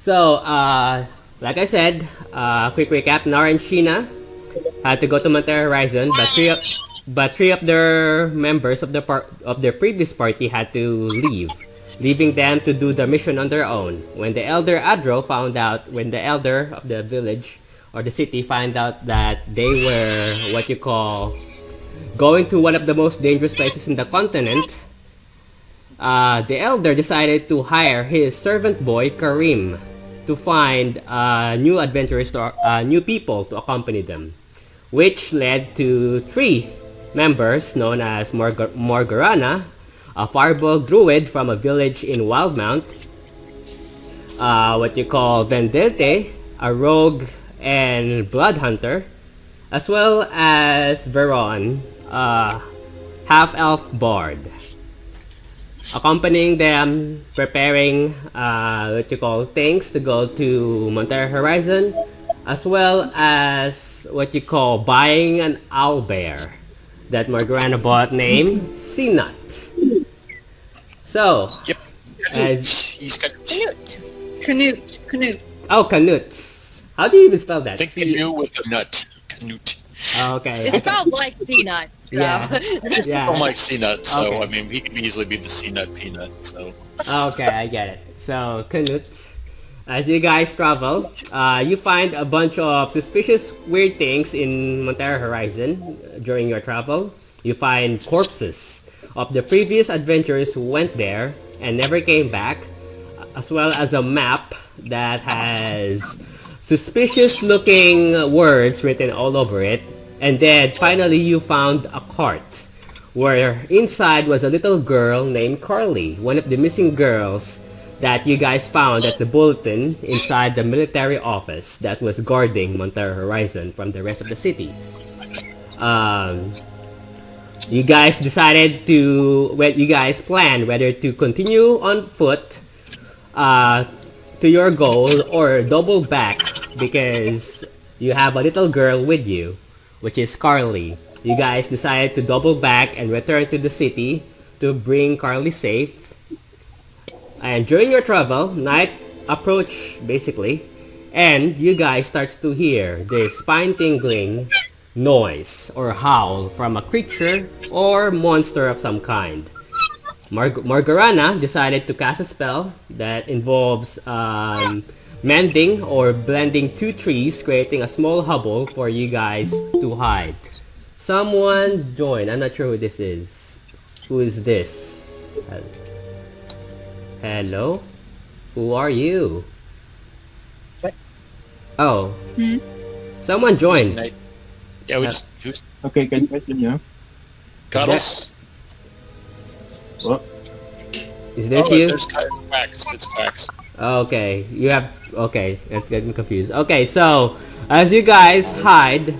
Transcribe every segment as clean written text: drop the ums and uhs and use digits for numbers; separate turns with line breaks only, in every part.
So, like I said, quick recap. Nara and Sheena had to go to Montera Horizon, but three of their members of their previous party had to leave, leaving them to do the mission on their own. When the elder of the village or the city found out that they were what you call going to one of the most dangerous places in the continent, the elder decided to hire his servant boy Karim to find new adventurers, new people to accompany them, which led to three members known as Morgarana, a fireball druid from a village in Wildmount, what you call Vendelte, a rogue and blood hunter, as well as Veron, half-elf bard. Accompanying them, preparing what you call things to go to Montera Horizon, as well as what you call buying an owlbear that Morgana bought named Cnut. So,
Yep. He's got
Canute.
oh, Canute. How do you even spell that?
think canoe with a nut. Canute.
Okay.
It's spelled like peanuts. So.
Yeah.
It's
Yeah.
from like C-nut, so
Okay.
I mean, he could easily be the C-nut peanut, so.
Okay, I get it. So, Canute, as you guys travel, you find a bunch of suspicious weird things in Montera Horizon during your travel. You find corpses of the previous adventurers who went there and never came back, as well as a map that has suspicious looking words written all over it. And then finally you found a cart where inside was a little girl named Carly, one of the missing girls that you guys found at the bulletin inside the military office that was guarding Montera Horizon from the rest of the city. You guys decided you guys planned whether to continue on foot to your goal or double back because you have a little girl with you, which is Carly. You guys decided to double back and return to the city to bring Carly safe. And during your travel, night approached basically, and you guys starts to hear this spine-tingling noise or howl from a creature or monster of some kind. Morgarana decided to cast a spell that involves mending or blending two trees, creating a small hovel for you guys to hide. Someone joined. I'm not sure who this is. Who is this? Hello? Who are you?
What?
Oh. Someone joined.
Yeah, we just
Okay, can you continue?
Cuddles.
What?
Is this
Oh,
you?
there's Quacks. It's Quacks.
Okay, you have... Okay, I'm getting confused. Okay, so, as you guys hide...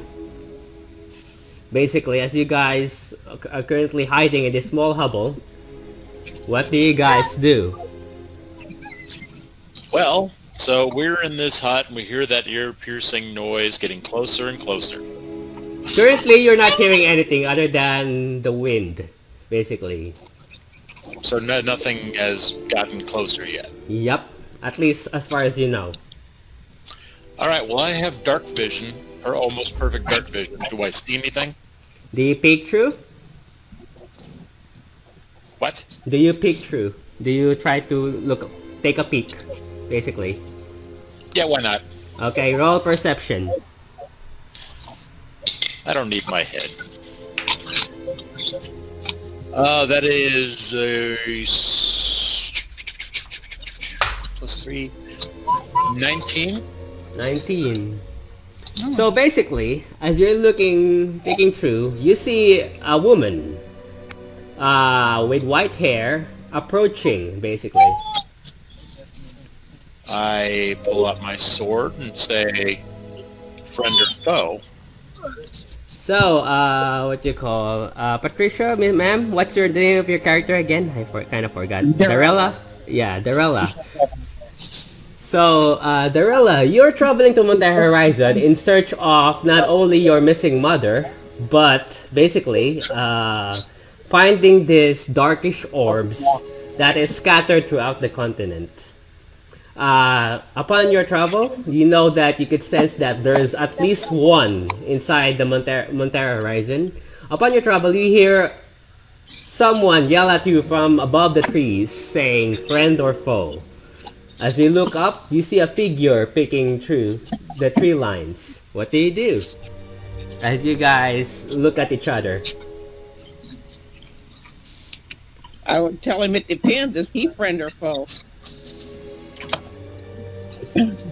Basically, as you guys are currently hiding in this small hovel, what do you guys do?
Well, so we're in this hut and we hear that ear-piercing noise getting closer and closer.
Currently, you're not hearing anything other than the wind, basically.
So nothing has gotten closer yet.
Yep, at least as far as you know.
All right, well, I have dark vision, or almost perfect dark vision. Do I see anything?
Do you peek through?
What?
Do you peek through? Do you try to take a peek, basically?
Yeah, why not?
Okay, roll perception.
I don't need my head. That is plus 3, 19.
19. So basically, as you're peeking through, you see a woman with white hair approaching, basically.
I pull out my sword and say, friend or foe.
So, what you call, Patricia, ma'am, what's your name of your character again? I kind of forgot. Darella? Yeah, Darella. So, Darella, you're traveling to Montera Horizon in search of not only your missing mother, but basically, finding these darkish orbs that is scattered throughout the continent. Upon your travel, you know that you could sense that there's at least one inside the Montera Horizon. Upon your travel, you hear someone yell at you from above the trees saying friend or foe. As you look up, you see a figure peeking through the tree lines. What do you do? As you guys look at each other.
I would tell him it depends. Is he friend or foe?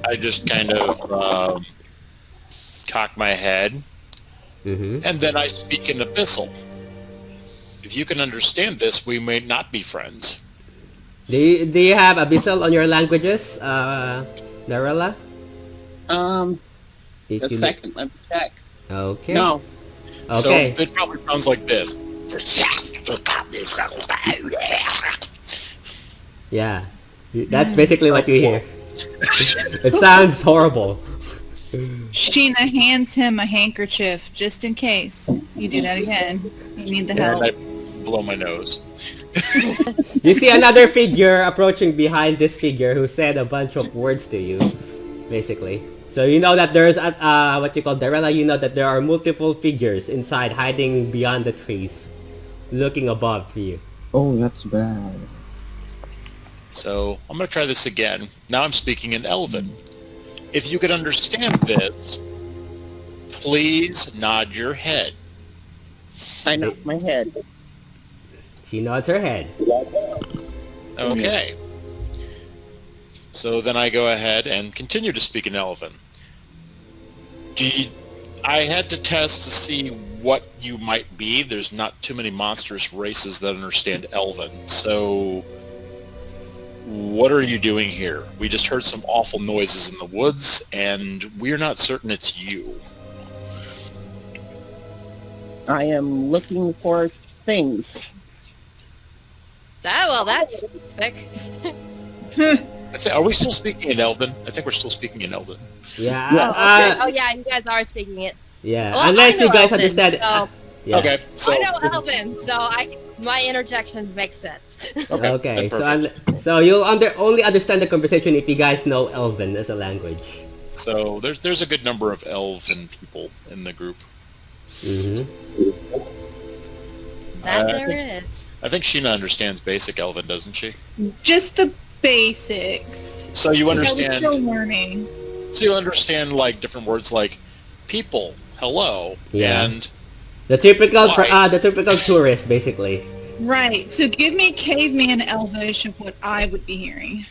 I just kind of cock my head, and then I speak in Abyssal. If you can understand this, we may not be friends.
Do you have Abyssal on your languages, Darella?
The second, let me check.
Okay.
No.
Okay.
So it probably sounds like this.
Yeah. That's basically what you hear. It sounds horrible.
Sheena hands him a handkerchief just in case you do that again. You need the help.
And I blow my nose.
You see another figure approaching behind this figure who said a bunch of words to you, basically. So you know that there's what you call Darella. You know that there are multiple figures inside, hiding beyond the trees, looking above you.
Oh, that's bad.
So I'm going to try this again. Now I'm speaking in Elven. If you could understand this, please nod your head.
I knocked my head.
She nods her head.
Okay. So then I go ahead and continue to speak in Elven. I had to test to see what you might be. There's not too many monstrous races that understand Elven. So what are you doing here? We just heard some awful noises in the woods, and we're not certain it's you.
I am looking for things.
That's quick.
Are we still speaking in Elven? I think we're still speaking in Elven.
Yeah.
Oh yeah, you guys are speaking it.
Yeah.
Well,
Unless
I know
you guys
Elven,
understand.
so-
Yeah.
Okay, so
I know Elven, so my interjections make sense.
Okay.
then perfect.
So you'll only understand the conversation if you guys know Elven as a language.
So there's a good number of Elven people in the group.
That there is.
I think Sheena understands basic Elven, doesn't she?
Just the basics.
So you
Yeah, we're
understand.
still learning.
So you understand like different words like people, hello,
Yeah.
and
The typical
Why?
the typical tourist, basically.
Right. So give me caveman Elvish of what I would be hearing.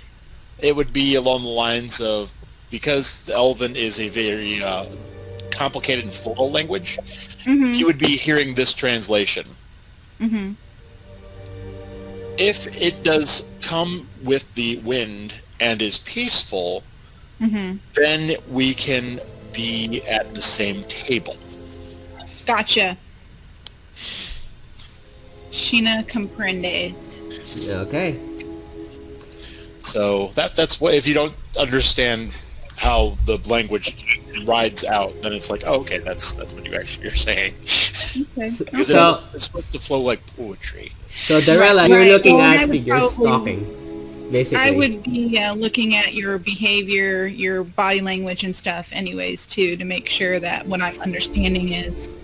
it would be along the lines of, because Elven is a very complicated and floral language,
Mm-hmm.
you would be hearing this translation.
Mm-hmm.
If it does come with the wind and is peaceful,
Mm-hmm.
then we can be at the same table.
Gotcha. Sheena comprendes.
Okay.
So that's what, if you don't understand how the language rides out, then it's like, oh, okay, that's what you're saying.
Okay.
Because
So-
it's supposed to flow like poetry.
So Darella,
Right,
you're
right.
looking
Well, I
at
would
figures
probably-
talking, basically.
I would be looking at your behavior, your body language and stuff anyways, too, to make sure that what I'm understanding is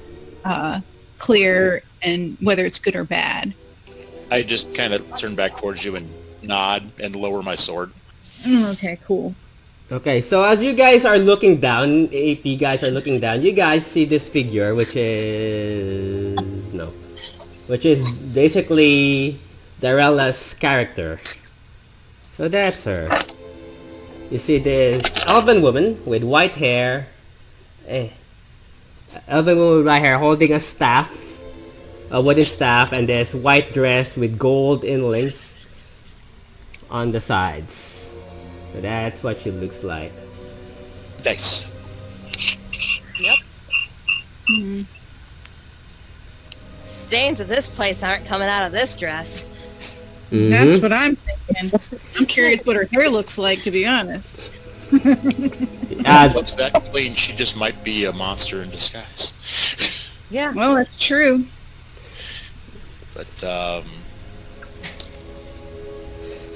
clear and whether it's good or bad.
I just kind of turn back towards you and nod and lower my sword.
Okay, cool.
Okay, so as you guys are looking down, if you guys are looking down, you guys see this figure, which is basically Darella's character. So that's her. You see this elven woman with white hair, holding a staff, a wooden staff, and this white dress with gold inlays on the sides. So that's what she looks like.
Nice.
Yep.
Hmm.
Stains of this place aren't coming out of this dress.
That's what I'm thinking. I'm curious what her hair looks like, to be honest.
If it looks that clean, she just might be a monster in disguise.
Yeah.
Well, that's true.
But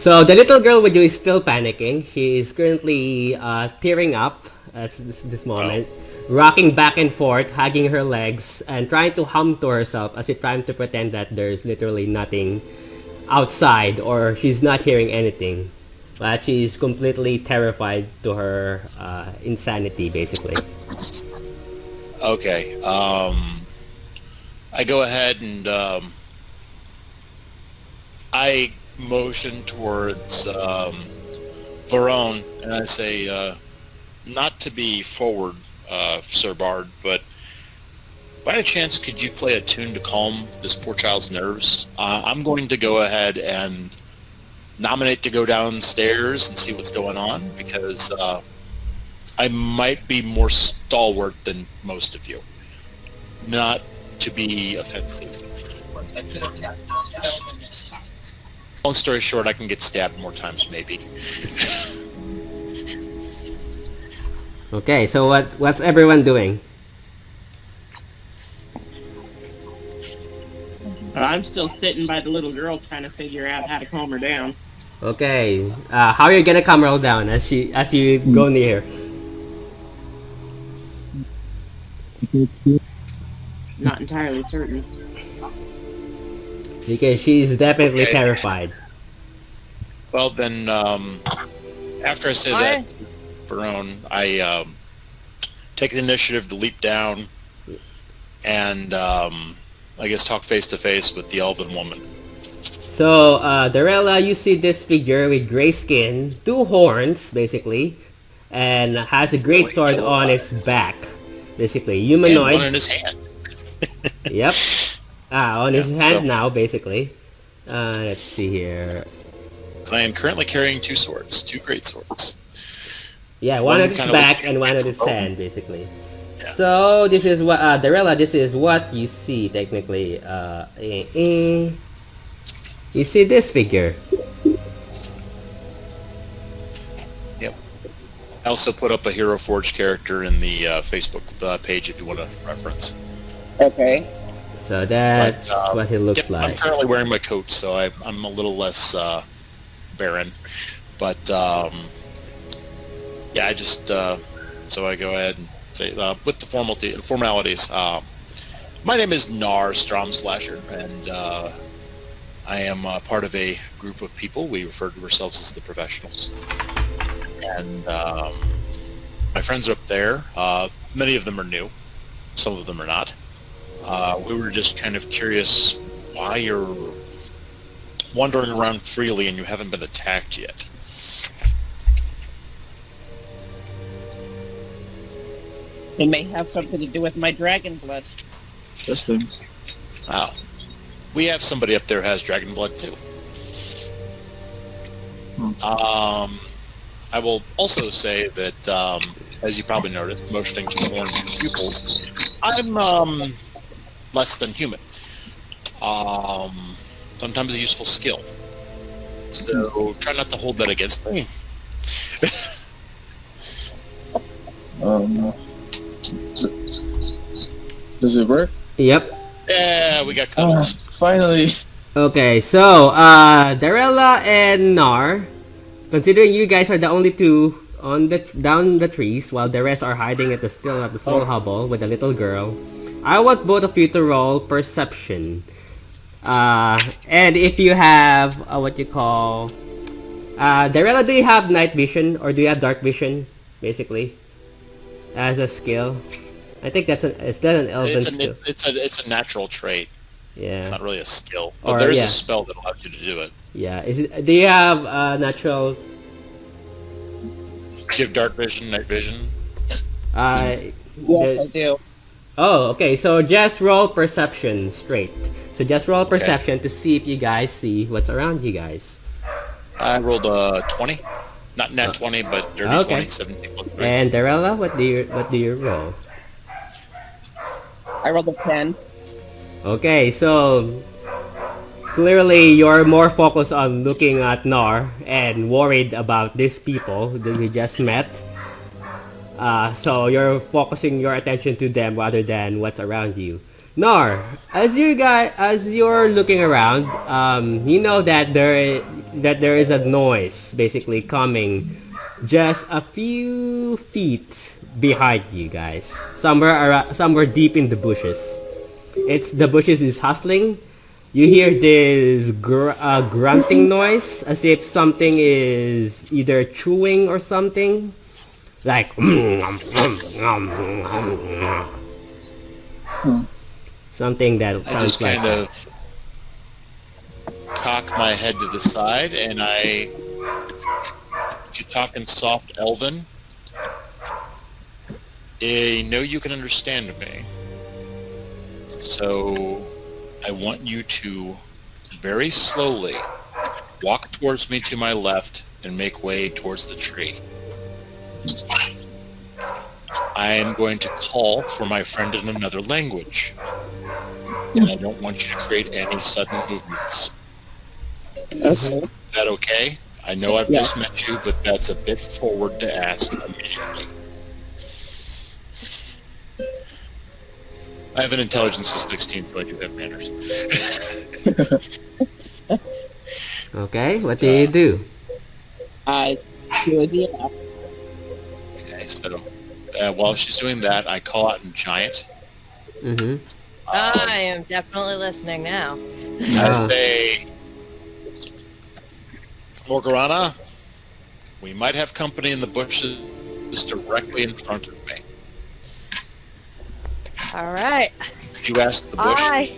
So the little girl with you is still panicking. She is currently tearing up at this moment, rocking back and forth, hugging her legs, and trying to hum to herself as if trying to pretend that there's literally nothing outside or she's not hearing anything. But she's completely terrified to her insanity, basically.
Okay. I go ahead and I motion towards Varone, and I say, not to be forward, Sir Bard, but by any chance, could you play a tune to calm this poor child's nerves? I'm going to go ahead and nominate to go downstairs and see what's going on, because I might be more stalwart than most of you. Not to be offensive. Long story short, I can get stabbed more times, maybe.
Okay, so what's everyone doing?
I'm still sitting by the little girl trying to figure out how to calm her down.
Okay, how are you gonna calm her down as you go near?
Not entirely certain.
Because she's definitely terrified.
Well, then, after I say that to Verone, I take the initiative to leap down and, I guess, talk face to face with the elven woman.
So, Darella, you see this figure with gray skin, 2 horns, basically, and has a great sword on his back, basically. Humanoid.
And one in his hand.
Yep. On his hand now, basically. Let's see here.
I am currently carrying 2 swords, 2 great swords.
Yeah, one on his back and one on his hand, basically. Yeah. So, this is what, Darella, this is what you see, technically. You see this figure.
Yep. I also put up a Hero Forge character in the Facebook page if you want to reference.
Okay.
So that's what he looks like.
I'm currently wearing my coat, so I'm a little less barren. But yeah, I just so I go ahead and say with the formalities. My name is Nar Stromslasher, and I am part of a group of people. We refer to ourselves as the Professionals. And my friends are up there. Many of them are new. Some of them are not. We were just kind of curious why you're wandering around freely and you haven't been attacked yet.
It may have something to do with my dragon blood.
Systems.
Wow. We have somebody up there who has dragon blood too. I will also say that, as you probably noticed, motioning to the horned pupils, I'm less than human. Sometimes a useful skill. So try not to hold that against me.
Does it work?
Yep.
Yeah, we got colors.
Finally.
Okay, so, Darella and Nar, considering you guys are the only 2 on down the trees while the rest are hiding at the small hovel with the little girl, I want both of you to roll perception. And if you have what you call Darella, do you have night vision or do you have dark vision, basically, as a skill? I think that's an elven skill.
It's a natural trait.
Yeah.
It's not really a skill, but there's a spell that allows you to do it.
Yeah. Do you have natural?
Do you have dark vision, night vision?
Yes, I do.
Oh, okay. So just roll perception straight. So just roll perception to see if you guys see what's around you guys.
I rolled a 20. Not nat 20, but dirty 20, 17 plus 3.
And Darella, what do you roll?
I rolled a 10.
Okay, so clearly you're more focused on looking at Nar and worried about these people that you just met. So you're focusing your attention to them rather than what's around you. Nar, as you're looking around, you know that there is a noise basically coming just a few feet behind you guys, somewhere deep in the bushes. It's the bushes is hustling. You hear this grunting noise as if something is either chewing or something, like something that
I
sounds
just
like
kind
that.
of cock my head to the side, and you talking soft Elven. I know you can understand me, so I want you to very slowly walk towards me to my left and make way towards the tree. I am going to call for my friend in another language, and I don't want you to create any sudden movements. Is that okay? I know I've just met you, but that's a bit forward to ask immediately. I have an intelligence of 16, so I do have manners.
Okay, what do you do?
I do as you asked.
Okay, so while she's doing that, I call out in Giant.
Mm-hmm.
I am definitely listening now.
I say, Morgarana, we might have company in the bushes directly in front of me.
All right.
Did you ask the bush?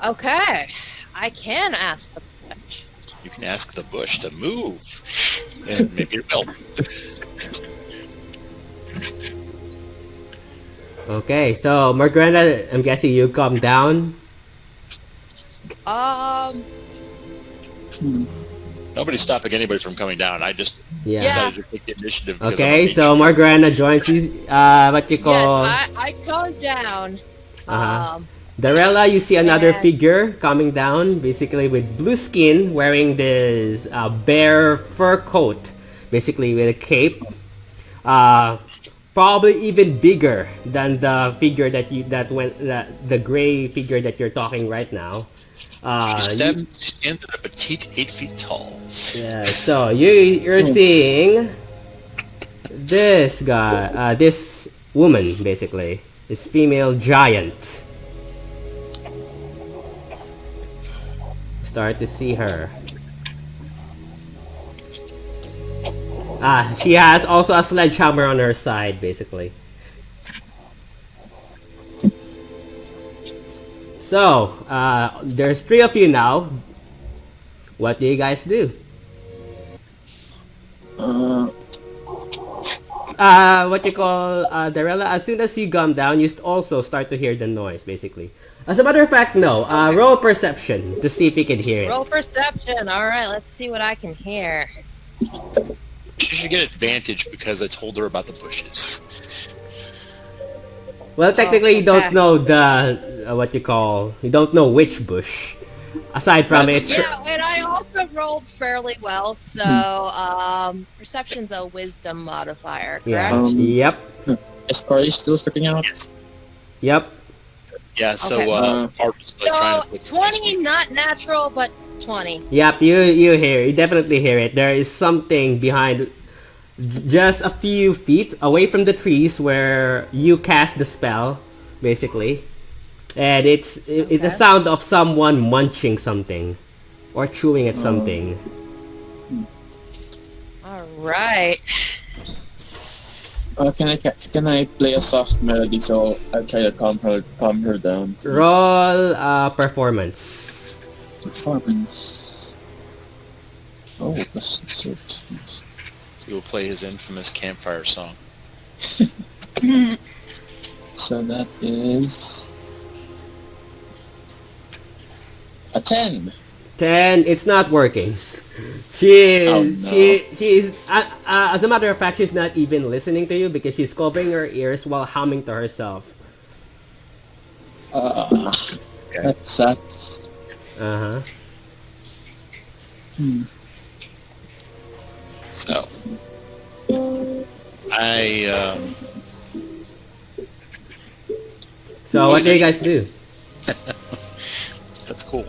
Okay. I can ask the bush.
You can ask the bush to move, and maybe it will.
Okay, so Margareta, I'm guessing you calm down.
Nobody's stopping anybody from coming down. I just
Yeah.
decided to take the initiative. Because
Okay,
I'm a
so
mage.
Margareta joins you. What you call?
Yes, I calm down.
Darella, you see another
And-
figure coming down, basically with blue skin, wearing this bear fur coat, basically with a cape. Probably even bigger than the figure the gray figure that you're talking right now.
She stands at a petite 8 feet tall.
Yeah, so you're seeing this guy, this woman, basically, this female giant. Start to see her. She has also a sledgehammer on her side, basically. So, there's 3 of you now. What do you guys do? What you call, Darella, as soon as you come down, you also start to hear the noise, basically. As a matter of fact, no. Roll perception to see if you can hear it.
Roll perception. All right, let's see what I can hear.
She should get advantage because I told her about the bushes.
Well, technically, you don't
okay.
know you don't know which bush. Aside from
That's
it.
Yeah, and I also rolled fairly well, so perception's a wisdom modifier, correct?
Yeah. Yep.
Is Carly still freaking out?
Yep.
Yeah, so
Okay.
Mark's like trying
So
to put
20, not natural, but 20.
Yep, you definitely hear it. There is something behind just a few feet away from the trees where you cast the spell, basically. And it's a sound of someone munching something or chewing at something.
All right.
Can I play a soft melody so I try to calm her down?
Roll performance.
Performance. Oh, that's so.
He will play his infamous campfire song.
So that is a 10.
10. It's not working. She
Oh,
is
no.
she is as a matter of fact, she's not even listening to you because she's covering her ears while humming to herself.
That sucks.
Uh-huh.
So,
So what do you guys do?
That's cool.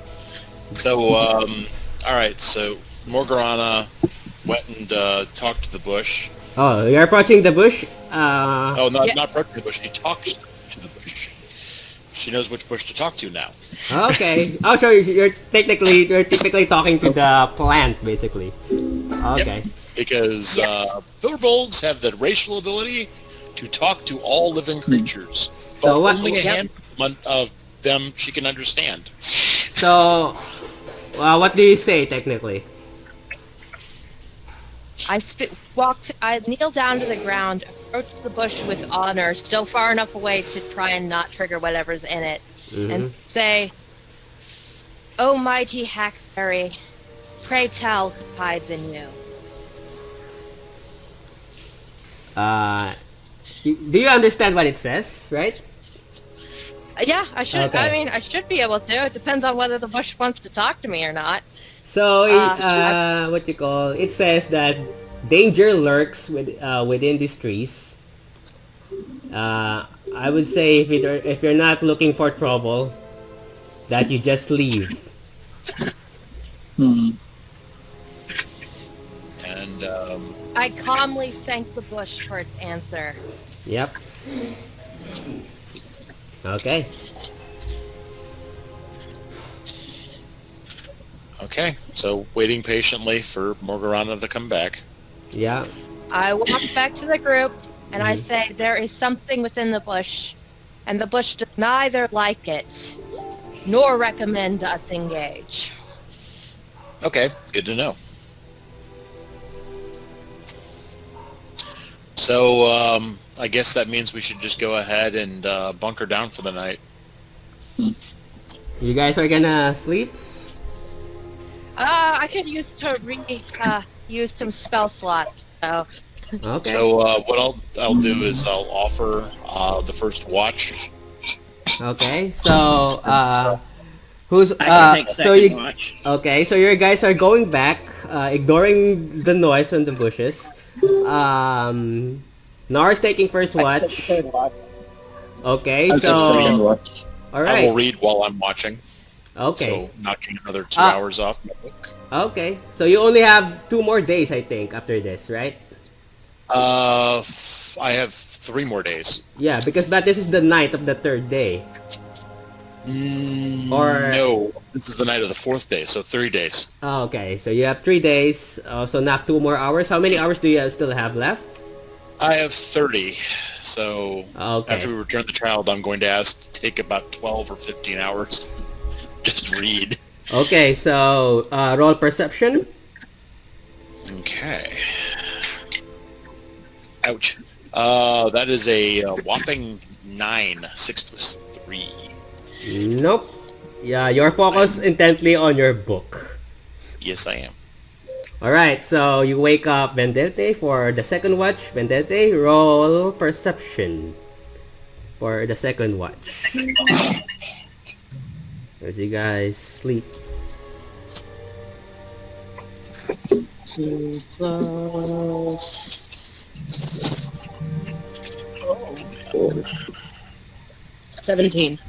So, all right. So Morgana went and talked to the bush.
Oh, you're approaching the bush?
Oh, not approaching the bush. She talks to the bush. She knows which bush to talk to now.
Okay. Oh, so you're typically talking to the plant, basically. Okay.
Yep. Because pillarbolds have the racial ability to talk to all living creatures.
So
but only a handful of them she can understand.
So, what do you say, technically?
I kneel down to the ground, approach the bush with honor, still far enough away to try and not trigger whatever's in it, and say, "O mighty hackberry, pray tell who hides in you."
Do you understand what it says, right?
Yeah, I should.
Okay.
I mean, I should be able to. It depends on whether the bush wants to talk to me or not.
So, it says that danger lurks within these trees. I would say if you're not looking for trouble, that you just leave.
Hmm.
And
I calmly thank the bush for its answer.
Yep. Okay.
okay, so waiting patiently for Morgana to come back.
Yeah.
I walk back to the group and I say, "There is something within the bush, and the bush does neither like it nor recommend us engage."
Okay, good to know. So, I guess that means we should just go ahead and bunker down for the night.
You guys are gonna sleep?
I could use use some spell slots. So
Okay.
So, what I'll do is I'll offer the first watch.
Okay. So, who's
I can take
so
second
you
watch.
okay? So your guys are going back, ignoring the noise from the bushes. Nar's taking first watch. Okay.
I'll take second
So,
watch.
all
I will
right.
read while I'm watching.
Okay.
So, knocking another 2 hours off my book.
Okay. So you only have 2 more days, I think, after this, right?
I have 3 more days.
Yeah, but this is the night of the 3rd day. Or
No, this is the night of the 4th day, so 3 days.
Oh, okay, so you have 3 days. So knock 2 more hours. How many hours do you still have left?
I have 30, so
Okay.
after we return the child, I'm going to ask to take about 12 or 15 hours. Just read.
Okay, so roll perception.
Okay. Ouch. That is a whopping 9. 6 plus 3.
Nope. Yeah, you're focused intently on your book.
Yes, I am.
Alright, so you wake up Vendette for the second watch. Vendette, roll perception for the second watch. As you guys sleep.
2 plus... 17.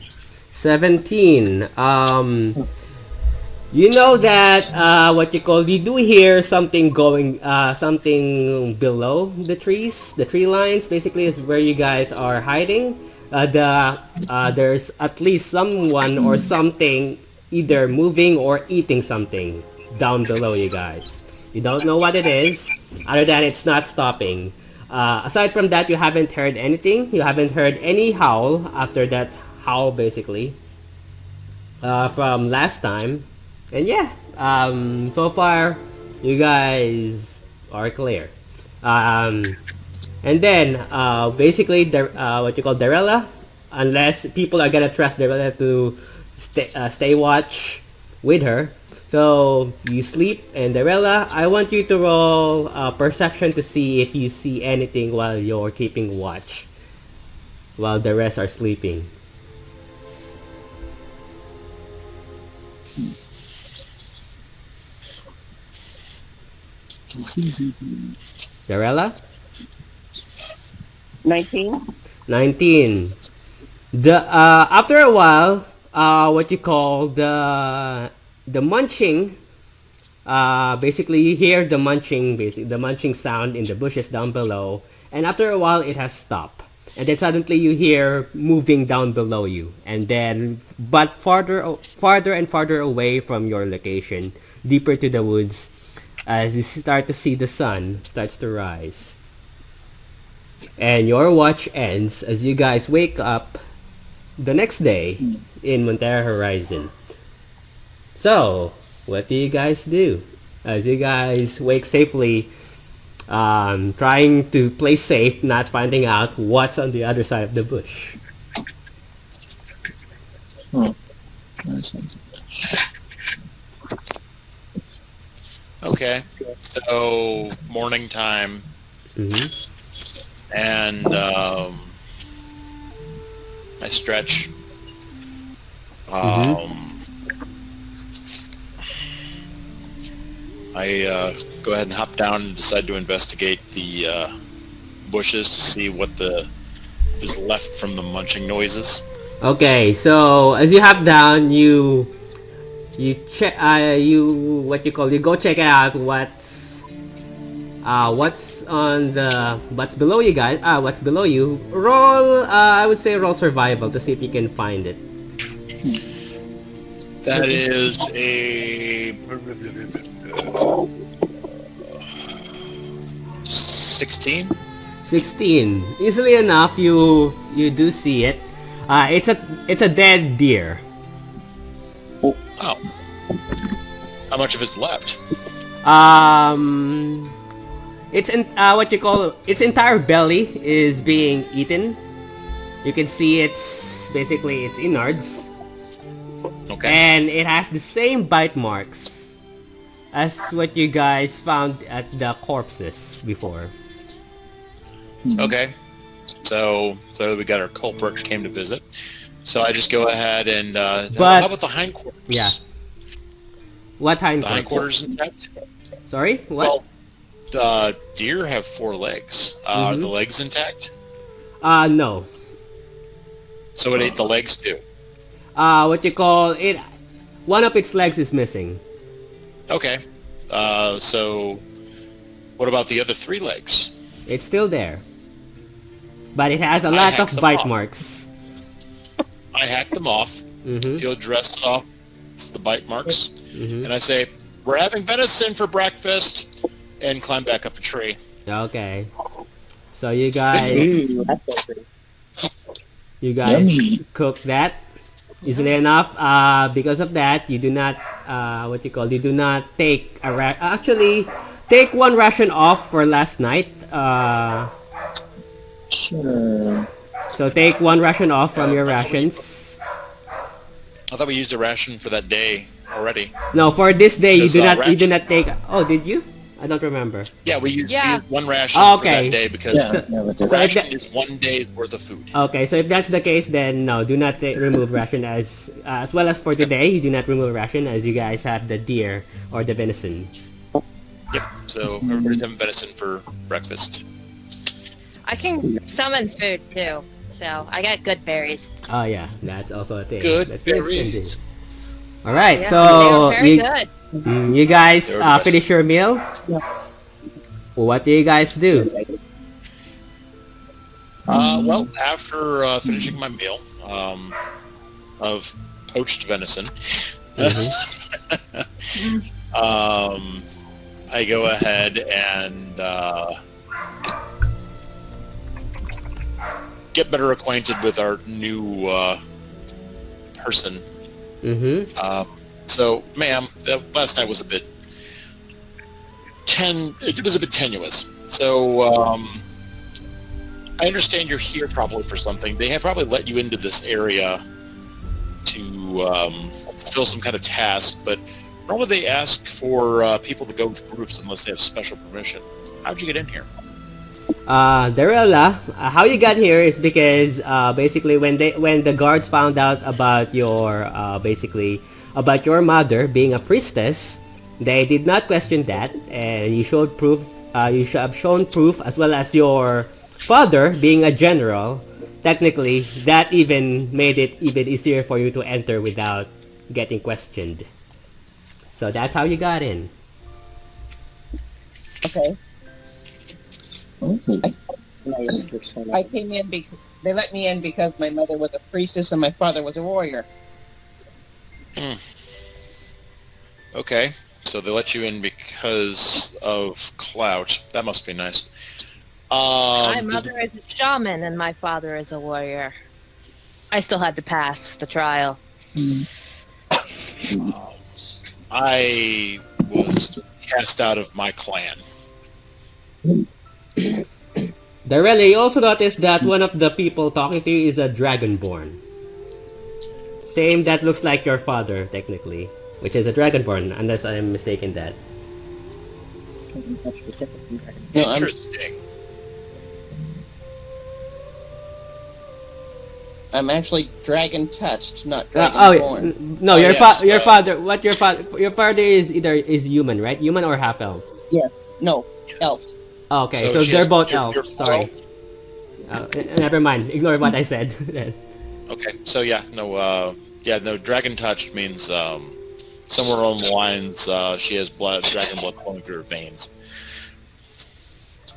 17. You know that you do hear something going, something below the trees. The tree lines basically is where you guys are hiding. There's at least someone or something either moving or eating something down below you guys. You don't know what it is, other than it's not stopping. Aside from that, you haven't heard anything. You haven't heard any howl after that howl, basically, from last time. And yeah, so far, you guys are clear. And then, basically, Darella, unless people are gonna trust Darella to stay watch with her. So, you sleep, and Darella, I want you to roll perception to see if you see anything while you're keeping watch, while the rest are sleeping. Darella?
19?
19. After a while, what you call the munching. Basically, you hear the munching, the munching sound in the bushes down below, and after a while, it has stopped. And then suddenly you hear moving down below you, and then but farther and farther away from your location, deeper to the woods, as you start to see the sun starts to rise. And your watch ends as you guys wake up the next day in Montera Horizon. So, what do you guys do? As you guys wake safely, trying to play safe, not finding out what's on the other side of the bush.
Oh.
Okay, so morning time, and I stretch. I go ahead and hop down and decide to investigate the bushes to see what is left from the munching noises.
Okay, so as you hop down, you check you go check out what's below you guys. What's below you? Roll I would say roll survival to see if you can find it.
That is a 16.
16. Easily enough, you do see it. It's a dead deer.
Oh. How much of it's left?
Its entire belly is being eaten. You can see its innards.
Okay.
And it has the same bite marks as what you guys found at the corpses before.
Okay. So clearly we got our culprit came to visit. So I just go ahead and how about the hindquarters?
Yeah. What hindquarters?
The hindquarters intact?
Sorry? What?
Well, deer have 4 legs. Are the legs intact?
No.
So it ate the legs too?
One of its legs is missing.
Okay. So what about the other 3 legs?
It's still there. But it has a lot of bite marks.
I hack them off, field dress off the bite marks, and I say, "We're having venison for breakfast," and climb back up a tree.
Okay. So you guys
Yummy.
cook that easily enough. Because of that, you do not you do not take actually take 1 ration off for last night.
Sure.
So take 1 ration off from your rations.
I thought we used a ration for that day already.
No, for this day you
Just,
do not take. Oh, did you? I don't remember.
Yeah, we used 1 ration
Oh,
for that
okay.
day because the
So if
ration is 1 day's worth of food.
Okay, so if that's the case, then no, do not remove ration as well as for today. You do not remove ration as you guys have the deer or the venison.
Yep. So everybody's having venison for breakfast.
I can summon food too, so I got good berries.
Oh yeah, that's also a thing.
Good
That's
berries.
All right,
Yeah,
so
they were very good.
you guys
They were the best.
finish your meal. What do you guys do?
Well, after finishing my meal of poached venison, I go ahead and get better acquainted with our new person. So, ma'am, last night was a bit tenuous. So, I understand you're here probably for something. They have probably let you into this area to fulfill some kind of task, but normally they ask for people to go with groups unless they have special permission. How'd you get in here?
Darella, how you got here is because basically when the guards found out about your about your mother being a priestess, they did not question that, and you showed proof. You should have shown proof, as well as your father being a general, technically, that even made it even easier for you to enter without getting questioned. So that's how you got in.
Okay.
Oh.
I came in because they let me in because my mother was a priestess and my father was a warrior.
Okay, so they let you in because of clout. That must be nice.
My mother is a shaman and my father is a warrior. I still had to pass the trial.
I was cast out of my clan.
Darrell, you also noticed that one of the people talking to you is a dragonborn. Same that looks like your father, technically. Which is a dragonborn, unless I'm mistaken that.
That's specific.
No, interesting.
I'm actually dragon touched, not dragon born.
No,
Oh,
your
yes,
your father. What your father is either is human, right? Human or half elf.
Yes. No. Elf.
Okay,
So
so
she
they're
has-
both
you're-
elves.
you're
Sorry. Never mind. Ignore what I said.
Okay, so yeah, no, dragon touched means somewhere along the lines she has dragon blood flowing through her veins.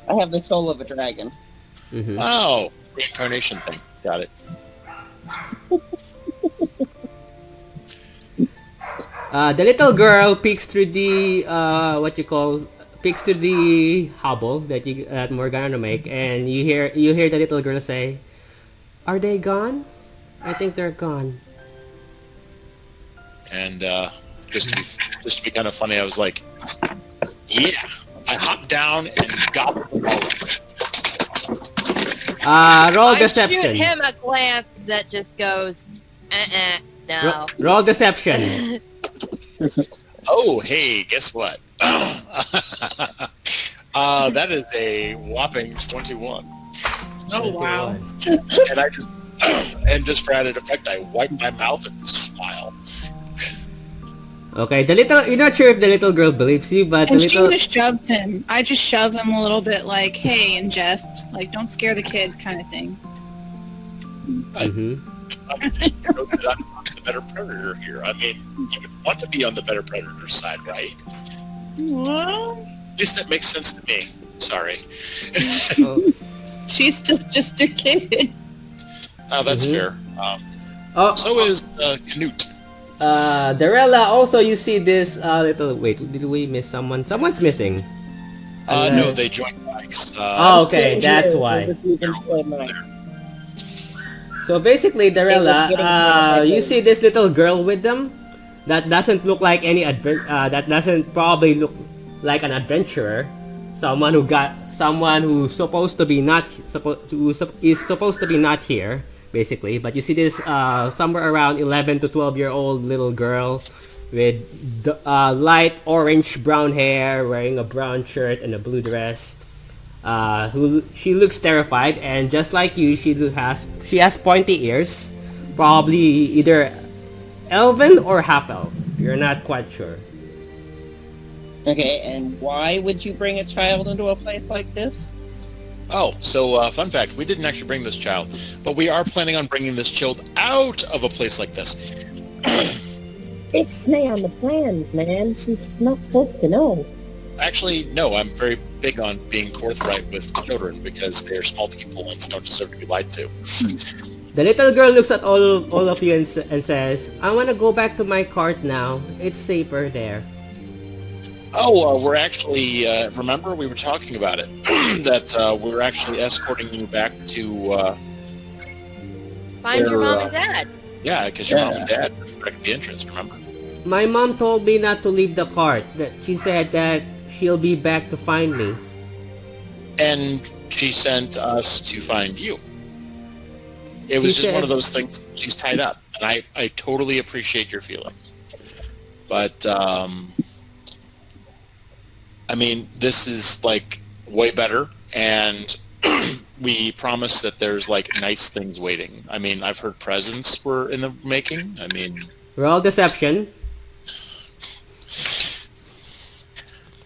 I have the soul of a dragon.
Mm-hmm.
Oh, reincarnation thing. Got it.
The little girl peeks through the peeks through the hovel that Morgana make, and you hear the little girl say, "Are they gone? I think they're gone."
And just to be kind of funny, I was like, "Yeah." I hopped down and got them all.
Roll
I
deception.
shoot him a glance that just goes, no.
Roll deception.
Oh, hey, guess what? That is a whopping 21.
Oh wow.
And I just, and just for added effect, I wipe my mouth and smile.
Okay, you're not sure if the little girl believes you, but
And
the
she
little...
just shoved him. I just shove him a little bit like, hey, in jest. Like, don't scare the kid kind of thing.
Mm-hmm.
I'm the better predator here. I mean, you would want to be on the better predator side, right?
Well,
At least that makes sense to me. Sorry.
Oh.
she's still just a kid.
Oh, that's
Mhm.
fair. So is Canute.
Darella, also you see this little... Wait, did we miss someone? Someone's missing.
No, they joined bikes.
Oh, okay, that's why. So basically, Darella, you see this little girl with them? That doesn't look like any that doesn't probably look like an adventurer. Someone who's supposed to be not supposed to be not here, basically. But you see this somewhere around 11 to 12-year-old little girl with light orange brown hair, wearing a brown shirt and a blue dress. She looks terrified, and just like you, she has pointy ears, probably either elven or half elf. You're not quite sure.
Okay, and why would you bring a child into a place like this?
Oh, so fun fact, we didn't actually bring this child, but we are planning on bringing this child out of a place like this.
Ixnay on the plans, man. She's not supposed to know.
Actually, no, I'm very big on being forthright with children because they're small people and don't deserve to be lied to.
The little girl looks at all of you and says, "I want to go back to my cart now. It's safer there."
Oh, we're actually, remember we were talking about it, that we're actually escorting you back to,
Find your
They're,
mom and dad.
yeah, because your mom and dad were back at the entrance, remember?
My mom told me not to leave the cart. That she said that she'll be back to find me.
And she sent us to find you. It was
She
just one
said-
of those things, she's tied up, and I totally appreciate your feelings. But, I mean, this is, like, way better, and we promise that there's, like, nice things waiting. I mean, I've heard presents were in the making. I mean...
Roll deception.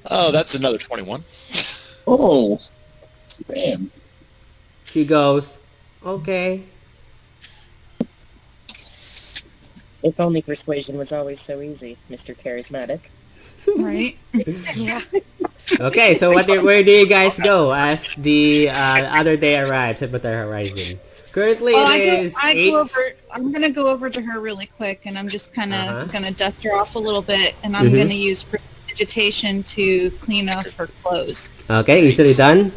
Oh, that's another 21.
Oh, damn.
She goes, Okay.
If only persuasion was always so easy, Mr. Charismatic.
Right?
Yeah.
Okay, so where do you guys go as the other day arrives at Montera Horizon? Currently
Well,
it is
I
8.
go over. I'm gonna go over to her really quick, and I'm just kind of
Uh-huh.
gonna dust her off a little bit, and I'm gonna use prestidigitation to clean off her clothes.
Okay, easily done.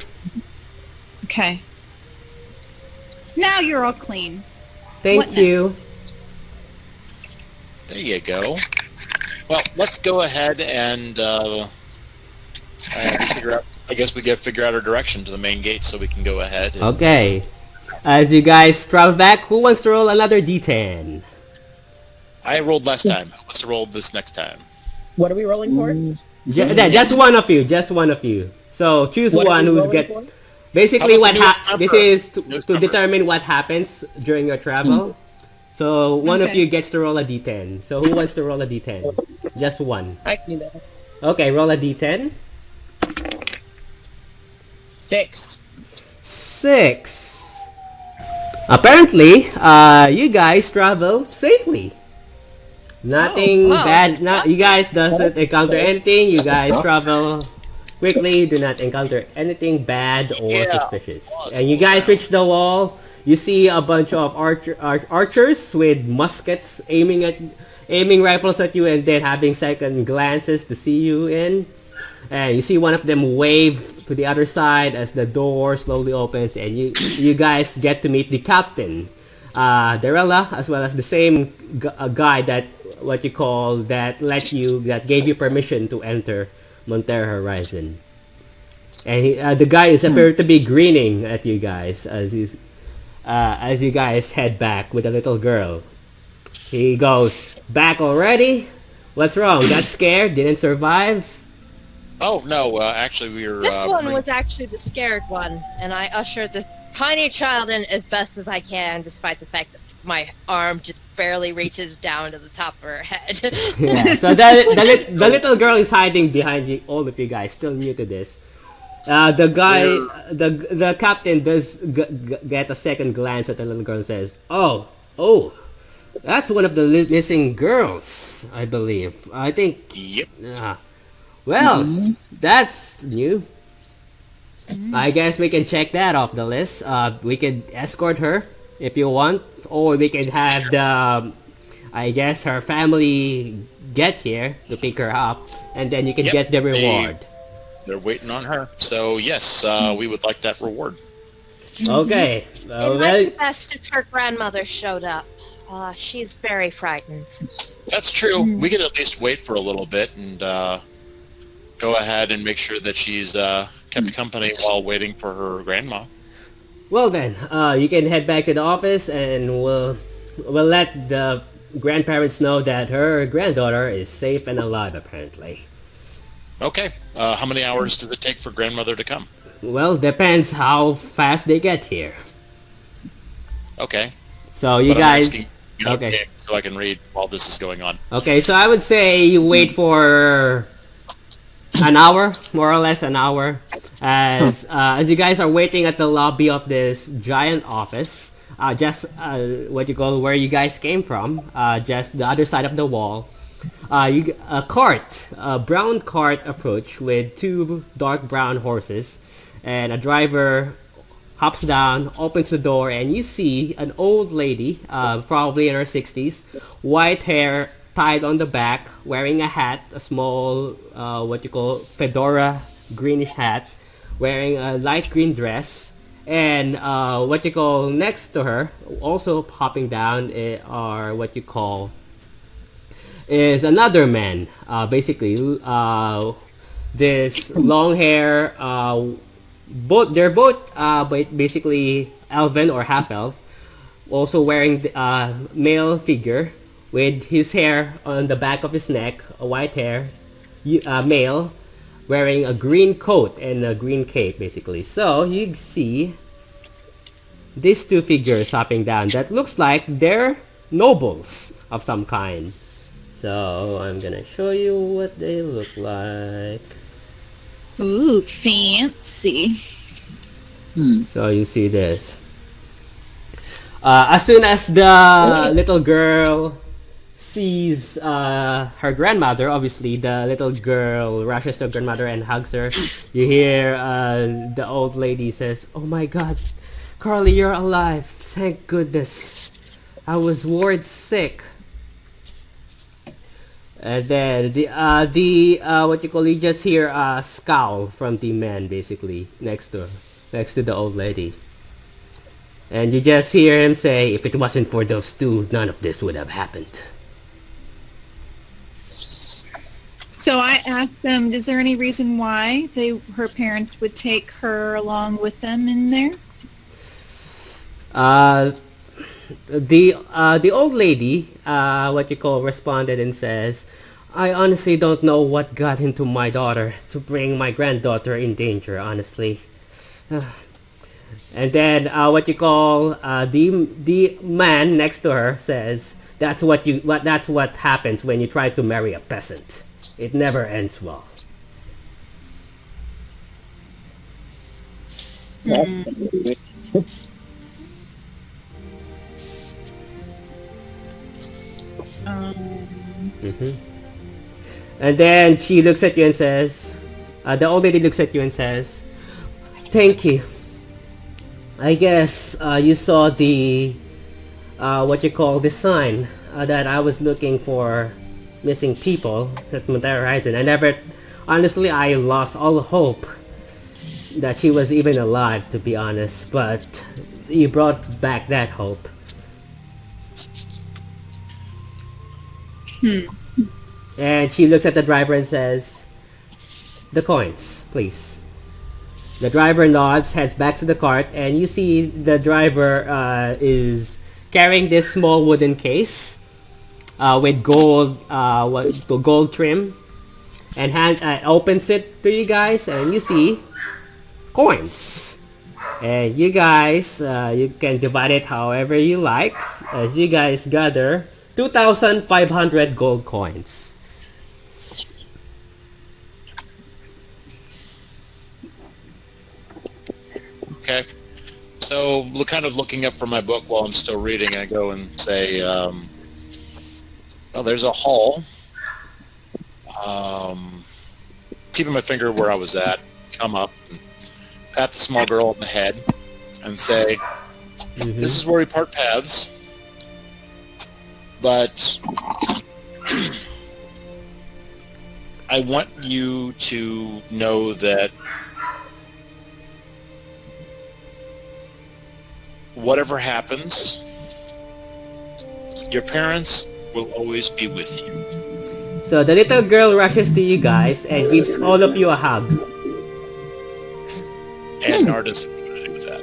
Okay. Now you're all clean.
Thank
What
you.
There you go. Well, let's go ahead and figure out. I guess we got to figure out our direction to the main gate so we can go ahead. And,
Okay. As you guys travel back, who wants to roll another D10?
I rolled last time. Who wants to roll this next time?
What are we rolling for?
Just one of you. Just one of you. So choose
What are
one
we
who's
rolling
get.
for?
Basically,
How
what
about the newest
this
number?
is
Newest
to
number.
determine what happens during your travel. So one of
Okay.
you gets to roll a D10. So who wants to roll a D10? Just one.
I can do that.
Okay, roll a D10.
6.
6. Apparently, you guys travel safely. Nothing
wow.
bad. You guys doesn't encounter anything. You guys travel quickly. Do not encounter anything bad or
Yeah.
suspicious. And you guys reach the wall. You see a bunch of archers with muskets aiming rifles at you, and then having second glances to see you in. And you see one of them wave to the other side as the door slowly opens, and you guys get to meet the captain, Darella, as well as the same guy that that gave you permission to enter Montera Horizon. And the guy is appeared to be grinning at you guys as you guys head back with a little girl. He goes, "Back already? What's wrong? Got scared? Didn't survive?"
Oh no, actually we were.
This one was actually the scared one, and I ushered the tiny child in as best as I can, despite the fact that my arm just barely reaches down to the top of her head.
Yeah, so the little girl is hiding behind you, all of you guys, still new to this. The guy, the captain does get a second glance at the little girl and says, "Oh, that's one of the missing girls, I believe. I think,
Yep.
well, that's new. I guess we can check that off the list. We can escort her if you want, or we can have her family get here to pick her up, and then you can
Yep,
get the reward."
They're waiting on her. So yes, we would like that reward.
Okay.
It
Well,
might be best if her grandmother showed up. She's very frightened.
That's true. We could at least wait for a little bit and go ahead and make sure that she's kept company while waiting for her grandma.
well then, you can head back to the office, and we'll let the grandparents know that her granddaughter is safe and alive, apparently.
Okay. How many hours does it take for grandmother to come?
Well, depends how fast they get here.
Okay.
So you
But I'm
guys...
asking, you know,
okay.
so I can read while this is going on.
Okay, so I would say you wait for an hour, more or less an hour, as you guys are waiting at the lobby of this giant office, where you guys came from, just the other side of the wall. A brown cart approach with two dark brown horses, and a driver hops down, opens the door, and you see an old lady, probably in her 60s, white hair tied on the back, wearing a hat, a small, fedora, greenish hat, wearing a light green dress, and next to her, also hopping down, is another man, this long hair, they're both basically elven or half elf, also wearing male figure with his hair on the back of his neck, a white hair, male, wearing a green coat and a green cape, basically. So you see these two figures hopping down that looks like they're nobles of some kind. So I'm gonna show you what they look like.
Ooh, fancy.
So you see this. As soon as the little girl sees her grandmother, obviously the little girl rushes to her grandmother and hugs her. You hear the old lady says, "Oh my God, Carly, you're alive! Thank goodness. I was worried sick." And then what you call, you just hear a scowl from the man basically next to the old lady. And you just hear him say, "If it wasn't for those two, none of this would have happened."
So I asked them, is there any reason why her parents would take her along with them in there?
The old lady, what you call, responded and says, "I honestly don't know what got into my daughter to bring my granddaughter in danger, honestly." And then what you call, the man next to her says, that's what happens when you try to marry a peasant. It never ends well." And then she looks at you and says, the old lady looks at you and says, "Thank you. I guess you saw the what you call, the sign that I was looking for missing people at Montera Horizon. Honestly, I lost all hope that she was even alive, to be honest, but you brought back that hope." And she looks at the driver and says, "The coins, please." The driver nods, heads back to the cart, and you see the driver is carrying this small wooden case with gold trim, and opens it to you guys, and you see coins. And you guys, you can divide it however you like, as you guys gather 2,500 gold coins.
Okay. So, kind of looking up from my book while I'm still reading, I go and say, well, there's a hall. Keeping my finger where I was at, come up and pat the small girl on the head and say, "This is where we part paths. But I want you to know that whatever happens, your parents will always be with you."
So the little girl rushes to you guys and gives all of you a hug.
And Nar doesn't know what to do with that.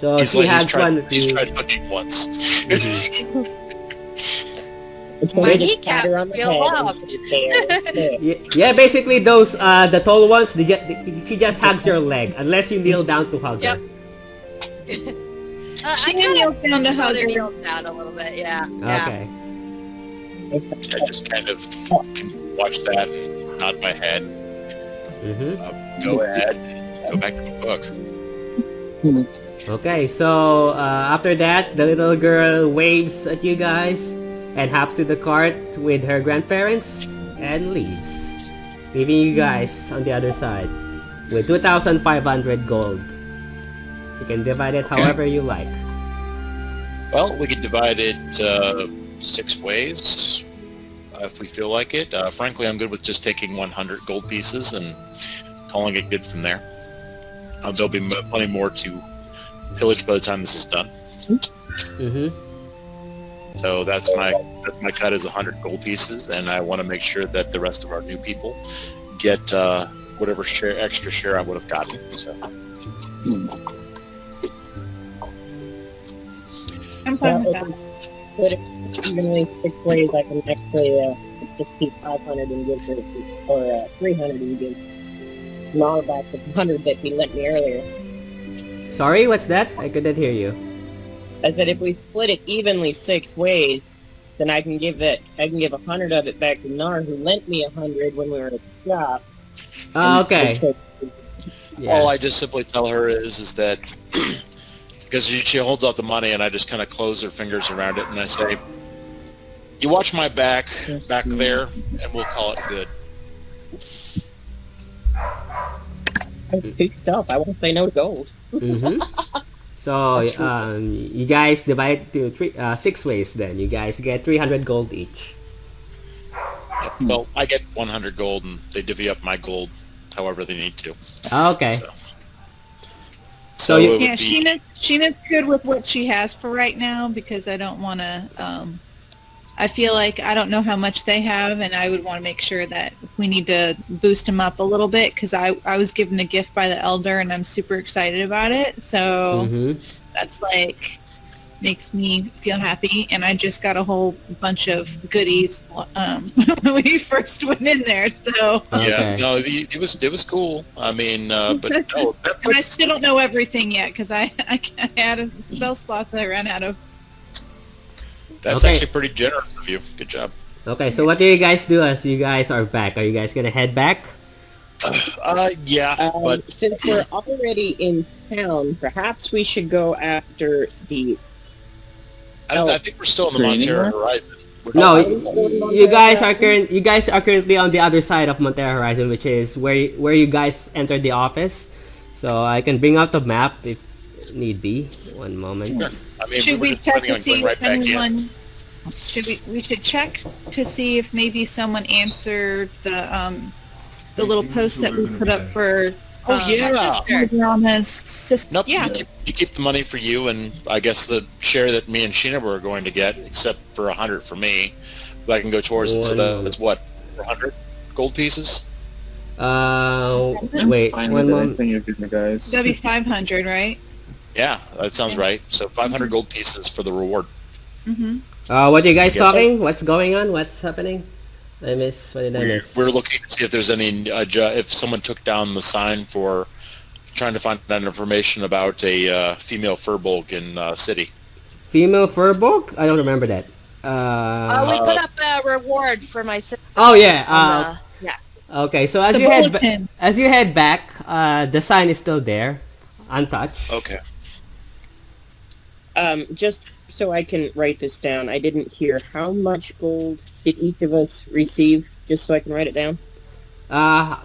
So she hugs one of
He's
you.
tried hugging once.
My kneecaps feel loved.
Yeah, basically those the tall ones, she just hugs your leg unless you kneel down to hug her.
I
She
kind
kneels down to hug her.
kneeled down a little bit, yeah.
Okay.
I just kind of can watch that and nod my head. Go ahead, go back to the book.
Okay, so after that, the little girl waves at you guys and hops to the cart with her grandparents and leaves, leaving you guys on the other side with 2,500 gold. You can divide it however you like.
Well, we could divide it 6 ways if we feel like it. Frankly, I'm good with just taking 100 gold pieces and calling it good from there. There'll be plenty more to pillage by the time this is done. So that's my cut is 100 gold pieces, and I want to make sure that the rest of our new people get whatever extra share I would have gotten. So.
I'm fine with that.
But if evenly 6 ways, I can actually just keep 500 and give her, or 300 and give Nar back the 100 that he lent me earlier.
Sorry, what's that? I couldn't hear you.
I said if we split it evenly 6 ways, then I can give 100 of it back to Nar, who lent me 100 when we were at the shop.
Okay. Yeah.
All I just simply tell her is that Because she holds out the money, and I just kind of close her fingers around it, and I say, "You watch my back there, and we'll call it good."
Suit yourself. I won't say no to gold.
Mm-hmm. So you guys divide to 6 ways. Then you guys get 300 gold each.
Yep. Well, I get 100 gold, and they divvy up my gold however they need to.
Okay.
So
you-
it would
Yeah,
be,
Sheena's good with what she has for right now because I don't want to. I feel like I don't know how much they have, and I would want to make sure that if we need to boost them up a little bit because I was given a gift by the elder, and I'm super excited about it. So that's like makes me feel happy, and I just got a whole bunch of goodies when we first went in there. So
yeah, no, it was cool. I mean, but no,
and I still don't know everything yet because I had a spell slots that I ran out of.
that's
Okay.
actually pretty generous of you. Good job.
Okay, so what do you guys do as you guys are back? Are you guys gonna head back?
Yeah, but
Since we're already in town, perhaps we should go after the...
I think we're still in the
Training
Montera
room?
Horizon.
No, you guys are currently on the other side of Montera Horizon, which is where you guys entered the office. So I can bring out the map if need be. One moment.
I mean,
Should
we
we
were just
check
planning
to
on
see
going right
if
back in.
anyone? We should check to see if maybe someone answered the little post that we put up for.
Oh yeah.
Drama's sister.
Nope.
Yeah.
You keep the money for you, and I guess the share that me and Sheena were going to get, except for 100 for me, that I can go towards it. So that's what 400 gold pieces.
Wait,
Fine
one
with
moment.
anything you give me, guys.
That'd be 500, right?
Yeah, that sounds right. So 500 gold pieces for the reward.
Mm-hmm.
What are you guys
Yes, sir.
talking? What's going on? What's happening? What did I miss?
We're looking to see if there's any if someone took down the sign for trying to find out information about a female furbolg in city.
Female furbolg? I don't remember that.
we put up a reward for my sister.
Oh yeah.
Yeah.
Okay, so as
The
you
bulletin.
head back, the sign is still there, untouched.
Okay.
Just so I can write this down, I didn't hear how much gold did each of us receive, just so I can write it down.
How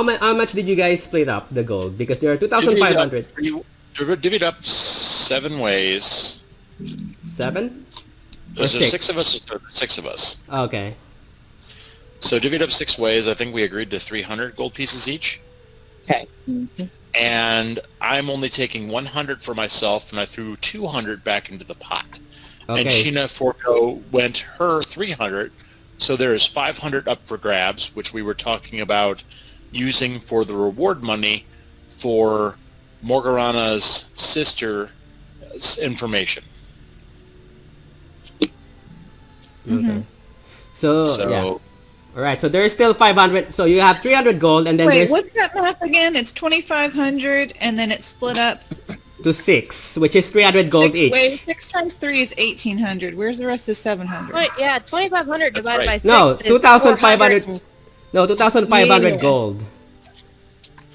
much did you guys split up the gold? Because there are 2,500.
You divvied up 7 ways.
7?
Was there
six?
6 of us or 6 of us?
Okay.
So divvied up 6 ways. I think we agreed to 300 gold pieces each.
Okay.
And I'm only taking 100 for myself, and I threw 200 back into the pot. And
Okay.
Sheena Forco went her 300, so there is 500 up for grabs, which we were talking about using for the reward money for Morgarana's sister's information.
Okay. So,
So
yeah. Alright, so there is still 500. So you have 300 gold, and then
Wait,
there's
what's that math again? It's 2,500, and then it's split up.
to 6, which is 300 gold each.
Wait, 6 times 3 is 1,800. Where's the rest of 700?
Wait, yeah, 2,500 divided by
right.
6
No,
is
2,500.
400.
No, 2,500
Yeah.
gold.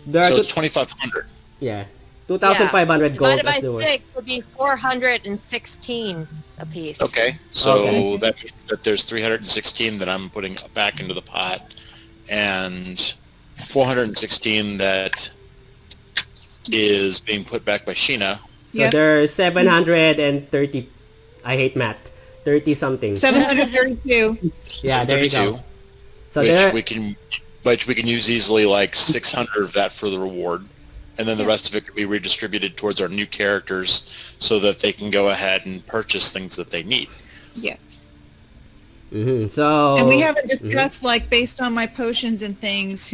There are
so it's 2,500.
yeah, 2,500 gold.
Divided
That's the
by
word.
6 would be 416 apiece.
Okay, so
Okay.
that means that there's 316 that I'm putting back into the pot, and 416 that is being put back by Sheena.
So
Yeah.
there's 730. I hate math. 30 something.
732.
Yeah, there you
32,
go. So
which
there.
we can use easily like 600 of that for the reward, and then the rest of it could be redistributed towards our new characters so that they can go ahead and purchase things that they need.
Yeah.
So.
And we haven't discussed, like, based on my potions and things,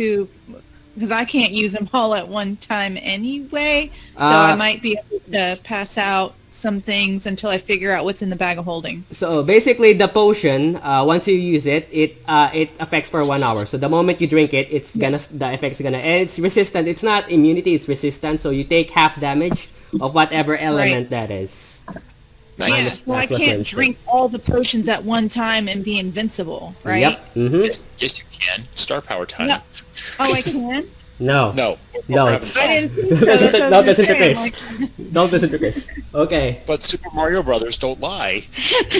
because I can't use them all at one time anyway, so I might be able to pass out some things until I figure out what's in the bag of holding.
So basically, the potion, once you use it, it affects for 1 hour. So the moment you drink it, the effect's gonna, and it's resistant. It's not immunity; it's resistant. So you take half damage of whatever element that is.
Nice.
Yeah,
Minus-
so I
that's what
can't
Lynch said.
drink all the potions at one time and be invincible, right?
Yep.
Yes, you can. Star power time.
No. Oh, I can?
No.
No.
No,
We're
it's-
having
I
fun.
didn't think so. That's what I
Don't
was
listen to
saying,
Chris. Don't listen to Chris. Okay.
But Super Mario Brothers don't lie.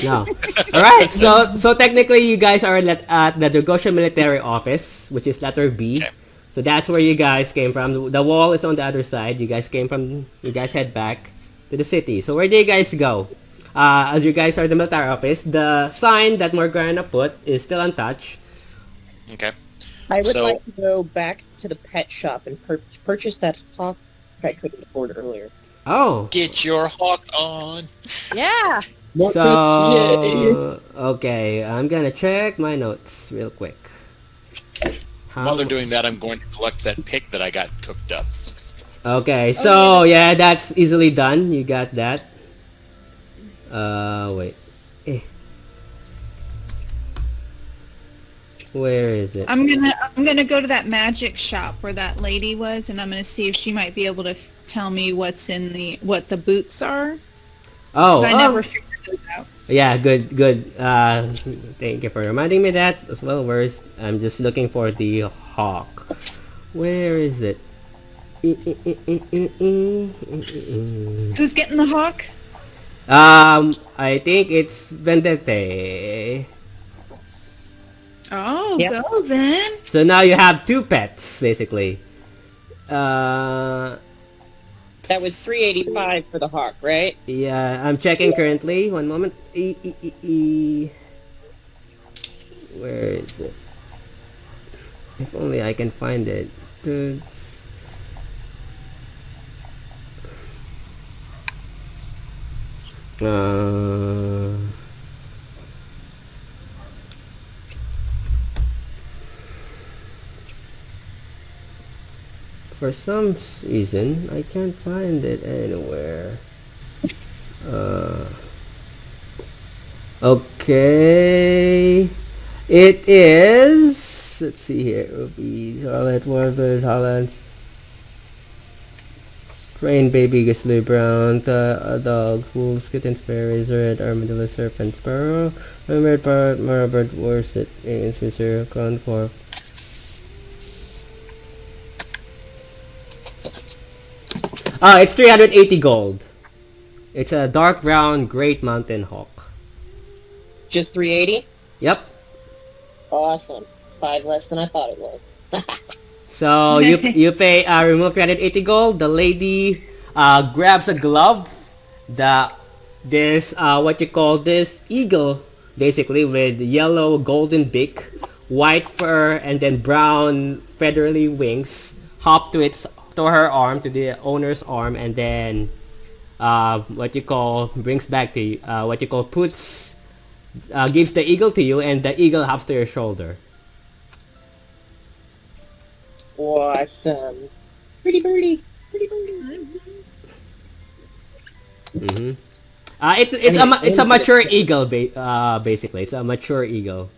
No. All right. So technically, you guys are at the Dogosha Military Office, which is letter B.
Okay.
So that's where you guys came from. The wall is on the other side. You guys head back to the city. So where do you guys go? As you guys are the military office, the sign that Morgana put is still untouched.
Okay.
I would
So-
like to go back to the pet shop and purchase that hawk I couldn't afford earlier.
Oh.
Get your hawk on.
Yeah.
More pets,
So okay, I'm gonna check my notes real quick.
While they're doing that, I'm going to collect that pig that I got cooked up.
Okay, so yeah, that's easily done. You got that. Wait. Where is it?
I'm gonna go to that magic shop where that lady was, and I'm gonna see if she might be able to tell me what the boots are.
Oh,
'Cause I never figured those out.
yeah, good. Thank you for reminding me that as well. I'm just looking for the hawk. Where is it?
Who's getting the hawk?
I think it's Vendette.
Oh,
Yep.
go then.
So now you have two pets, basically.
That was $385 for the hawk, right?
Yeah, I'm checking currently. One moment. Where is it? If only I can find it. Dudes. For some reason, I can't find it anywhere. Okay. It is... Let's see here. Rubies, Harlot, Warblers, Hollands. Rain, Baby, Grizzly, Brown, Dogs, Wolves, Kittens, Berries, Red, Armadillo, Serpent, Sparrow, Red Parrot, Marabird, Worset, Aliens, Fisher, Concord. It's 380 gold. It's a dark brown Great Mountain Hawk.
Just 380?
Yep.
Awesome. It's 5 less than I thought it was.
So you pay remove 380 gold. The lady grabs a glove. This what you call this eagle, basically, with yellow golden beak, white fur, and then brown feathery wings. Hop to her arm, to the owner's arm, and then what you call brings back to you. What you call puts gives the eagle to you, and the eagle hops to your shoulder.
Awesome. Pretty birdie. Pretty birdie.
Mm-hmm. It's a mature eagle, basically. It's a mature eagle.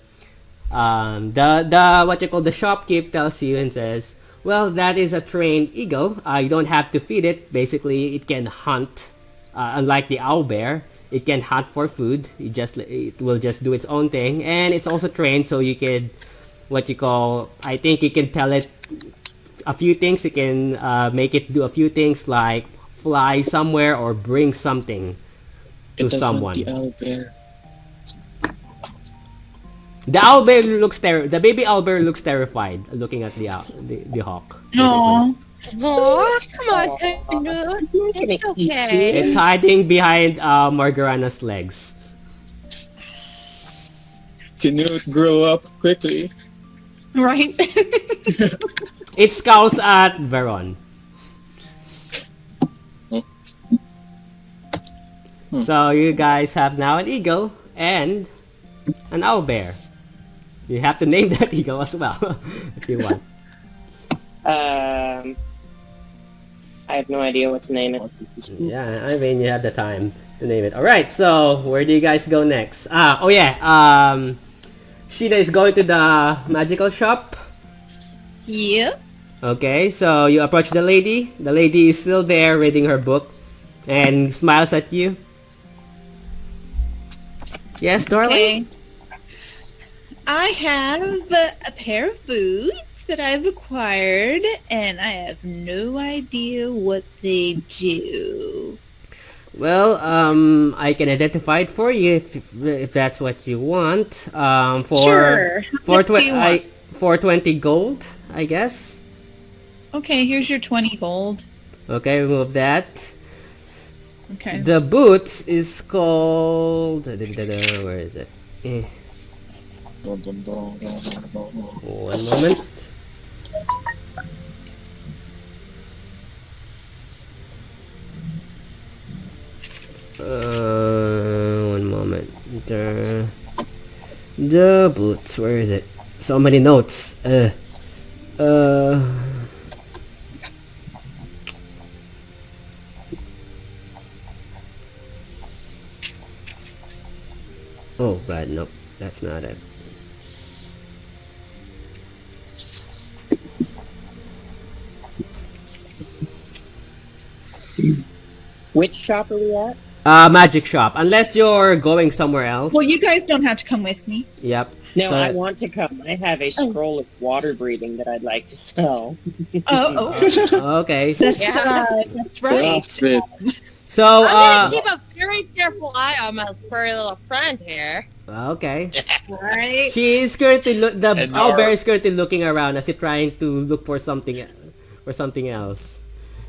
The what you call the shopkeep tells you and says, well, that is a trained eagle. You don't have to feed it. Basically, it can hunt. Unlike the owl bear, it can hunt for food. It will just do its own thing, and it's also trained, so you can, what you call, I think you can tell it a few things. You can make it do a few things like fly somewhere or bring something to someone.
The owl bear.
The baby owl bear looks terrified looking at the hawk.
No.
Oh, come on, Canute. It's okay.
It's hiding behind Margarana's legs.
Canute, grow up quickly.
Right?
It scowls at Veron. So you guys have now an eagle and an owl bear. You have to name that eagle as well if you want.
I have no idea what to name it.
Yeah, I mean you have the time to name it. Alright, so where do you guys go next? Sheena is going to the magical shop.
Yep.
Okay, so you approach the lady. The lady is still there reading her book and smiles at you. Yes, darling?
Okay. I have a pair of boots that I've acquired, and I have no idea what they do.
Well, I can identify it for you if that's what you want.
Sure.
For
What do you want?
for 20 gold, I guess.
Okay, here's your 20 gold.
Okay, remove that.
Okay.
The boots is called. Where is it? One moment. One moment. The boots. Where is it? So many notes. Oh God, nope. That's not it.
Which shop are we at?
Magic shop. Unless you're going somewhere else.
Well, you guys don't have to come with me.
Yep.
No,
So-
I want to come. I have a scroll of water breathing that I'd like to sell.
Oh.
Okay.
That's
Yeah.
That's right.
Sweet.
So,
I'm gonna keep a very careful eye on my furry little friend here.
okay.
Right.
She is currently the
And
owlbear
Nora.
is currently looking around as if trying to look for something else.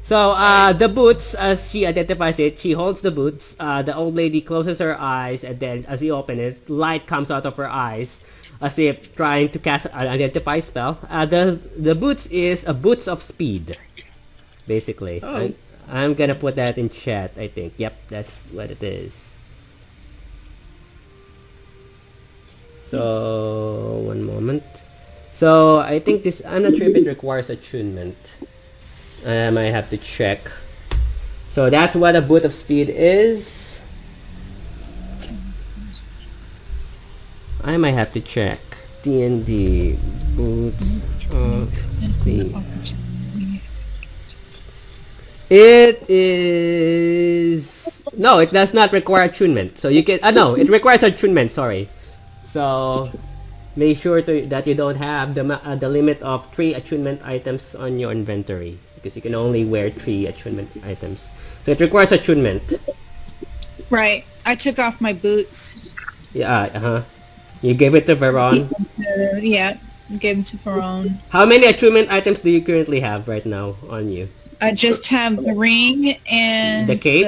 So the boots, as she identifies it, she holds the boots. The old lady closes her eyes, and then as you open it, light comes out of her eyes, as if trying to cast an identify spell. The boots is a boots of speed, basically.
Oh.
I'm gonna put that in chat. I think. Yep, that's what it is. So one moment. So I think this. I'm not sure if it requires attunement. I might have to check. So that's what a boot of speed is. I might have to check. DnD boots of speed. It is no. It does not require attunement. So you can. No, it requires attunement. Sorry. So make sure that you don't have the limit of 3 attunement items on your inventory, because you can only wear 3 attunement items. So it requires attunement.
Right. I took off my boots.
Yeah. You gave it to Veron.
Yeah. Gave them to Verone.
How many attunement items do you currently have right now on you?
I just have the ring and
The cape?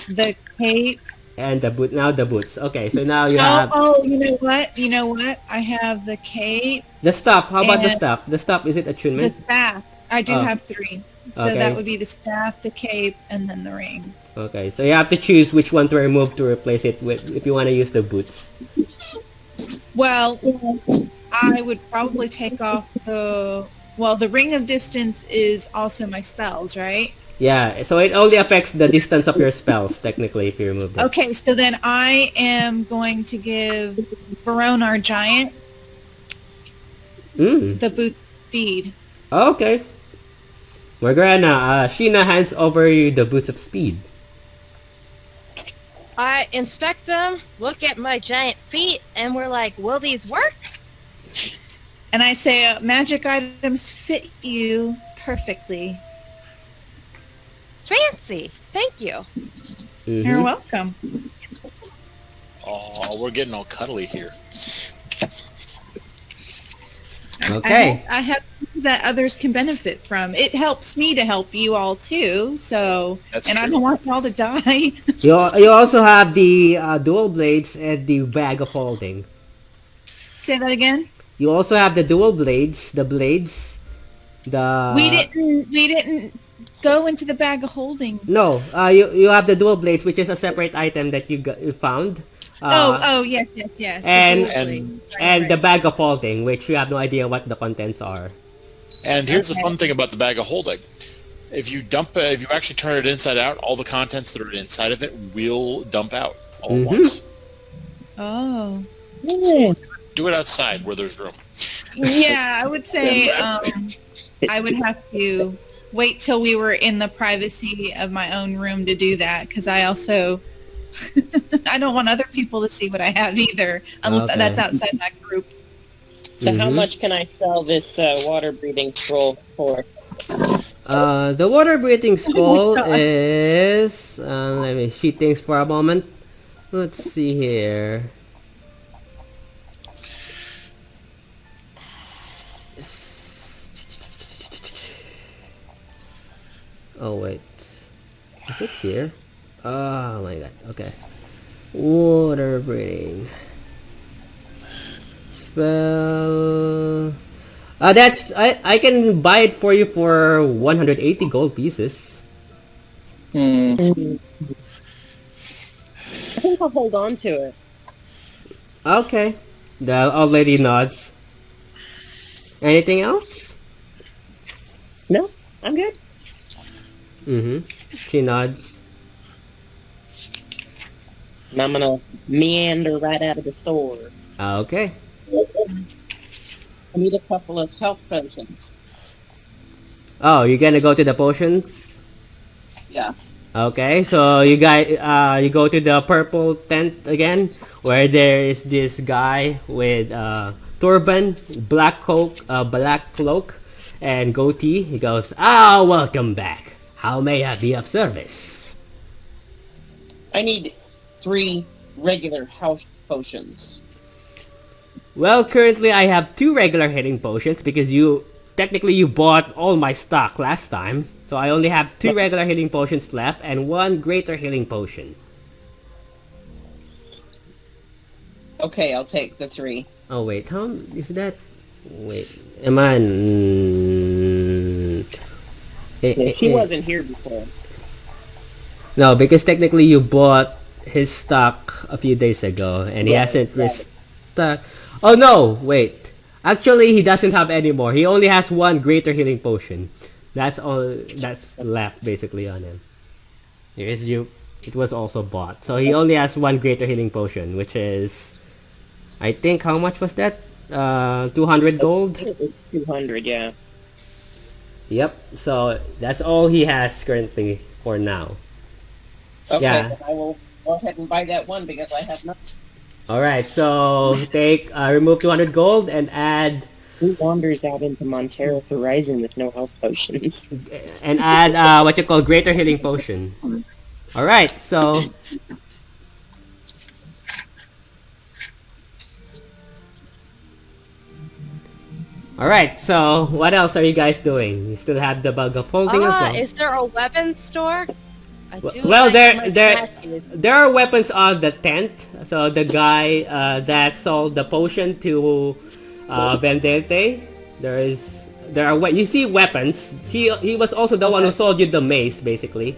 The cape.
And the boot. Now the boots. Okay. So now you have
You know what? You know what? I have the cape,
the stuff. How about the
and-
stuff? The stuff, is it
the
attunement?
staff. I do
Oh.
have 3. So
Okay.
that would be the staff, the cape, and then the ring.
Okay. So you have to choose which one to remove to replace it with if you want to use the boots.
Well, I would probably take off the ring of distance is also my spells, right?
Yeah, so it only affects the distance of your spells, technically, if you remove them.
Okay, so then I am going to give Verone, our giant, the boot speed.
Okay. Morgana, Sheena hands over you the boots of speed.
I inspect them, look at my giant feet, and we're like, will these work?
And I say, magic items fit you perfectly.
Fancy. Thank you.
You're welcome.
Oh, we're getting all cuddly here.
Okay.
I have things that others can benefit from. It helps me to help you all too. So,
That's
and I
true.
don't want y'all to die.
You also have the dual blades and the bag of holding.
Say that again.
You also have the dual blades, the blades, the...
We didn't go into the bag of holding.
No, you have the dual blades, which is a separate item that you found.
Yes.
And-
The dual blade.
And
Right,
the
right.
bag of holding, which you have no idea what the contents are.
And here's the
Okay.
fun thing about the bag of holding. If you actually turn it inside out, all the contents that are inside of it will dump out all at once.
Oh.
So do it outside where there's room.
Yeah, I would say I would have to wait till we were in the privacy of my own room to do that, because I also I don't want other people to see what I have either, unless
Okay.
that's outside my group.
So how
Mhm.
much can I sell this water breathing scroll for?
The water breathing scroll
God.
is. Let me see things for a moment. Let's see here. Oh wait, is it here? Oh my god. Okay. Water breathing spell. That's I can buy it for you for 180 gold pieces.
Hmm.
I think I'll hold on to it.
Okay. The old lady nods. Anything else?
No, I'm good.
Mm-hmm. She nods.
And I'm gonna meander right out of the store.
Okay.
I need a couple of health potions.
Oh, you're gonna go to the potions?
Yeah.
Okay, so you guys, you go to the purple tent again, where there is this guy with turban, black cloak, and goatee. He goes, "Ah, welcome back. How may I be of service?"
I need 3 regular health potions.
Well, currently I have 2 regular healing potions because you bought all my stock last time. So I only have 2 regular healing potions left and 1 greater healing potion.
Okay, I'll take the 3.
Oh wait, how is that? Wait, am I?
Yeah, she wasn't here before.
No, because technically you bought his stock a few days ago, and he hasn't restocked. Oh no, wait. Actually, he doesn't have any more. He only has 1 greater healing potion. That's all that's left basically on him. Here's you. It was also bought, so he only has 1 greater healing potion, which is, I think, how much was that? 200 gold.
It was 200, yeah.
Yep. So that's all he has currently for now.
Okay,
Yeah.
then I will go ahead and buy that one because I have nothing.
All right. So take remove 200 gold and add
Who wanders out into Montera Horizon with no health potions?
what you call greater healing potion. All right. So so what else are you guys doing? You still have the bug of holding as well.
Is there a weapons store? I do
Well,
like my smashes.
there are weapons on the tent. So the guy that sold the potion to Vendette, you see weapons. He was also the one who sold you the mace, basically.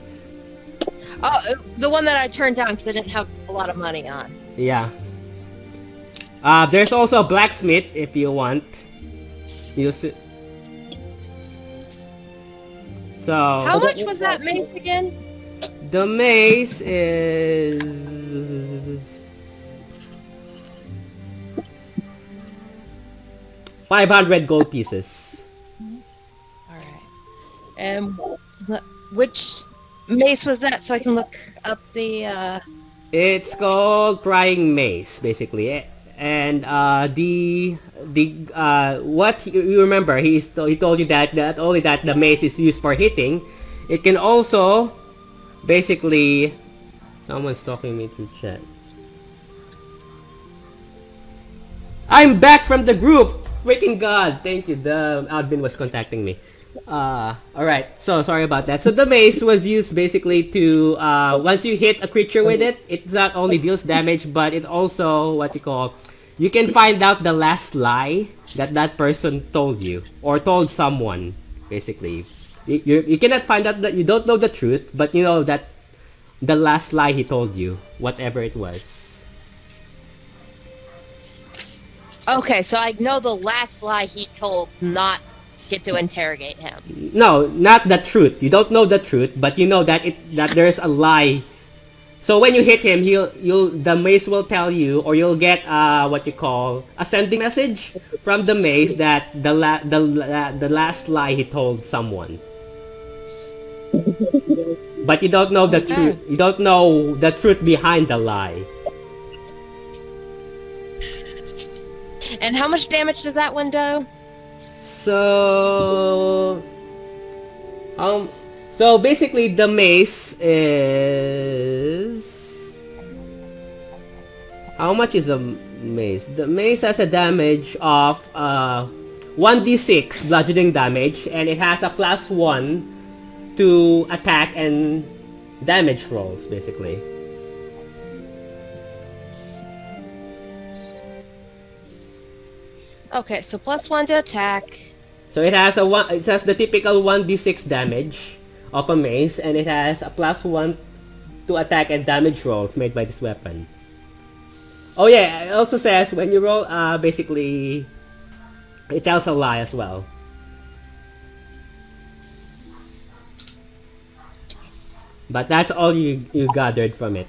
Oh, the one that I turned down because I didn't have a lot of money on.
Yeah. There's also a blacksmith if you want. You see. So
How much was that mace again?
the mace is 500 gold pieces.
Alright. And which mace was that so I can look up the,
It's called prying mace, basically, and what you remember, he told you that only that the mace is used for hitting. It can also, basically, someone's talking me through chat. I'm back from the group. Freaking god! Thank you. The admin was contacting me. Alright, so sorry about that. So the mace was used basically to, once you hit a creature with it, it not only deals damage, but it also, what you call, you can find out the last lie that person told you, or told someone, basically. You cannot find out that you don't know the truth, but you know that the last lie he told you, whatever it was.
okay, so I know the last lie he told, not get to interrogate him.
No, not the truth. You don't know the truth, but you know that there's a lie. So when you hit him, the mace will tell you, or you'll get what you call a sending message from the mace that the last lie he told someone. But you don't know the truth. You don't know the truth behind the lie.
And how much damage does that one do?
So, so basically the mace is... How much is a mace? The mace has a damage of 1d6 bludgeoning damage, and it has a +1 to attack and damage rolls, basically.
Okay, so +1 to attack.
So it has it has the typical 1d6 damage of a mace, and it has a +1 to attack and damage rolls made by this weapon. Oh yeah, it also says when you roll, basically, it tells a lie as well. But that's all you gathered from it.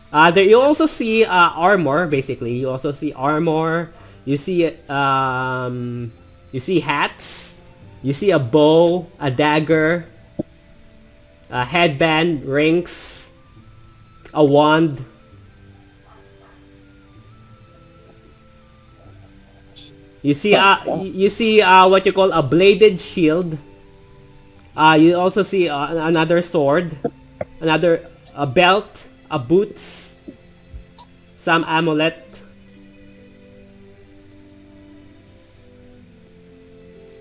There you also see armor. Basically, you also see armor. You see hats. You see a bow, a dagger, a headband, rings, a wand. You see what you call a bladed shield. You also see another sword, a belt, a boots, some amulet,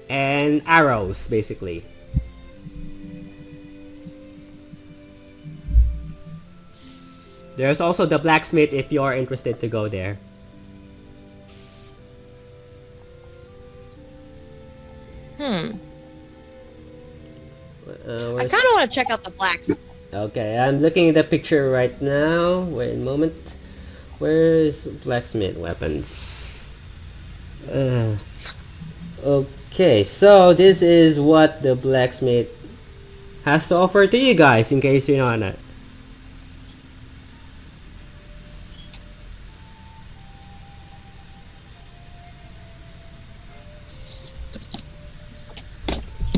and arrows, basically. There's also the blacksmith if you are interested to go there.
I kind of want to check out the blacksmith.
Okay, I'm looking at the picture right now. Wait a moment. Where's blacksmith weapons? Okay, so this is what the blacksmith has to offer to you guys, in case you're not.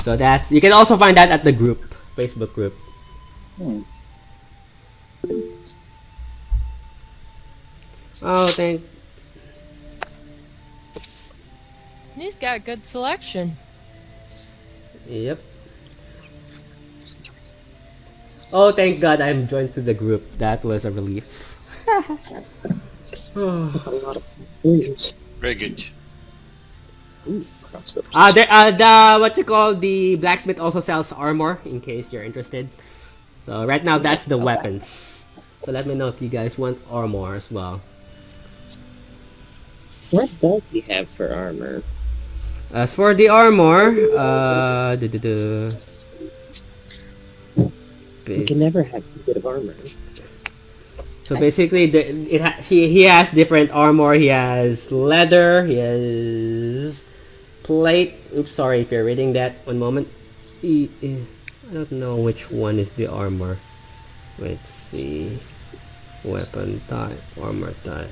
So that you can also find that at the group, Facebook group. Oh, thank.
He's got a good selection.
Yep. Oh, thank God I'm joined to the group. That was a relief.
Very good.
What you call the blacksmith also sells armor, in case you're interested. So right now that's the weapons. So let me know if you guys want armor as well.
What does he have for armor?
As for the armor,
You can never have a bit of armor.
So basically, he has different armor. He has leather. He has plate. Oops, sorry if you're reading that. One moment. I don't know which one is the armor. Let's see. Weapon type, armor type.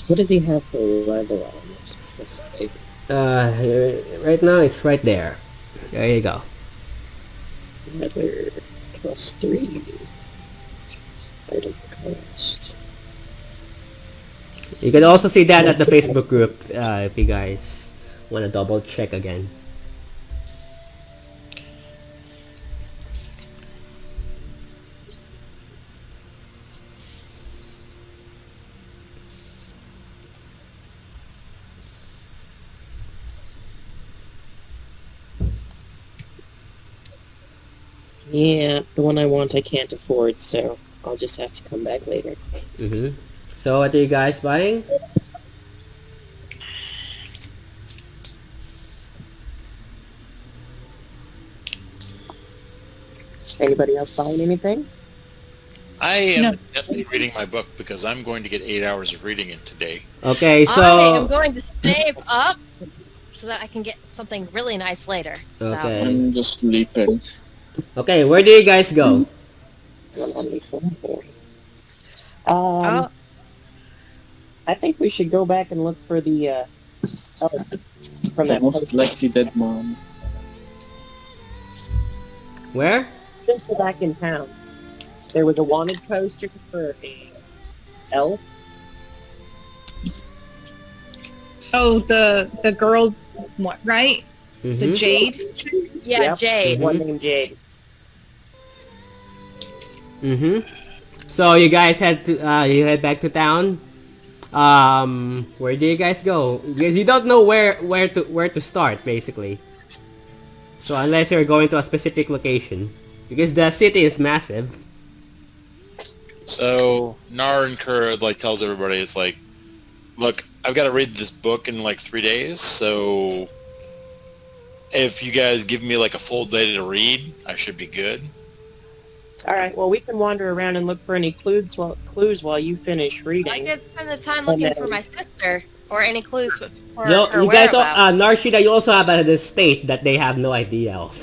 What does he have for leather armor specifically?
Right now it's right there. There you go.
Leather +3. Item cost.
You can also see that at the Facebook group if you guys want to double check again.
Yeah, the one I want I can't afford, so I'll just have to come back later.
So what are you guys buying?
Anybody else buying anything?
I am definitely reading my book because I'm going to get 8 hours of reading it today.
Okay, so
I am going to save up so that I can get something really nice later. So.
Okay.
I'm just sleeping.
Okay, where do you guys go?
I think we should go back and look for the from that
Most
post.
likely dead mom.
Where?
Since we're back in town, there was a wanted poster for a elf.
Oh, the girl, what, right? The
Mhm.
Jade?
Yeah,
Yep,
Jade.
one named Jade.
Mm-hmm. So you guys you head back to town. Where do you guys go? Because you don't know where to start, basically. So unless you're going to a specific location, because the city is massive.
So Nar and Kura like tells everybody, it's like, look, I've got to read this book in like 3 days, so if you guys give me like a full day to read, I should be good.
All right. Well, we can wander around and look for any clues while you finish reading.
I could spend the time looking for my sister or any clues for
No,
her
you guys,
whereabouts.
Narshida, you also have an estate that they have no idea of.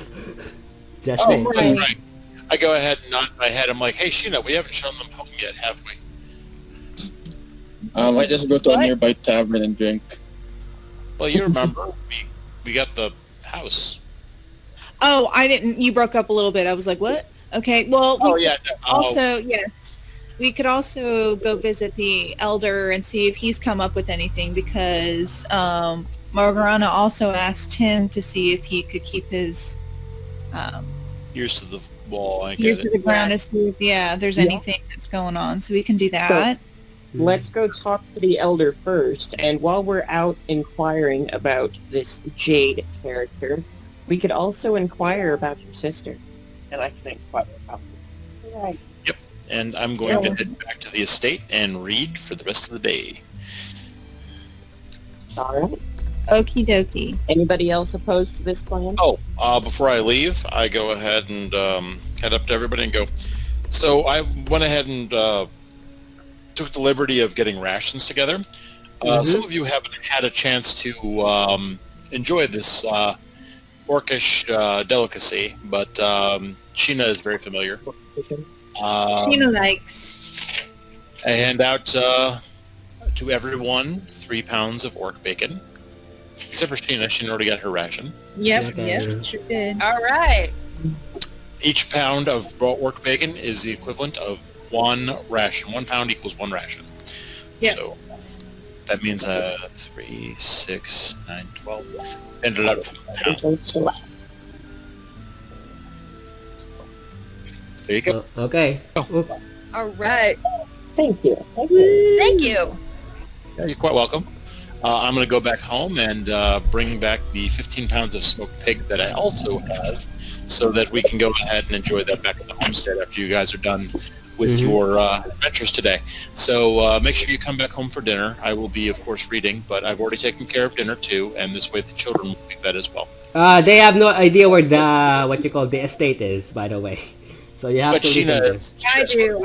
Just
Oh,
saying.
that's right. I go ahead and nod my head. I'm like, hey, Sheena, we haven't shown them home yet, have we?
I just go to a nearby tavern and drink.
Well, you remember, we got the house.
Oh, I didn't. You broke up a little bit. I was like, what? Okay. Well,
Oh,
we
yeah.
could also, yes. We could also go visit the elder and see if he's come up with anything because Margarana also asked him to see if he could keep his
Ears to the wall, I
ear
get
to
it.
the ground to see if there's anything that's going on. So we can do that.
Let's go talk to the elder first, and while we're out inquiring about this Jade character, we could also inquire about your sister. And I can inquire about her. Right.
And I'm going to head back to the estate and read for the rest of the day.
All right.
Okie dokie.
Anybody else opposed to this plan?
Oh, before I leave, I go ahead and head up to everybody and go, so I went ahead and took the liberty of getting rations together. Some of you haven't had a chance to enjoy this orcish delicacy, but Sheena is very familiar.
Sheena likes.
I hand out to everyone 3 pounds of orc bacon, except for Sheena. Sheena already got her ration.
Yep,
Okay.
yep, sure did.
All right.
Each pound of raw orc bacon is the equivalent of 1 ration. 1 pound equals 1 ration.
Yep.
So that means 3, 6, 9, 12. Ended up 12 pounds. There you go.
Okay.
All right.
Thank you. Thank you.
Thank you.
Yeah, you're quite welcome. I'm going to go back home and bring back the 15 pounds of smoked pig that I also have so that we can go ahead and enjoy that back at the homestead after you guys are done with your adventures today. So make sure you come back home for dinner. I will be, of course, reading, but I've already taken care of dinner too, and this way the children will be fed as well.
They have no idea where the estate is, by the way. So you have
But
to leave
Sheena
them
is...
I do.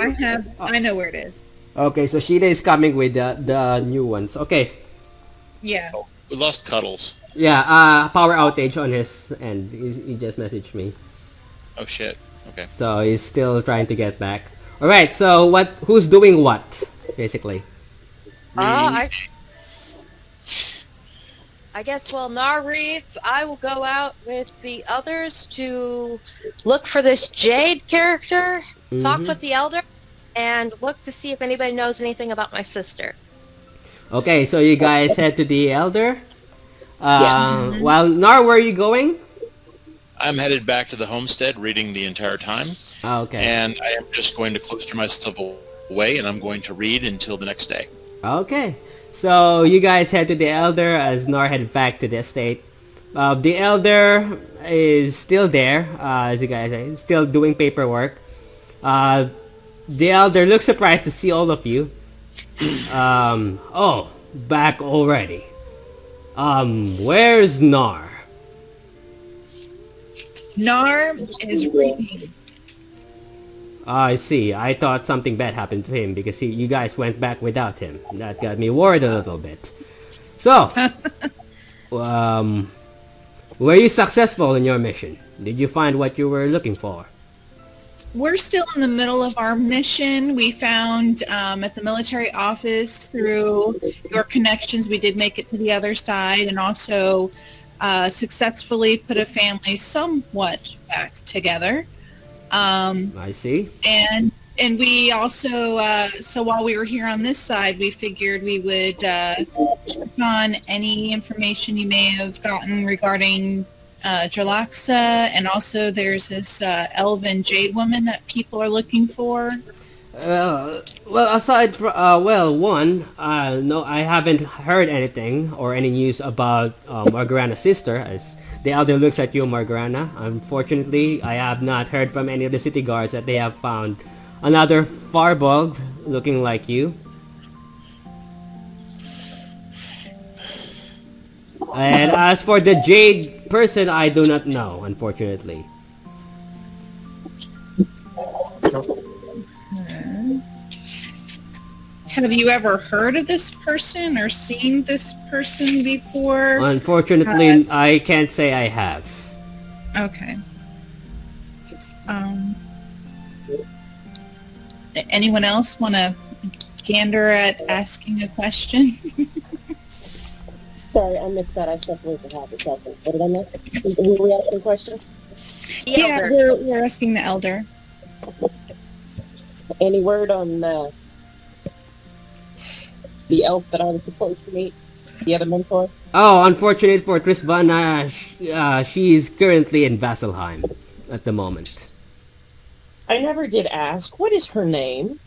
I know where it is.
there. Okay, so Sheena is coming with the new ones. Okay.
Yeah.
Oh, we lost Cuddles.
Yeah, power outage on his end. He just messaged me.
Oh, shit. Okay.
So he's still trying to get back. Alright, so who's doing what, basically?
I guess while Nar reads, I will go out with the others to look for this Jade character, talk with the elder, and look to see if anybody knows anything about my sister.
Okay, so you guys head to the elder.
Yes.
While Nar, where are you going?
I'm headed back to the homestead reading the entire time.
Okay.
And I am just going to cloister myself away, and I'm going to read until the next day.
Okay. So you guys head to the elder as Nar head back to the estate. The elder is still there, as you guys say, still doing paperwork. The elder looks surprised to see all of you. Oh, back already. Where's Nar?
Nar is reading.
I see. I thought something bad happened to him because you guys went back without him. That got me worried a little bit. So, were you successful in your mission? Did you find what you were looking for?
We're still in the middle of our mission. We found at the military office through your connections, we did make it to the other side and also successfully put a family somewhat back together.
I see.
And And we also, so while we were here on this side, we figured we would check on any information you may have gotten regarding Jalaxa, and also there's this elven jade woman that people are looking for.
Well, aside from, no, I haven't heard anything or any news about Margarana's sister, as the elder looks at you, Margarana. Unfortunately, I have not heard from any of the city guards that they have found another Farbog looking like you. And as for the jade person, I do not know, unfortunately.
Have you ever heard of this person or seen this person before?
Unfortunately, I can't say I have.
Okay. Anyone else want to gander at asking a question?
Sorry, I missed that. I stepped away for half a second. What did I miss? Were we asking questions?
Yeah, we're asking the elder.
Any word on the elf that I was supposed to meet? The other mentor?
Oh, unfortunate for Trisvana, she is currently in Vasselheim at the moment.
I never did ask. What is her name?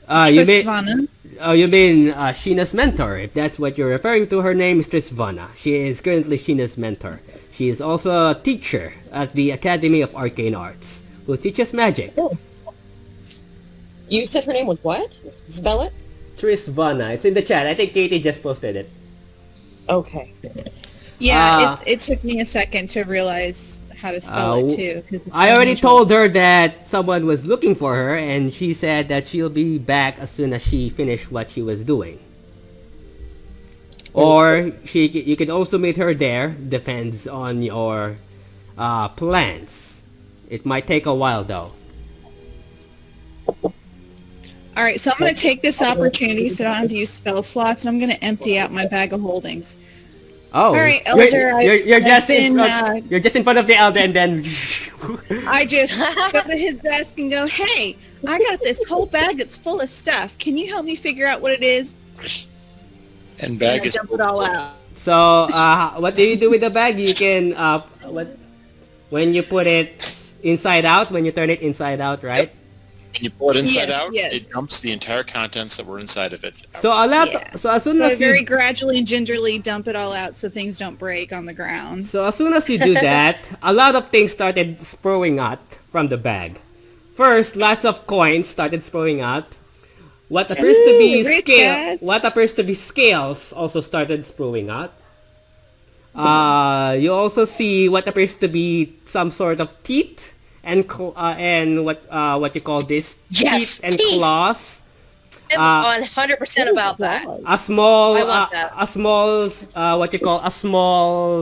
You mean
Trisvana.
Sheena's mentor, if that's what you're referring to. Her name is Trisvana. She is currently Sheena's mentor. She is also a teacher at the Academy of Arcane Arts, who teaches magic.
Oh. You said her name was what? Spell it?
Trisvana. It's in the chat. I think Katie just posted it.
Okay.
Yeah, it took me a second to realize how to spell it too. 'Cause
I already told her that someone was looking for her, and she said that she'll be back as soon as she finished what she was doing. Or you can also meet her there. Depends on your plans. It might take a while though.
All right, so I'm going to take this opportunity so I don't have to use spell slots, and I'm going to empty out my bag of holdings.
Oh,
all right, Elder.
You're just in front of the elder, and then
I just go to his desk and go, "Hey, I got this whole bag that's full of stuff. Can you help me figure out what it is?"
And bag is
dump it all out.
So, what do you do with the bag? You can when you put it inside out, when you turn it inside out, right?
When you pull it inside out,
yes.
it dumps the entire contents that were inside of it out.
So so as soon as
very gradually and gingerly dump it all out so things don't break on the ground.
So as soon as you do that, a lot of things started sprawling out from the bag. First, lots of coins started sprawling out. What appears to be scales also started sprawling out. You also see what appears to be some sort of teeth and what you call this, teeth and claws.
I'm 100% about that.
A small
I want that.
a small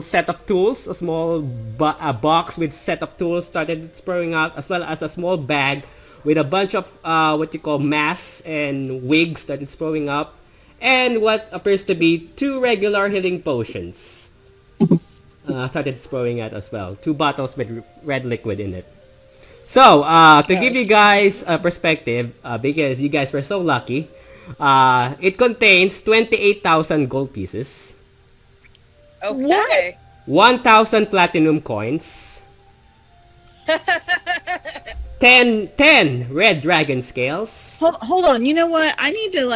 set of tools, a small box with set of tools started sprawling out, as well as a small bag with a bunch of masks and wigs started sprawling up, and what appears to be 2 regular healing potions started sprawling out as well. 2 bottles with red liquid in it. So, to give you guys a perspective, because you guys were so lucky, it contains 28,000 gold pieces.
Okay.
1,000 platinum coins. 10 red dragon scales.
Hold on, you know what? I need to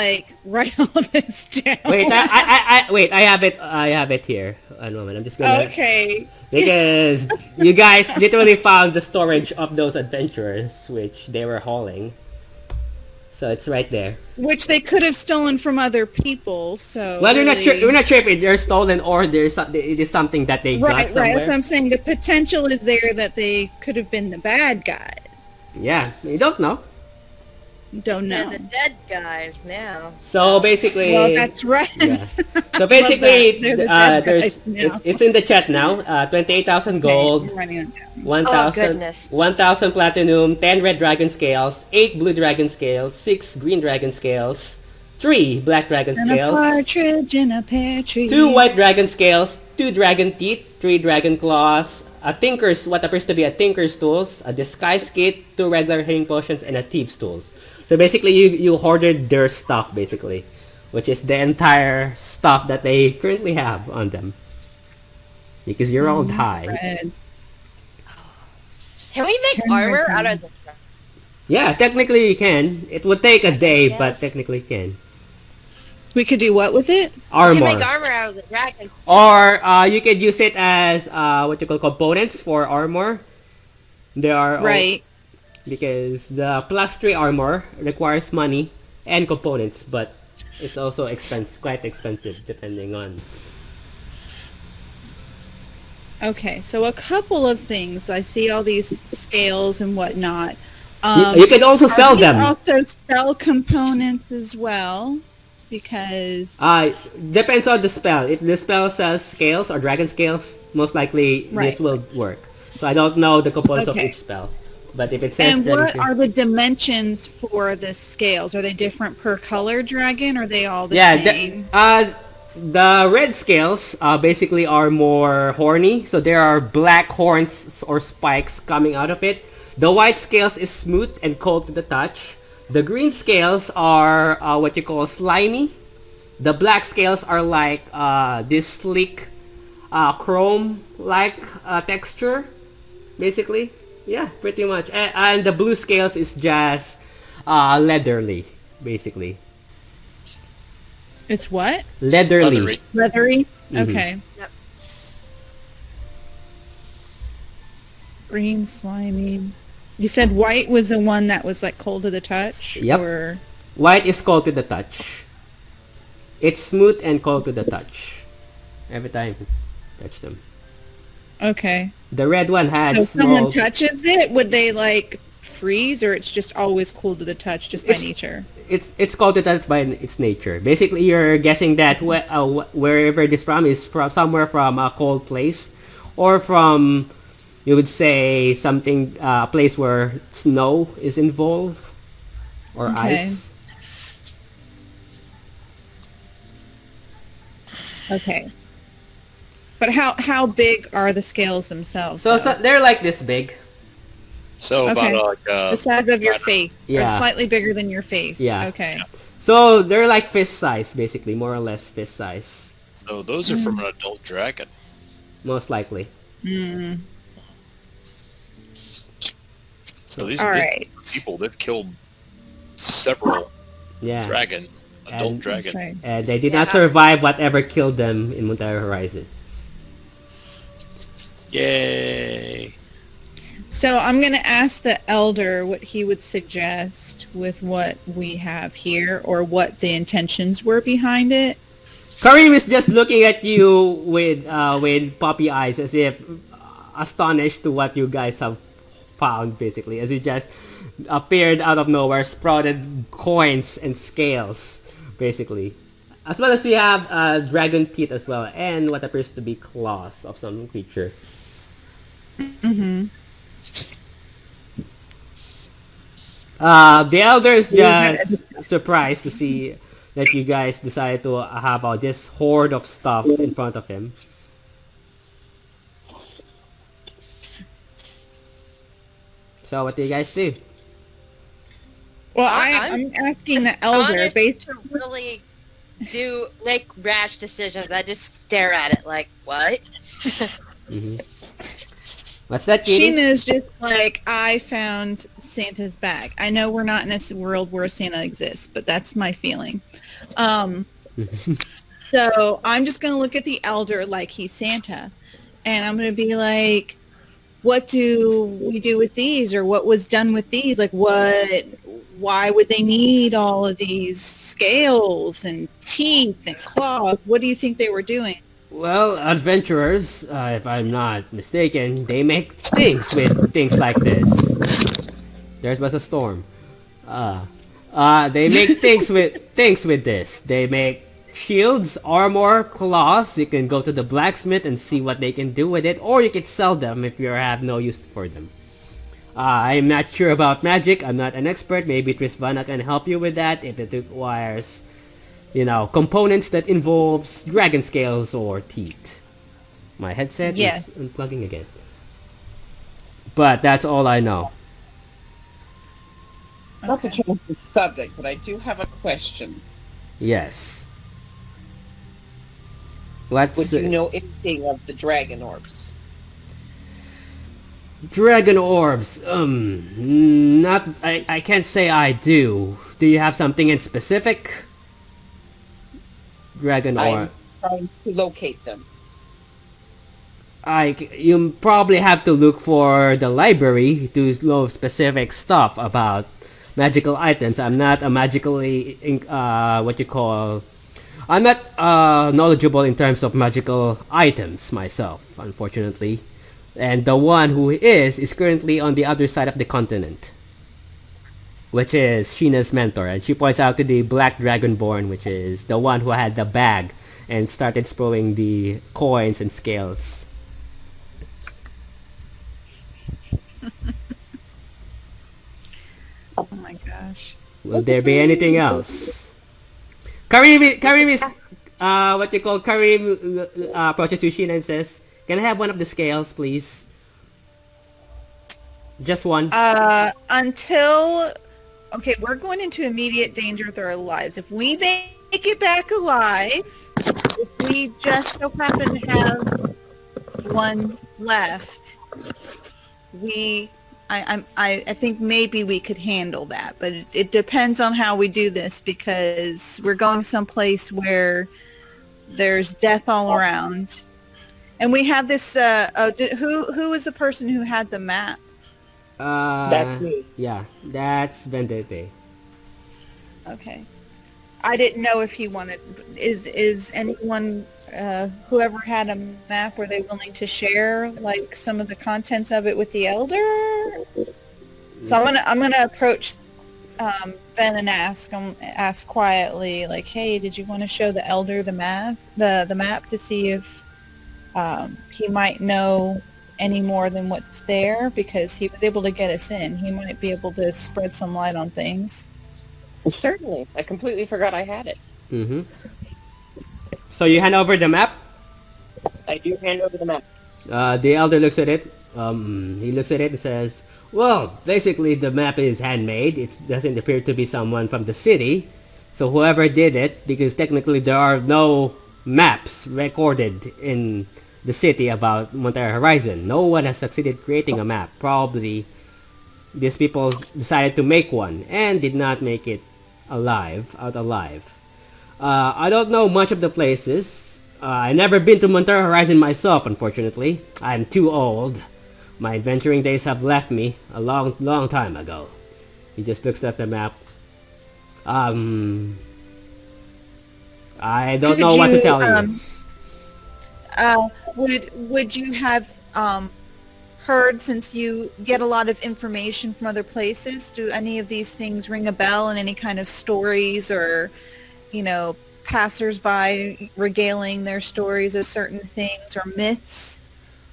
write all this down.
Wait, I have it here. A moment, I'm just gonna...
Okay.
Because you guys literally found the storage of those adventurers, which they were hauling. So it's right there.
Which they could have stolen from other people, so...
Well,
really...
we're not sure if they're stolen or it is something that they got somewhere.
Right, that's what I'm saying. The potential is there that they could have been the bad guys.
Yeah, you don't know.
Don't know.
They're the dead guys now.
So basically...
Well, that's right.
Yeah. So basically,
it's
it's in the chat now. 28,000 gold, 1,000 platinum, 10 red dragon scales, 8 blue dragon scales, 6 green dragon scales, 3 black dragon
and
scales,
a partridge in a pear tree.
2 white dragon scales, 2 dragon teeth, 3 dragon claws, what appears to be a tinker's tools, a disguise kit, 2 regular healing potions, and a thief's tools. So basically, you hoarded their stuff, basically, which is the entire stuff that they currently have on them. Because you're all high.
Red.
Can we make armor out of the dragon?
Yeah, technically you can. It would take a day, but
Yes.
technically you can.
We could do what with it?
We can make
Armor.
armor out of the dragon.
Or you could use it as what you call components for armor. There are
Right.
because the +3 armor requires money and components, but it's also quite expensive depending on.
Okay, so a couple of things. I see all these scales and whatnot.
You could also sell
Are these
them.
also sell components as well, because
Depends on the spell. If the spell says scales or dragon scales, most likely
Right.
this will work. So I don't know the components of
Okay.
each spell, but if it says
and
dragon
what
scale-
are the dimensions for the scales? Are they different per color dragon? Or are they all the
yeah,
same?
the red scales basically are more horny, so there are black horns or spikes coming out of it. The white scales is smooth and cold to the touch. The green scales are what you call slimy. The black scales are like this sleek chrome-like texture, basically. Yeah, pretty much. And the blue scales is just leathery, basically.
It's what?
Leathery.
Leathery?
Mhm.
Okay.
Yep.
Green, slimy. You said white was the one that was like cold to the touch?
Yep.
Or...
White is cold to the touch. It's smooth and cold to the touch. Every time you touch them.
Okay.
The red one had
So if
small...
someone touches it, would they like freeze, or it's just always cool to the touch just by
It's-
nature?
It's cold to the touch by its nature. Basically, you're guessing that wherever this from is from somewhere from a cold place, or from, you would say, something a place where snow is involved, or
Okay.
ice.
Okay. But how big are the scales themselves?
So
though?
they're like this big.
So
Okay.
about like
The size of your
about-
face.
Yeah.
Or slightly bigger than your face.
Yeah.
Okay.
So they're like fist size, basically, more or less fist size,
so those are from an adult dragon.
most likely.
Mm.
So these
All
are
right.
people. They've killed several
Yeah.
dragons, adult
And-
dragons.
Okay.
And they did not
Yeah.
survive whatever killed them in Montera Horizon.
Yay!
So I'm going to ask the elder what he would suggest with what we have here, or what the intentions were behind it.
Kareem is just looking at you with puppy eyes, as if astonished to what you guys have found, basically, as he just appeared out of nowhere, sprouted coins and scales, basically. As well as we have dragon teeth as well, and what appears to be claws of some creature.
Mm-hmm.
The elder is
Yeah.
just surprised to see that you guys decided to have this horde of stuff in front of him. So what do you guys do?
Well,
I'm
I'm asking the elder
Astonished
based
to really make rash decisions. I just stare at it like, what?
Hmm. What's that, Katie?
Sheena's just like, I found Santa's bag. I know we're not in a world where Santa exists, but that's my feeling. So I'm just going to look at the elder like he's Santa. And I'm going to be like, what do we do with these? Or what was done with these? Like, why would they need all of these scales and teeth and claws? What do you think they were doing?
Well, adventurers, if I'm not mistaken, they make things with things like this. There was a storm. They make things with this. They make shields, armor, claws. You can go to the blacksmith and see what they can do with it, or you can sell them if you have no use for them. I'm not sure about magic. I'm not an expert. Maybe Trisvana can help you with that if it requires, components that involves dragon scales or teeth. My headset
Yes.
is unplugging again. But that's all I know.
Not to change the subject, but I do have a question.
Yes. What's
Would you know anything of the dragon orbs?
Dragon orbs? Not. I can't say I do. Do you have something in specific? Dragon orb.
I'm trying to locate them.
You probably have to look for the library to know specific stuff about magical items. I'm not a magically I'm not knowledgeable in terms of magical items myself, unfortunately. And the one who is currently on the other side of the continent, which is Sheena's mentor, and she points out to the black dragonborn, which is the one who had the bag and started throwing the coins and scales.
Oh my gosh.
Will there be anything else? Karim is Karim approaches Yushina and says, "Can I have one of the scales, please? Just one."
Okay, we're going into immediate danger with our lives. If we make it back alive, if we just so happen to have one left, I think maybe we could handle that, but it depends on how we do this, because we're going someplace where there's death all around, and we have this. Who was the person who had the map?
That's me.
Yeah, that's Vendette.
Okay, I didn't know if he wanted. Is anyone? Whoever had a map, were they willing to share like some of the contents of it with the elder? So I'm gonna approach Ben and ask quietly, like, hey, did you want to show the elder the map to see if he might know any more than what's there, because he was able to get us in. He might be able to spread some light on things.
Certainly. I completely forgot I had it.
Mm-hmm. So you hand over the map?
I do hand over the map.
The elder looks at it. He looks at it and says, "Well, basically the map is handmade. It doesn't appear to be someone from the city. So whoever did it, because technically there are no maps recorded in the city about Montera Horizon. No one has succeeded creating a map. Probably these people decided to make one and did not make it out alive. I don't know much of the places. I've never been to Montera Horizon myself, unfortunately. I'm too old. My adventuring days have left me a long time ago." He just looks at the map. I don't know what to tell you.
Would you have heard, since you get a lot of information from other places, do any of these things ring a bell in any kind of stories, or passers-by regaling their stories of certain things, or myths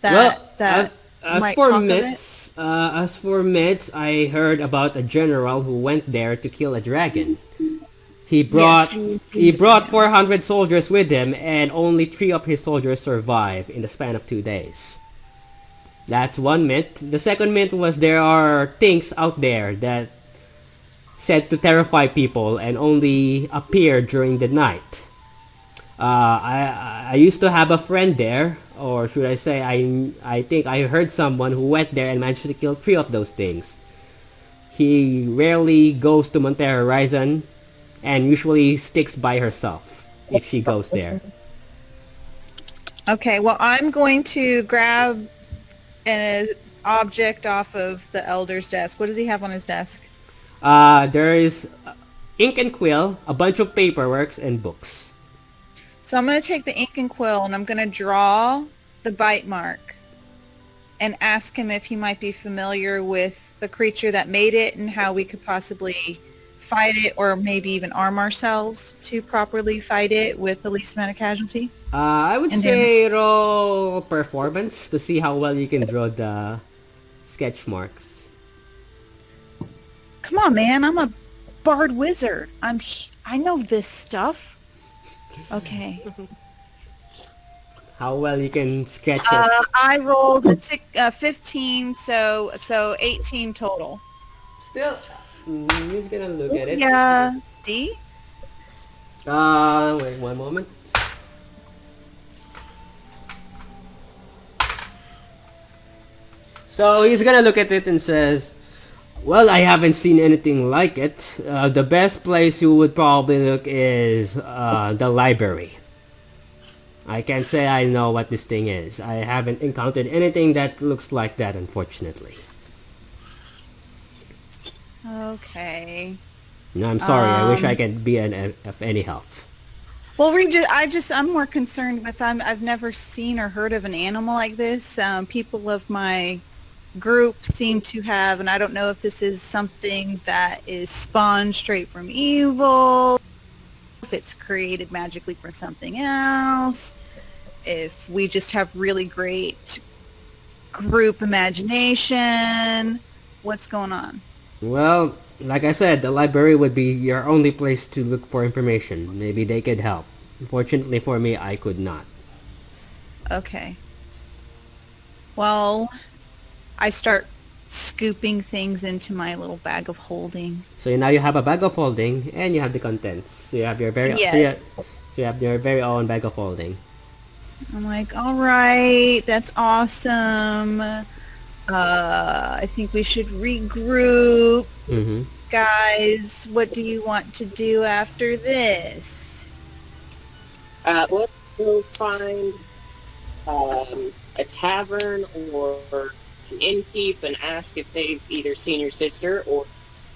that might talk of it?
As for myths, I heard about a general who went there to kill a dragon. He brought 400 soldiers with him, and only 3 of his soldiers survived in the span of 2 days. That's one myth. The second myth was there are things out there that said to terrify people and only appear during the night. I used to have a friend there, or should I say I think I heard someone who went there and managed to kill 3 of those things. He rarely goes to Montera Horizon and usually sticks by herself if she goes there.
Okay, well, I'm going to grab an object off of the elder's desk. What does he have on his desk?
There is ink and quill, a bunch of paperwork, and books.
So I'm going to take the ink and quill, and I'm going to draw the bite mark and ask him if he might be familiar with the creature that made it and how we could possibly fight it, or maybe even arm ourselves to properly fight it with the least amount of casualty.
I would say roll performance to see how well you can draw the sketch marks.
Come on, man! I'm a bard wizard. I know this stuff. Okay.
How well you can sketch it.
I rolled 15, so 18 total.
Still, he's gonna look at it.
Yeah. See?
Wait one moment. So he's gonna look at it and says, well, I haven't seen anything like it. The best place you would probably look is the library. I can't say I know what this thing is. I haven't encountered anything that looks like that, unfortunately.
Okay.
No, I'm sorry. I wish I could be of any help.
Well, I'm more concerned with, I've never seen or heard of an animal like this. People of my group seem to have, and I don't know if this is something that is spawned straight from evil, if it's created magically for something else, if we just have really great group imagination. What's going on?
Well, like I said, the library would be your only place to look for information. Maybe they could help. Unfortunately for me, I could not.
Okay. Well, I start scooping things into my little bag of holding.
So now you have a bag of holding, and you have the contents. So you have your very so you have your very own bag of holding.
I'm like, all right, that's awesome. I think we should regroup.
Mm-hmm.
Guys, what do you want to do after this?
Let's go find a tavern or an innkeep and ask if they've either seen your sister or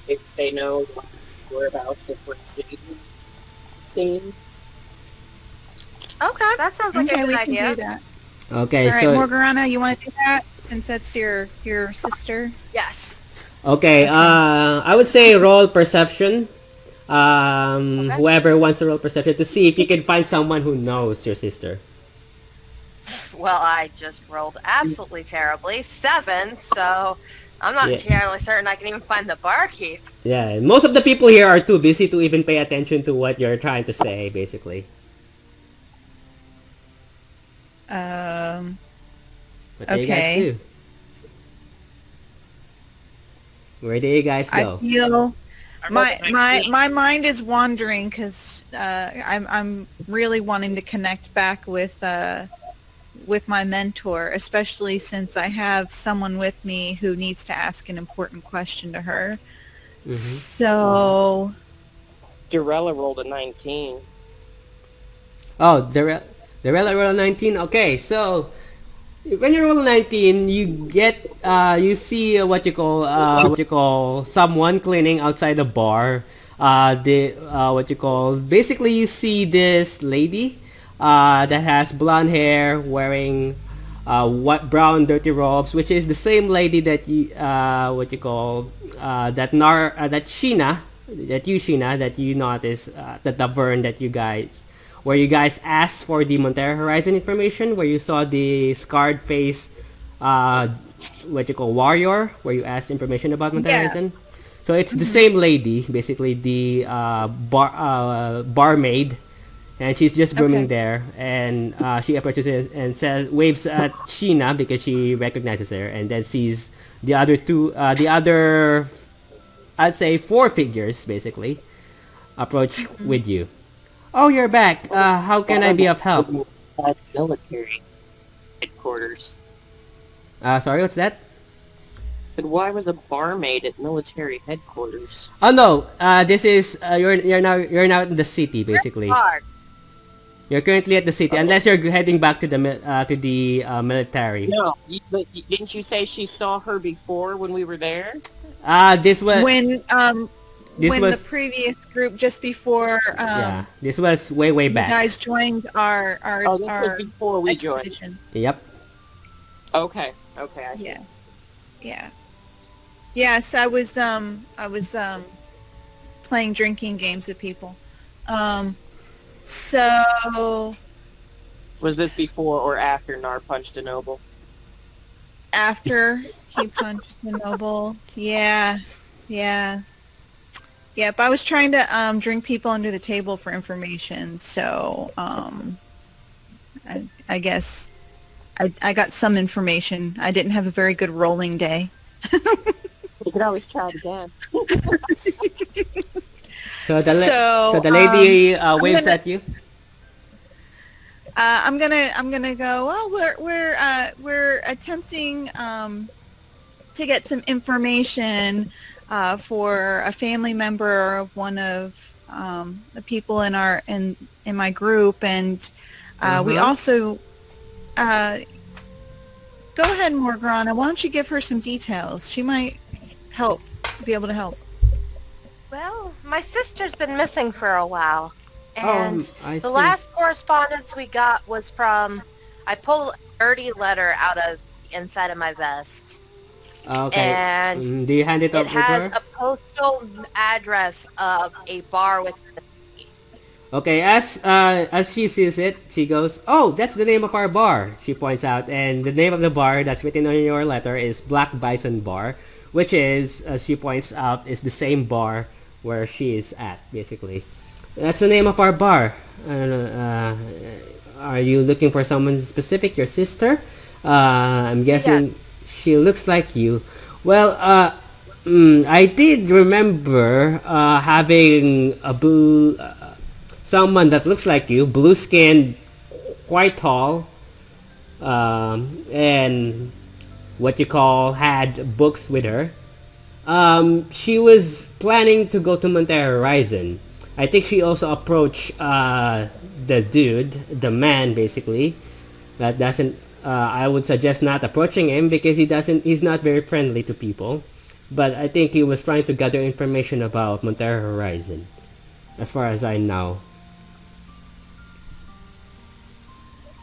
if they know whereabouts of where she's seen.
Okay, that sounds like a good
we
idea.
can do that.
Okay,
All right,
so
Morgana, you want to do that since that's your sister?
Yes.
okay, I would say roll perception.
Okay.
Whoever wants to roll perception to see if you can find someone who knows your sister.
Well, I just rolled absolutely terribly. 7, so I'm not
Yeah.
entirely certain I can even find the barkeep.
Yeah, most of the people here are too busy to even pay attention to what you're trying to say, basically. What do you guys
Okay.
do? Where do you guys go?
I feel my
rolled a
my
19.
my mind is wandering because I'm really wanting to connect back with my mentor, especially since I have someone with me who needs to ask an important question to her.
Mm-hmm.
So
Durella rolled a 19.
Oh, the roll 19. Okay, so when you roll 19, you get you see what you call someone cleaning outside the bar. Basically you see this lady that has blonde hair wearing what brown dirty robes, which is the same lady that you that you notice at the tavern that you guys where you guys asked for the Montera Horizon information, where you saw the scarred face warrior, where you asked information about Montera Horizon. So it's the same lady, basically the barmaid, and she's just brooming there, and she approaches it and waves at Sheena because she recognizes her, and then sees the other I'd say 4 figures basically approach with you. Oh, you're back. How can I be of help?
Military headquarters.
Sorry, what's that?
Said, why was a barmaid at military headquarters?
Oh no, this is you're now in the city basically.
Hard.
You're currently at the city, unless you're heading back to the military.
No, but didn't you say she saw her before when we were there?
This was
when
this was
the previous group just before
this was way
you
back.
guys joined our
Oh, this was before we joined.
expedition.
Yep.
Okay, I see.
Yeah. Yes, I was playing drinking games with people. So
Was this before or after Nar punched a noble?
after he punched the noble, yeah. But I was trying to drink people under the table for information, so I guess I got some information. I didn't have a very good rolling day.
You could always try it again.
So
So,
the lady waves
gonna-
at you.
I'm gonna go. Well, we're attempting to get some information for a family member of one of the people in my group, and we also go ahead, Morgrana. Why don't you give her some details? She might be able to help.
Well, my sister's been missing for a while. And
I
the
see.
last correspondence we got was from... I pulled a dirty letter out of the inside of my vest.
Okay.
And
Do you hand it
it
over to
has
her?
a postal address of a bar with...
Okay, as she sees it, she goes, "Oh, that's the name of our bar," she points out, and the name of the bar that's written on your letter is Black Bison Bar, which is, as she points out, is the same bar where she is at, basically. That's the name of our bar. Are you looking for someone specific, your sister? I'm guessing she looks like you. Well, I did remember having a someone that looks like you, blue-skinned, quite tall, and what you call had books with her. She was planning to go to Montera Horizon. I think she also approached the dude, the man, basically. That doesn't. I would suggest not approaching him because he's not very friendly to people. But I think he was trying to gather information about Montera Horizon, as far as I know.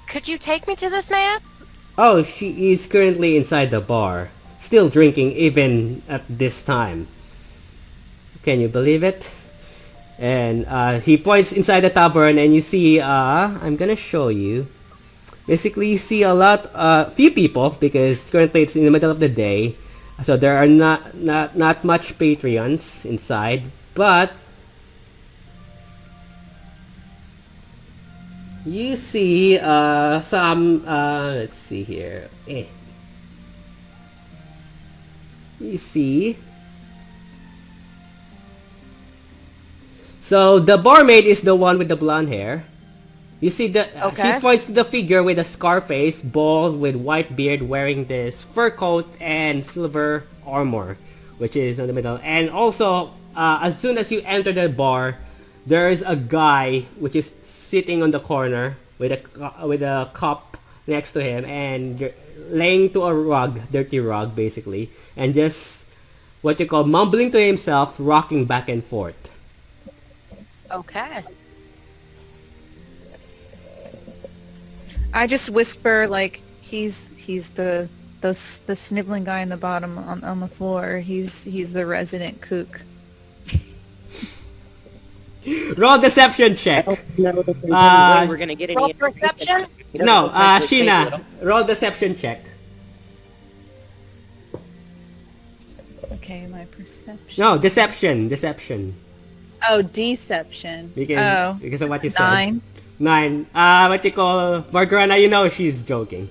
Could you take me to this man?
Oh, she is currently inside the bar, still drinking even at this time. Can you believe it? And he points inside the tavern, and you see, I'm gonna show you. Basically, you see a lot, few people, because currently it's in the middle of the day, so there are not much Patreons inside, but you see some, let's see here. You see. So the barmaid is the one with the blonde hair. You see she points to the figure with a scar face, bald with white beard, wearing this fur coat and silver armor, which is in the middle. And also, as soon as you enter the bar, there is a guy which is sitting on the corner with a cup next to him and laying to a rug, dirty rug basically, and just what you call mumbling to himself, rocking back and forth.
Okay.
I just whisper like he's the sniveling guy in the bottom on the floor. He's the resident kook.
Roll deception check.
No, we're gonna get
Roll
any
perception?
No, Sheena, roll deception check.
Okay, my perception.
No, deception.
Oh, deception.
Because of what you said.
9.
9. What you call Margarana, you know she's joking.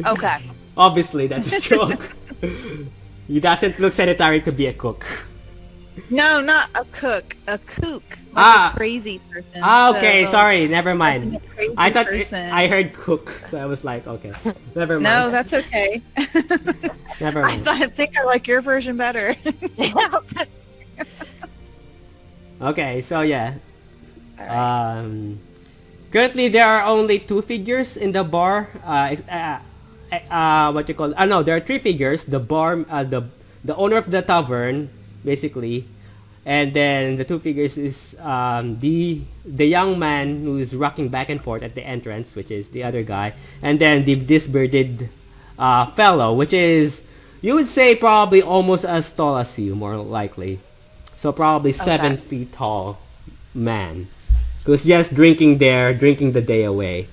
Okay.
Obviously, that's a joke. He doesn't look sanitary to be a cook.
No, not a cook. A kook. Like a crazy person.
Okay, sorry, never mind. I thought I heard cook, so I was like, okay, never mind.
No, that's okay.
Never mind.
I think I like your version better.
Okay, so yeah. Currently there are only 2 figures in the bar. What you call? No, there are 3 figures. The bar, the owner of the tavern, basically, and then the 2 figures is the young man who is rocking back and forth at the entrance, which is the other guy, and then this bearded fellow, which is, you would say, probably almost as tall as you, more likely. So probably 7 feet tall man who's just drinking the day away.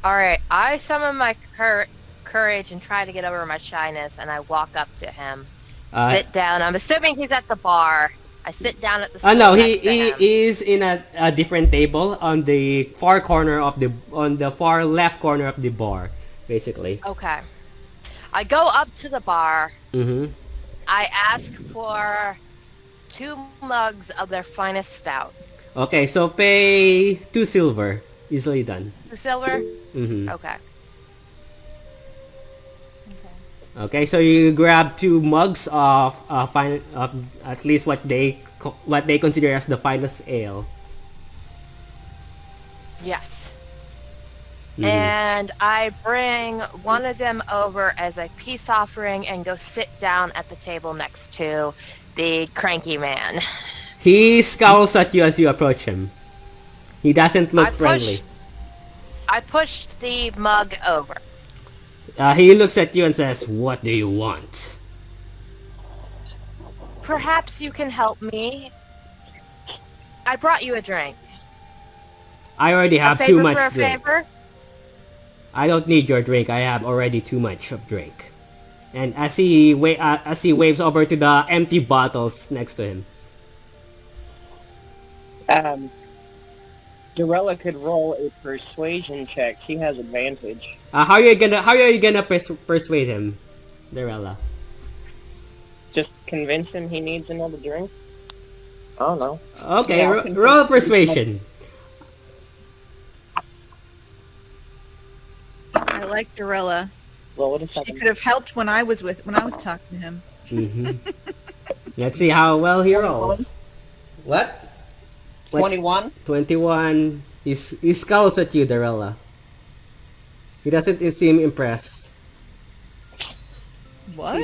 Alright, I summon my courage and try to get over my shyness, and I walk up to him. Sit down. I'm assuming he's at the bar. I sit down at the
Oh
stool
no,
next to
he
him.
is in a different table on the far corner of on the far left corner of the bar, basically.
Okay. I go up to the bar.
Mm-hmm.
I ask for 2 mugs of their finest stout.
Okay, so pay 2 silver. Easily done.
2 silver?
Mm-hmm.
Okay.
Okay, so you grab 2 mugs of of at least what they consider as the finest ale.
Yes.
Mhm.
And I bring one of them over as a peace offering and go sit down at the table next to the cranky man.
He scowls at you as you approach him. He doesn't look friendly.
I pushed the mug over.
He looks at you and says, "What do you want?"
Perhaps you can help me. I brought you a drink.
I already
A
have
favor
too much
for a
drink.
favor?
I don't need your drink. I have already too much of drink. And as he waves over to the empty bottles next to him.
Dorella could roll a persuasion check. She has advantage.
How are you gonna persuade him, Darella?
Just convince him he needs another drink? I don't know.
Okay,
Yeah, I can
roll
persuade
persuasion.
I like Dorella.
Roll it a
She
second.
could have helped when I was talking to him.
Mm-hmm. Let's see how well he rolls. What?
21?
21. He scowls at you, Darella. He doesn't seem impressed.
What?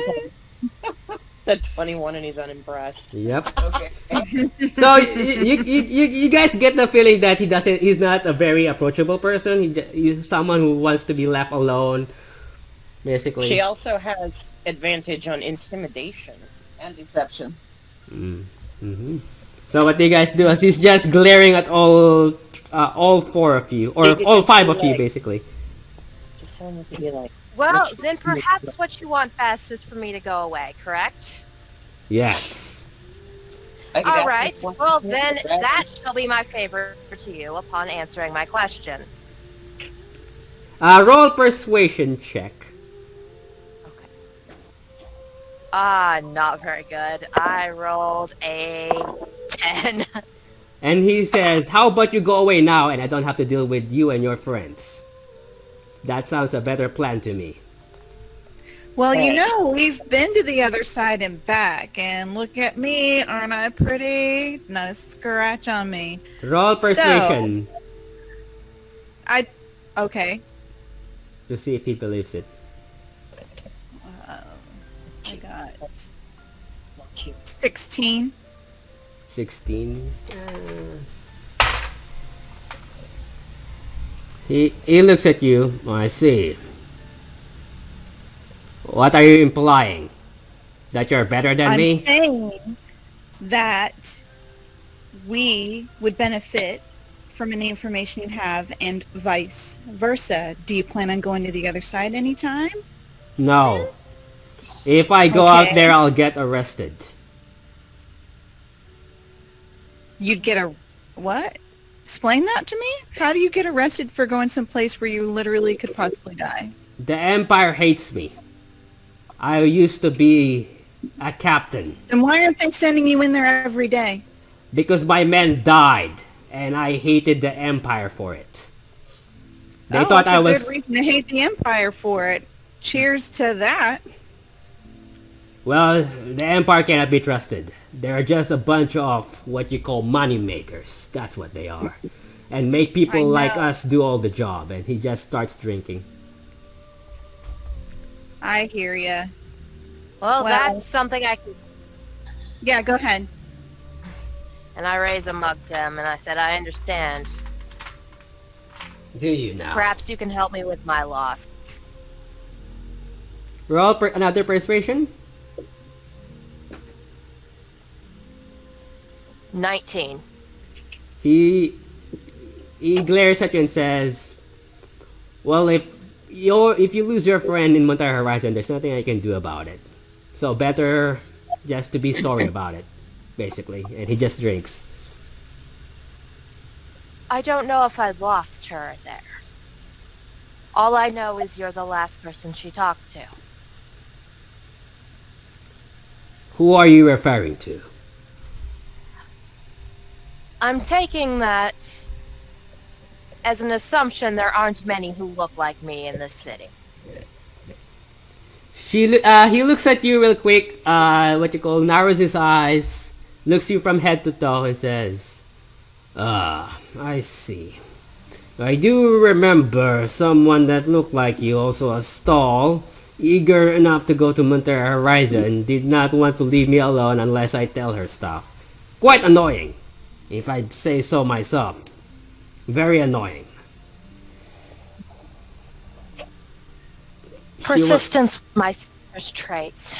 The 21 and he's unimpressed.
Yep.
Okay.
So you guys get the feeling that he's not a very approachable person. He's someone who wants to be left alone, basically.
She also has advantage on intimidation.
And deception.
Mm-hmm. So what do you guys do? As he's just glaring at all 4 of you, or all 5 of you, basically.
Just tell him if you like.
Well, then perhaps what you want best is for me to go away, correct?
Yes.
I could
All
ask
right.
you one
Well,
thing,
then
Brad.
that shall be my favor to you upon answering my question.
Roll persuasion check.
Not very good. I rolled a 10.
And he says, "How about you go away now, and I don't have to deal with you and your friends." That sounds a better plan to me.
Well, we've been to the other side and back, and look at me, aren't I pretty? Not a scratch on me.
Roll persuasion
Okay.
to see if he believes it.
I got 16.
16. He looks at you. Oh, I see. What are you implying? That you're better than
I'm
me?
saying that we would benefit from any information you have, and vice versa. Do you plan on going to the other side anytime?
No. If I go out
Okay.
there, I'll get arrested.
You'd get a what? Explain that to me. How do you get arrested for going someplace where you literally could possibly die?
The Empire hates me. I used to be a captain
And why aren't they sending you in there every day?
because my men died, and I hated the Empire for it. They thought
that's
I
a
was...
good reason to hate the Empire for it. Cheers to that.
Well, the Empire cannot be trusted. They're just a bunch of what you call money makers. That's what they are. And make people
I
like
know.
us do all the job. And he just starts drinking.
I hear ya.
Well,
Well-
that's something I can...
Yeah, go ahead.
And I raise a mug to him, and I said, I understand.
Do you now?
Perhaps you can help me with my loss.
Roll another persuasion.
19.
He glares at you and says, "Well, if you lose your friend in Montera Horizon, there's nothing I can do about it. So better just to be sorry about it." basically, and he just drinks.
I don't know if I lost her there. All I know is you're the last person she talked to.
Who are you referring to?
I'm taking that as an assumption there aren't many who look like me in this city.
He looks at you real quick, narrows his eyes, looks you from head to toe and says, I see. I do remember someone that looked like you, also a stall, eager enough to go to Montera Horizon, did not want to leave me alone unless I tell her stuff. Quite annoying, if I'd say so myself. Very annoying.
Persistence, my sister's traits.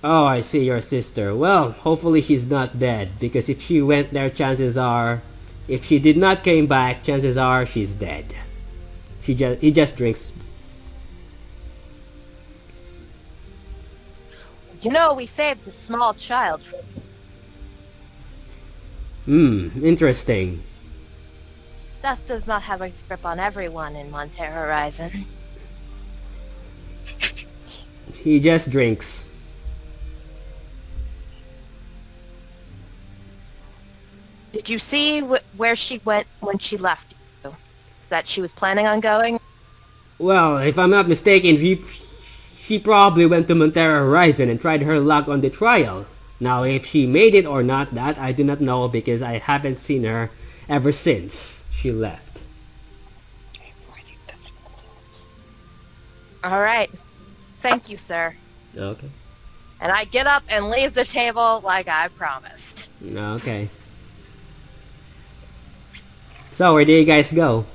Oh, I see your sister. Well, hopefully she's not dead, because if she went there, chances are, if she did not came back, chances are she's dead. He just drinks.
You know, we saved a small child.
Interesting.
Death does not have a grip on everyone in Montera Horizon.
He just drinks.
Did you see where she went when she left you? That she was planning on going?
Well, if I'm not mistaken, she probably went to Montera Horizon and tried her luck on the trial. Now, if she made it or not, that I do not know, because I haven't seen her ever since she left.
Alright. Thank you, sir.
Okay.
And I get up and leave the table like I promised.
Okay. So, where do you guys go?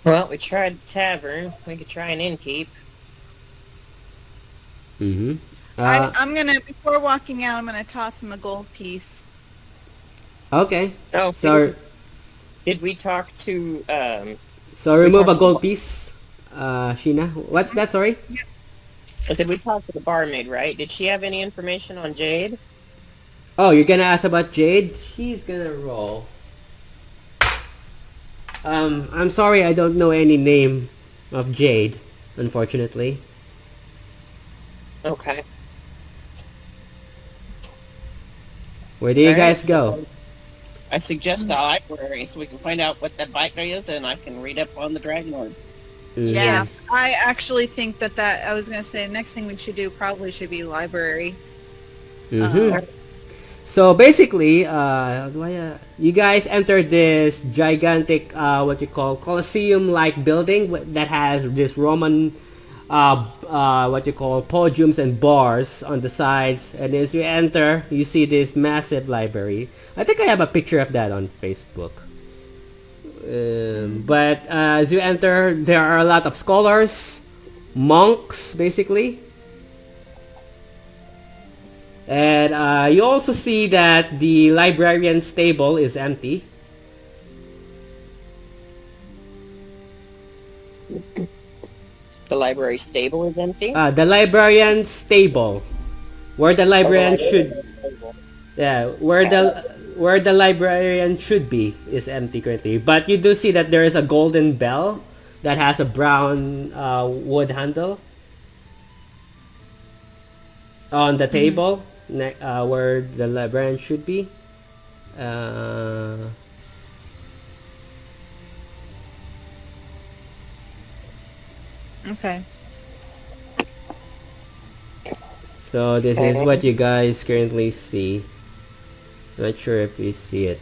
Well, we tried the tavern. We could try an innkeep.
Mm-hmm.
I'm gonna, before walking out, I'm gonna toss him a gold piece.
Okay.
Oh,
So,
did we talk to,
so remove a
talked
gold
to-
piece. Sheena, what's that? Sorry.
I said we talked to the barmaid, right? Did she have any information on Jade?
Oh, you're gonna ask about Jade? She's gonna roll. I'm sorry, I don't know any name of Jade, unfortunately.
Okay.
Where do you
Alright,
guys go?
so I suggest the library so we can find out what that bike is, and I can read up on the Dragon Lords.
Mhm.
Yeah.
Yes, I actually think that I was gonna say, the next thing we should do probably should be library.
Mhm. So basically, you guys entered this gigantic, Colosseum-like building that has this Roman, podiums and bars on the sides. And as you enter, you see this massive library. I think I have a picture of that on Facebook. But as you enter, there are a lot of scholars, monks, basically. And you also see that the librarian's table is empty.
The library stable is empty.
The librarian's table, where the librarian should, where the librarian should be, is empty currently. But you do see that there is a golden bell that has a brown wood handle on the table. Where the librarian should be.
Okay.
So this is what you guys currently see. Not sure if you see it.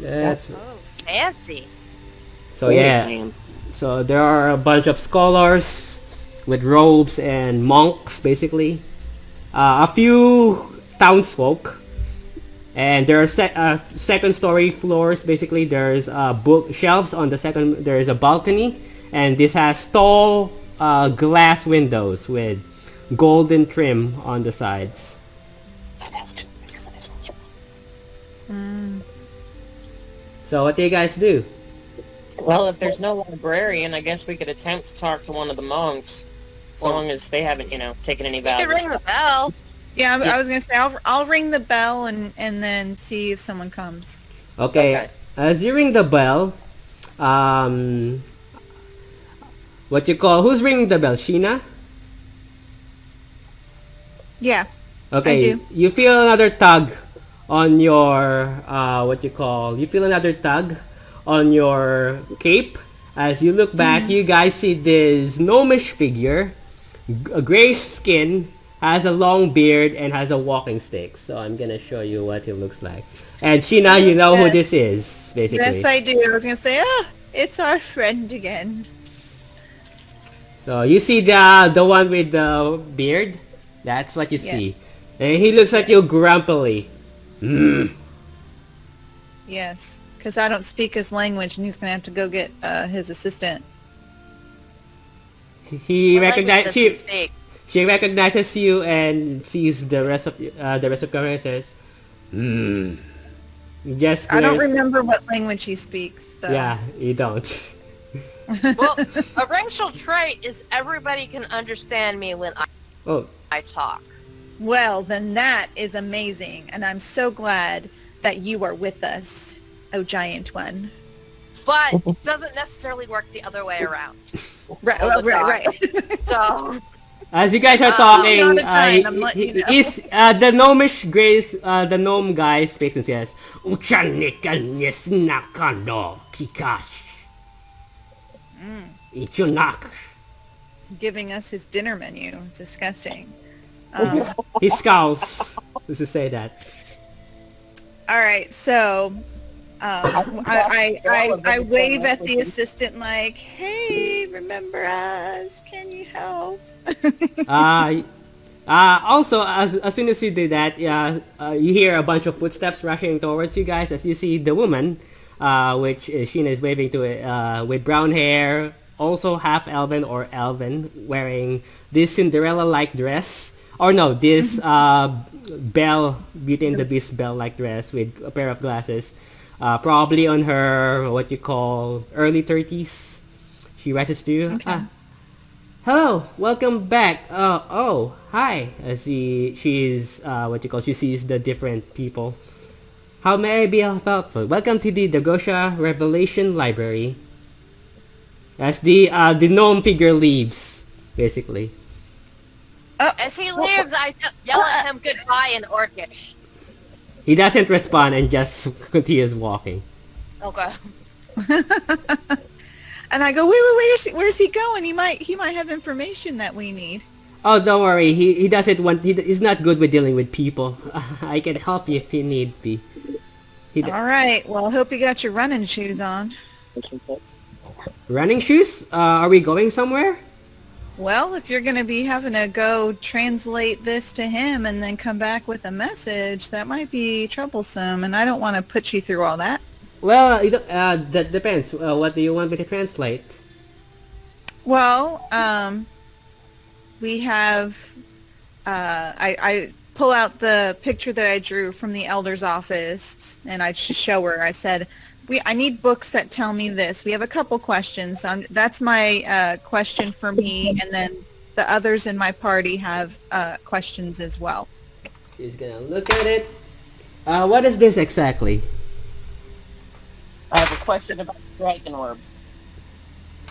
That's
Oh, fancy.
so yeah. So there are a bunch of scholars with robes and monks, basically. A few townsfolk, and there are second story floors. Basically, there's bookshelves on the second. There is a balcony, and this has tall glass windows with golden trim on the sides. So what do you guys do?
Well, if there's no librarian, I guess we could attempt to talk to one of the monks. As long as they haven't, taken any
You
vows.
can ring the bell.
Yeah, I was gonna say I'll ring the bell and then see if someone comes.
Okay.
Okay.
As you ring the bell, who's ringing the bell? Sheena?
Yeah.
Okay.
I do.
You feel another tug on your, you feel another tug on your cape. As you look back, you guys see this gnomish figure, a grayish skin, has a long beard, and has a walking stick. So I'm gonna show you what he looks like. And Sheena, you know who this is, basically.
Yes, I do. I was gonna say, it's our friend again.
So you see the one with the beard? That's what you see. And he looks at you grumpily.
Yes, because I don't speak his language, and he's gonna have to go get his assistant.
He
What language
recognizes
does he
you.
speak?
She recognizes you and sees the rest of Cameron and says, Just
I don't
glares-
remember what language he speaks, though.
Yeah, you don't.
Well, a racial trait is everybody can understand me when
Oh,
I talk.
Well, then that is amazing, and I'm so glad that you are with us, oh giant one.
But it doesn't necessarily work the other way around.
Right,
All the time.
right.
So,
as you guys are
I'm
talking,
not a giant, I'm letting you know.
the gnomish grace, the gnome guy speaks and says, "Uchanika nesnakando kikash, ichunak."
Giving us his dinner menu. It's disgusting.
He scowls. Let's just say that.
All right, so I wave at the assistant like, "Hey, remember us? Can you help?"
Also, as soon as you do that, you hear a bunch of footsteps rushing towards you guys as you see the woman, which Sheena is waving to it, with brown hair, also half elven or elven, wearing this Cinderella-like dress. Or no, this Belle, Beauty and the Beast Belle-like dress with a pair of glasses. Probably on her, what you call, early 30s. She rises to you.
Okay.
Hello, welcome back. Hi. She sees the different people. How may I be helpful? Welcome to the Dagosha Revelation Library. As the gnome figure leaves, basically.
as he leaves, I yell at him goodbye in Orcish.
He doesn't respond and just continues walking.
Okay.
And I go, wait, where's he going? He might have information that we need.
Oh, don't worry. He doesn't want. He's not good with dealing with people. I can help you if you need be.
All right. Well, I hope you got your running shoes on.
Running shoes? Are we going somewhere?
Well, if you're going to be having to go translate this to him and then come back with a message, that might be troublesome, and I don't want to put you through all that.
Well, that depends. What do you want me to translate?
Well, we have, I pull out the picture that I drew from the elder's office, and I show her. I said, I need books that tell me this. We have a couple questions. That's my question for me, and then the others in my party have questions as well.
She's gonna look at it. What is this exactly?
I have a question about dragon orbs.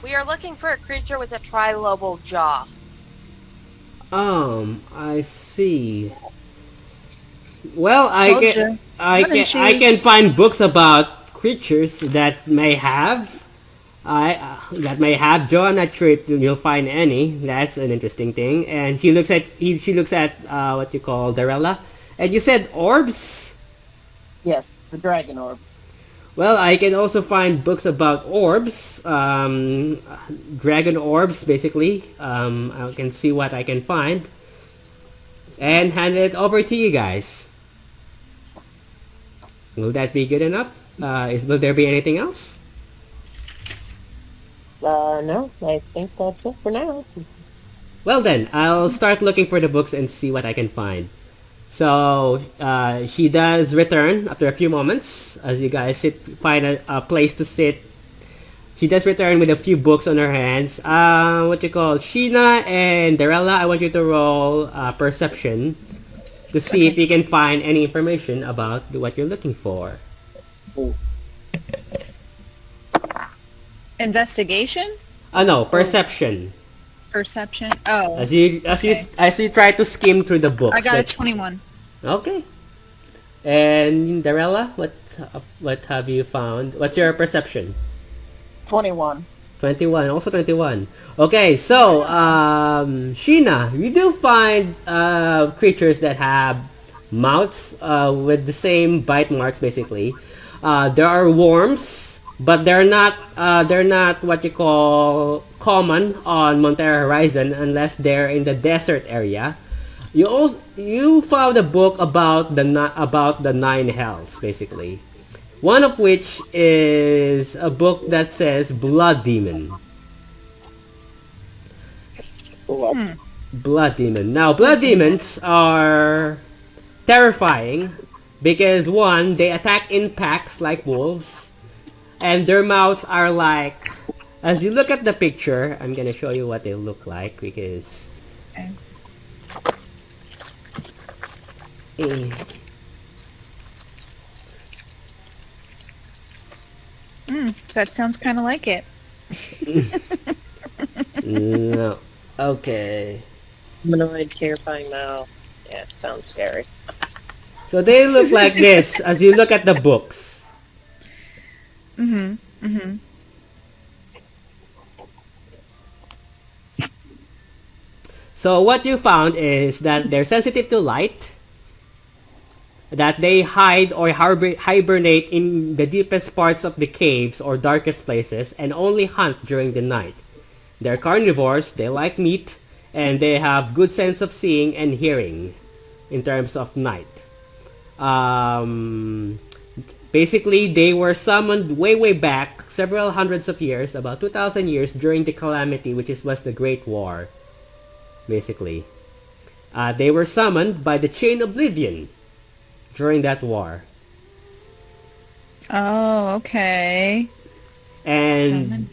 We are looking for a creature with a trilobal jaw.
I see. Well,
Told
I
you.
can find books about creatures that may have jaw. I'm not sure if you'll find any. That's an interesting thing. And she looks at what you call Darella. And you said orbs?
Yes, the dragon orbs.
Well, I can also find books about orbs, dragon orbs, basically. I can see what I can find and hand it over to you guys. Will that be good enough? Will there be anything else?
No, I think that's it for now.
Well then, I'll start looking for the books and see what I can find. So she does return after a few moments as you guys find a place to sit She just returned with a few books on her hands. Sheena and Darella, I want you to roll perception to see if you can find any information about what you're looking for.
Investigation?
No, perception.
Perception? Oh.
As you try to skim through the books.
I got a 21.
Okay. And Darella, what have you found? What's your perception?
21.
21, also 21. Okay, so Sheena, you do find creatures that have mouths with the same bite marks, basically. There are worms, but they're not what you call common on Montera Horizon unless they're in the desert area. You found a book about the 9 hells, basically. One of which is a book that says Blood Demon. Blood Demon. Now, Blood Demons are terrifying because, one, they attack in packs like wolves, and their mouths are like... As you look at the picture, I'm gonna show you what they look like because...
That sounds kind of like it.
No. Okay.
Humanoid, terrifying mouth. Yeah, sounds scary.
So they look like this as you look at the books. So what you found is that they're sensitive to light, that they hide or hibernate in the deepest parts of the caves or darkest places and only hunt during the night. They're carnivores, they like meat, and they have good sense of seeing and hearing in terms of night. Basically, they were summoned way back, several hundreds of years, about 2,000 years during the calamity, which was the Great War, basically. They were summoned by the Chain Oblivion during that war.
Oh, okay.
And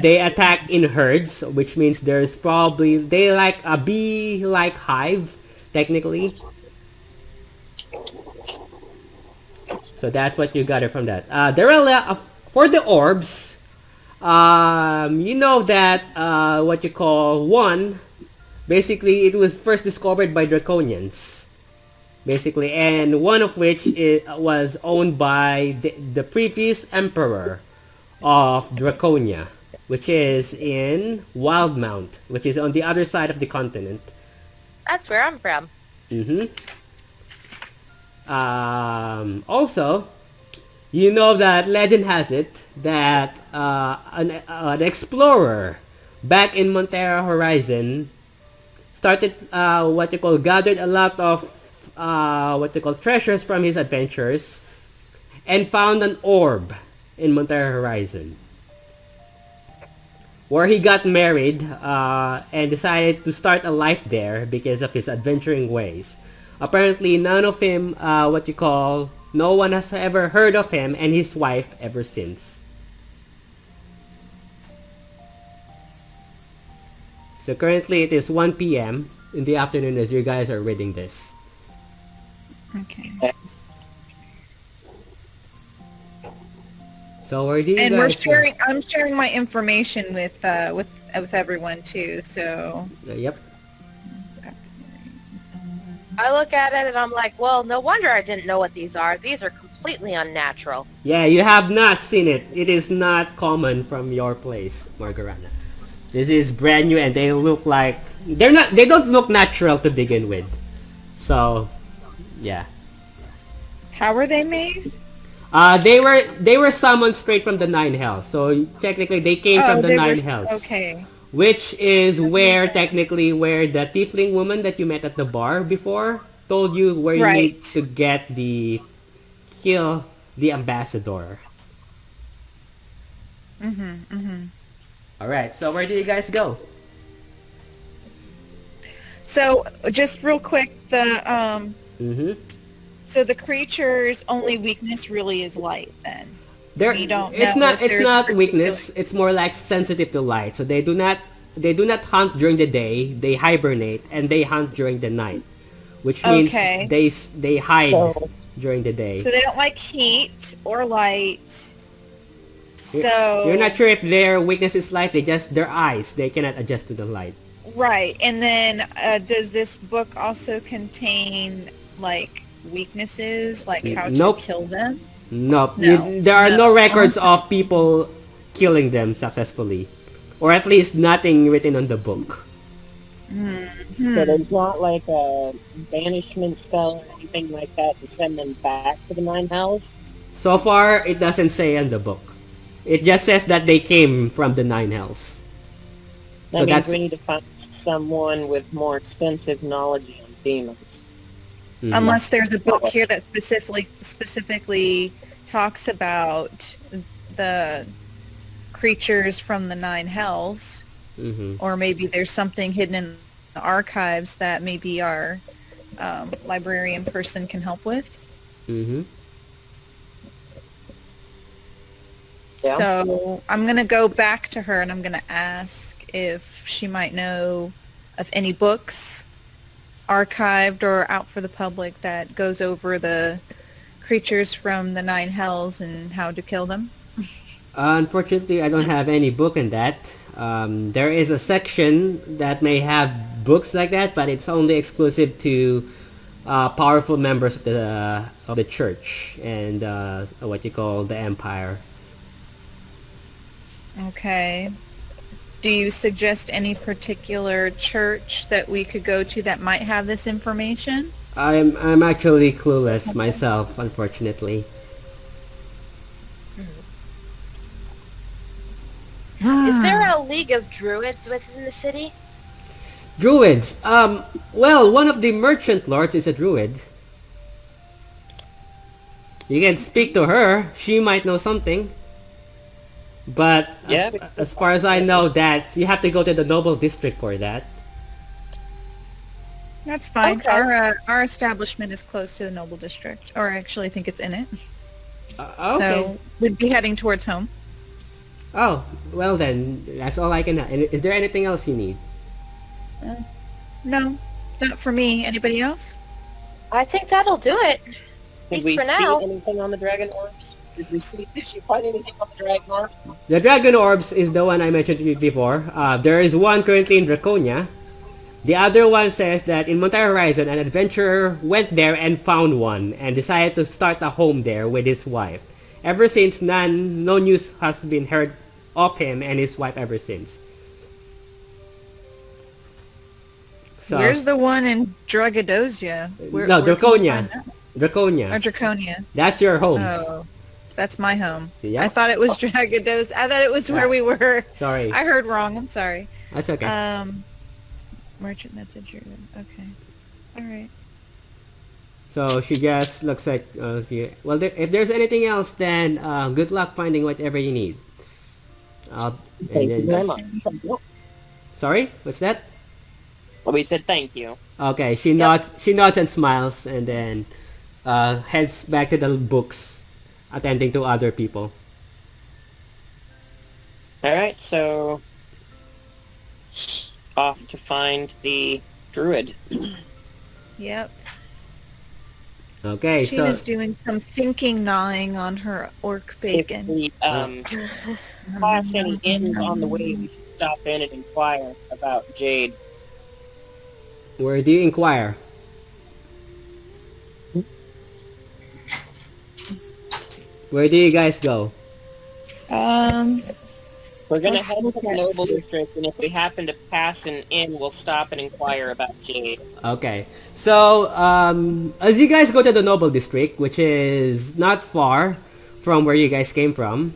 they attack in herds, which means there's probably... They like a bee-like hive, technically. So that's what you gather from that. Darella, for the orbs, you know that what you call one, basically it was first discovered by Draconians, basically, and one of which was owned by the previous emperor of Draconia, which is in Wildmount, which is on the other side of the continent.
That's where I'm from.
Also, you know that legend has it that an explorer back in Montera Horizon started gathered a lot of treasures from his adventures and found an orb in Montera Horizon where he got married and decided to start a life there because of his adventuring ways. Apparently, none of him, no one has ever heard of him and his wife ever since. So currently it is 1 p.m. in the afternoon as you guys are reading this.
Okay.
So where do you
And
guys...
I'm sharing my information with everyone too, so...
Yep.
I look at it and I'm like, well, no wonder I didn't know what these are. These are completely unnatural.
Yeah, you have not seen it. It is not common from your place, Margarana. This is brand new and they look like... They don't look natural to begin with. So, yeah.
How were they made?
They were summoned straight from the 9 hells. So technically they came from the 9 hells.
Okay.
Which is where the tiefling woman that you met at the bar before told you where you need to kill the ambassador. Alright, so where do you guys go?
So, just real quick, so the creature's only weakness really is light, then?
They're,
We don't
it's
know
not
if
it's
there's
not
particular-
weakness. It's more like sensitive to light. So they do not hunt during the day. They hibernate and they hunt during the night, which means
Okay.
they hide
So-
during the day.
So they don't like heat or light.
You're-
So
You're not sure if their weakness is light. They just their eyes. They cannot adjust to the light.
right. And then does this book also contain like weaknesses, like how
Nope.
to kill them?
Nope.
No.
There are no
No.
records of people killing them successfully, or at least nothing written on the book.
So there's not like a banishment spell or anything like that to send them back to the Nine Hells?
So far, it doesn't say in the book. It just says that they came from the Nine Hells.
That
So
means
that's-
we need to find someone with more extensive knowledge on demons.
Mhm.
Unless there's a book here that specifically talks about the creatures from the Nine Hells,
Mhm.
or maybe there's something hidden in the archives that maybe our librarian person can help with.
Mhm.
Yeah.
So I'm going to go back to her and I'm going to ask if she might know of any books archived or out for the public that goes over the creatures from the Nine Hells and how to kill them.
Unfortunately, I don't have any book in that. There is a section that may have books like that, but it's only exclusive to powerful members of the church and what you call the empire.
Okay. Do you suggest any particular church that we could go to that might have this information?
I'm actually clueless myself, unfortunately.
Is there a league of druids within the city?
Druids. Well, one of the merchant lords is a druid. You can speak to her. She might know something. But
Yeah.
as far as I know, that you have to go to the noble district for that.
That's fine.
Okay.
Our establishment is close to the Noble District, or actually I think it's in it.
Okay.
So we'd be heading towards home.
Oh, well then, that's all I can. Is there anything else you need?
No, not for me. Anybody else?
I think that'll do it. At
Did
least
we
for
see
now.
anything on the dragon orbs? Did she find anything on the dragon orb?
The dragon orbs is the one I mentioned to you before. There is one currently in Draconia. The other one says that in Montera Horizon, an adventurer went there and found one and decided to start a home there with his wife. Ever since, no news has been heard of him and his wife ever since. So,
Where's the one in Dragadosia? Where
no,
can we
Draconia.
find that?
Draconia.
Or Draconia.
That's your home.
Oh, that's my home.
Yep.
I thought it was Dragadosia. I thought it was where we were.
Sorry.
I heard wrong. I'm sorry.
That's okay.
Merchant message. Okay. All right.
So she just looks like, well, if there's anything else, then good luck finding whatever you need. And
Thank you
then-
very much.
Sorry, what's that?
Well, we said thank you.
Okay, she nods. She nods and smiles, and then heads back to the books, attending to other people.
Alright, so... off to find the druid.
Okay,
Yep.
so
Sheena's doing some thinking gnawing on her orc
If
bacon.
we pass any inns on the way, we should stop in and inquire about Jade.
where do you inquire? Where do you guys go?
We're gonna
Let's
head to
look
the
at-
Noble District, and if we happen to pass an inn, we'll stop and inquire about Jade.
Okay, so as you guys go to the Noble District, which is not far from where you guys came from,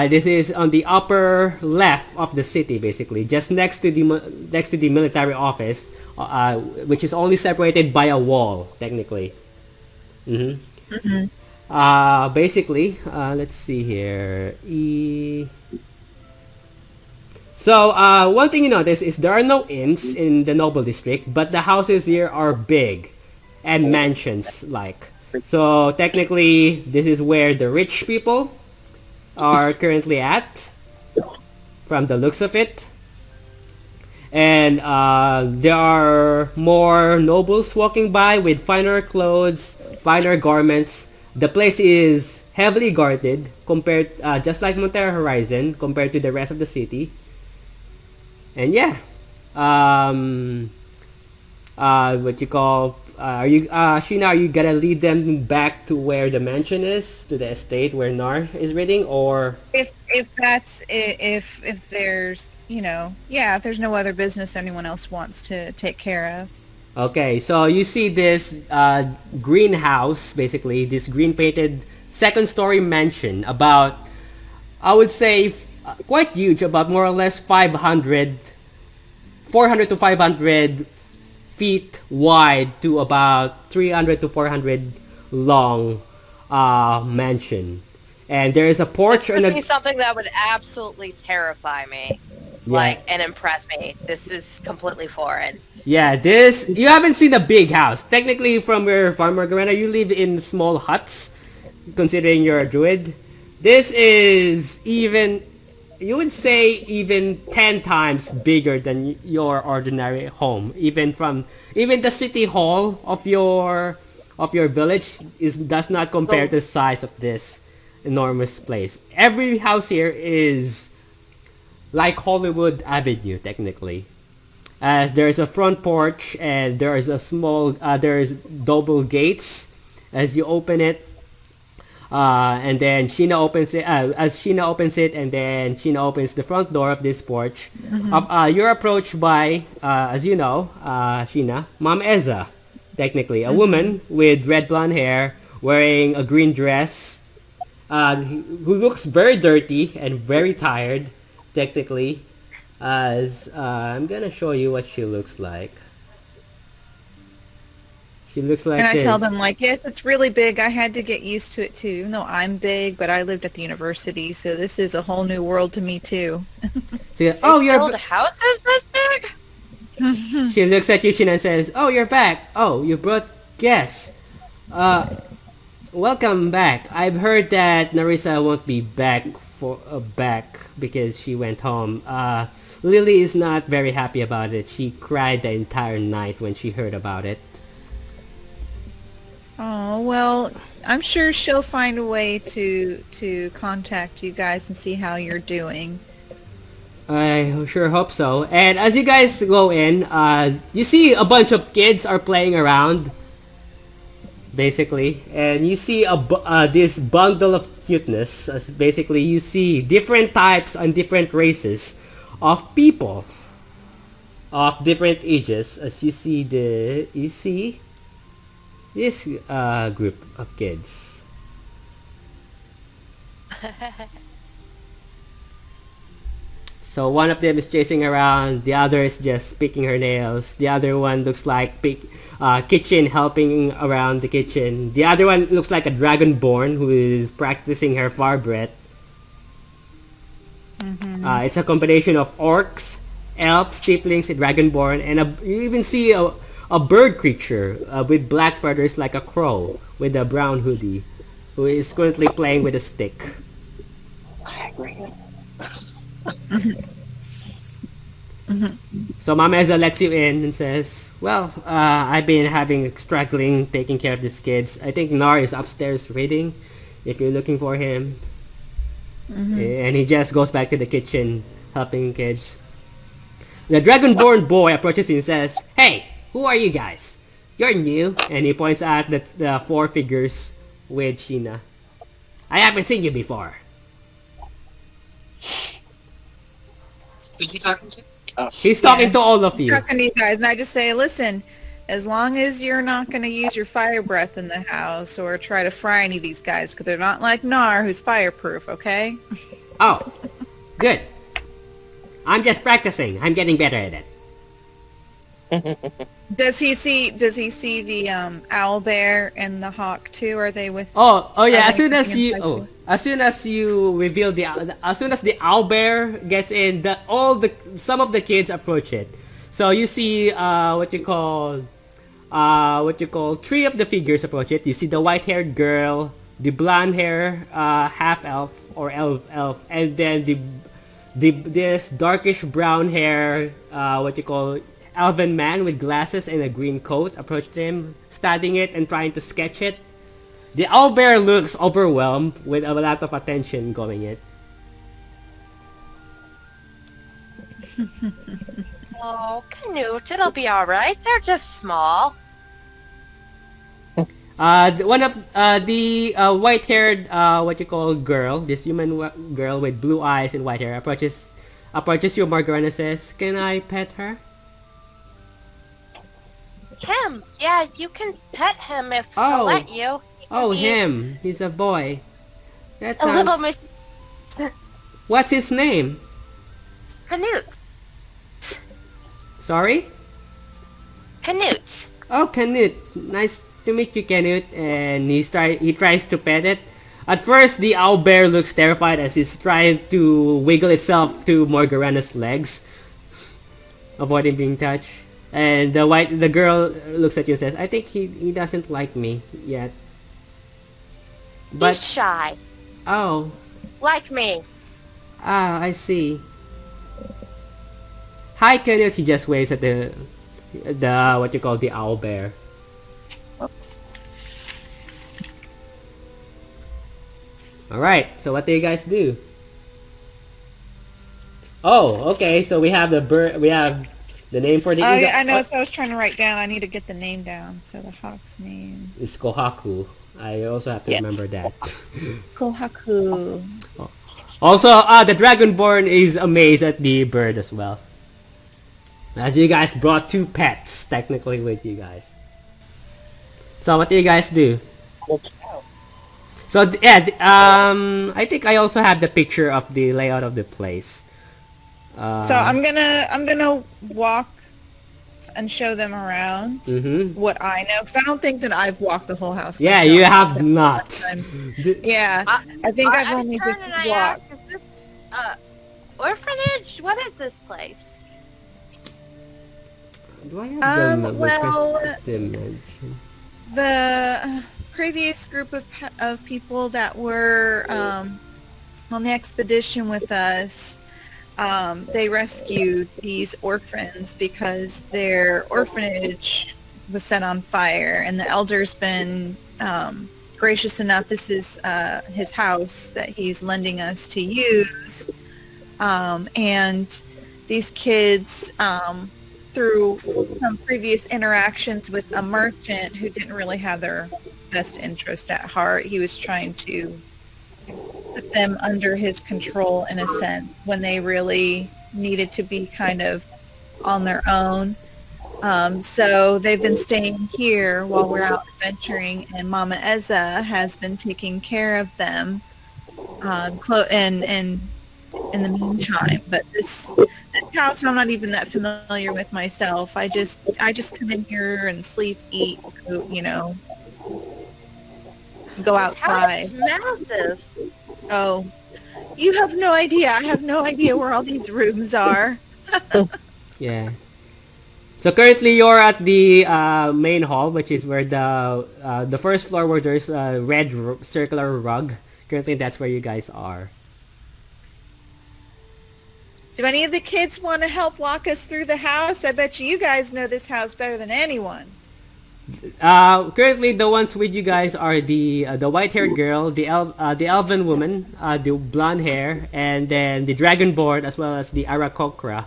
this is on the upper left of the city, basically, just next to the military office, which is only separated by a wall, technically. Basically, let's see here. So, one thing you notice is there are no inns in the Noble District, but the houses here are big and mansions-like. So, technically, this is where the rich people are currently at, from the looks of it. And there are more nobles walking by with finer clothes, finer garments. The place is heavily guarded compared, just like Montera Horizon, compared to the rest of the city. And yeah, what you call, Sheena, are you gonna lead them back to where the mansion is, to the estate where Nar is reading, or?
If that's if there's if there's no other business anyone else wants to take care of.
Okay, so you see this greenhouse, basically this green painted second story mansion, about, I would say, quite huge, about more or less 400 to 500 feet wide to about 300 to 400 long mansion. And there is a porch
This
and
would be
a...
something that would absolutely terrify me, and impress me. This is completely foreign.
Yeah, this, you haven't seen a big house. Technically, from where Farmer Garena, you live in small huts, considering you're a druid. This is even, you would say, even 10 times bigger than your ordinary home. Even the city hall of your village does not compare to the size of this enormous place. Every house here is like Hollywood Avenue, technically, as there's a front porch and there's a small there's double gates as you open it, and then Sheena opens it, as Sheena opens it, and then Sheena opens the front door of this porch. You're approached by, as you know, Sheena, Mom Eza, technically a woman with red blonde hair, wearing a green dress, who looks very dirty and very tired, technically. As I'm gonna show you what she looks like. She looks like
And I
this.
tell them, like, yes, it's really big. I had to get used to it too. Even though I'm big, but I lived at the university, so this is a whole new world to me too.
So, oh, you're...
Build houses this big?
She looks at you, Sheena, and says, "Oh, you're back. Oh, you brought guests. Welcome back. I've heard that Narissa won't be back because she went home. Lily is not very happy about it. She cried the entire night when she heard about it."
Oh, well, I'm sure she'll find a way to contact you guys and see how you're doing.
I sure hope so. And as you guys go in, you see a bunch of kids are playing around, basically, and you see this bundle of cuteness. As basically, you see different types and different races of people of different ages. As you see this group of kids. So one of them is chasing around, the other is just picking her nails, the other one looks like kitchen, helping around the kitchen, the other one looks like a dragonborn who is practicing her fire breath. It's a combination of orcs, elves, tieflings, and dragonborn, and you even see a bird creature with black feathers like a crow with a brown hoodie, who is currently playing with a stick. So Mama Eza lets you in and says, "Well, I've been struggling taking care of these kids. I think Nar is upstairs reading, if you're looking for him." And he just goes back to the kitchen helping kids. The dragonborn boy approaches you and says, "Hey, who are you guys? You're new." And he points at the four figures with Sheena. "I haven't seen you before."
Who's he talking to? Oh.
He's talking to all of you.
Talking to you guys, and I just say, listen, as long as you're not going to use your fire breath in the house or try to fry any of these guys, because they're not like Nar, who's fireproof, okay?
Oh, good. I'm just practicing. I'm getting better at it.
Does he see the owl bear and the hawk too? Are they with?
Oh yeah.
As soon as the
owl bear gets in, some of the kids approach it. So you see what you call three of the figures approach it. You see the white-haired girl, the blonde hair half elf or elf, and then this darkish brown hair, what you call elven man with glasses and a green coat approached him, studying it and trying to sketch it. The owlbear looks overwhelmed with a lot of attention going it.
Oh, Canute, it'll be alright. They're just small.
One of the white-haired what you call girl, this human girl with blue eyes and white hair approaches you, Margarita, and says, "Can I pet her?"
Him? Yeah, you can pet him if I'll let you.
Him. He's a boy. That
A little
sounds... What's his name?
Canute.
Sorry?
Canute.
Oh, Canute. Nice to meet you, Canute. And he tries to pet it. At first, the owlbear looks terrified as it's trying to wiggle itself to Morgana's legs, avoiding being touched. And the girl looks at you and says, "I think he doesn't like me yet." But
He's shy.
oh,
Like me.
I see. Hi, Kenneth. He just waves at the what you call the owlbear. All right. So what do you guys do? Oh, okay. So we have the bird. We have the name for the eagle.
I know. So I was trying to write down. I need to get the name down. So the hawk's name
It's Kohaku. I also have to remember that.
Kohaku.
Also, the Dragonborn is amazed at the bird as well. As you guys brought two pets, technically, with you guys. So what do you guys do? So yeah, I think I also have the picture of the layout of the place.
So I'm gonna walk and show them around what I know, because I don't think that I've walked the whole house.
Yeah,
myself.
you have not.
Yeah, I think I've only
turn
just
and I
walked.
ask, is this orphanage? What is this place?
Do I have
well,
the mention?
The previous group of people that were on the expedition with us, they rescued these orphans because their orphanage was set on fire, and the elder's been gracious enough. This is his house that he's lending us to use, and these kids, through some previous interactions with a merchant who didn't really have their best interest at heart, he was trying to put them under his control in a sense when they really needed to be kind of on their own. So they've been staying here while we're out adventuring, and Mama Eza has been taking care of them and in the meantime. But this house I'm not even that familiar with myself. I just come in here and sleep, eat, you know, go outside.
This house is massive.
Oh, you have no idea. I have no idea where all these rooms are.
Yeah. So currently you're at the main hall, which is where the first floor where there's a red circular rug. Currently that's where you guys are.
Do any of the kids want to help walk us through the house? I bet you guys know this house better than anyone.
Currently the ones with you guys are the white-haired girl, the elven woman, the blonde hair, and then the dragonborn, as well as the Arakokra.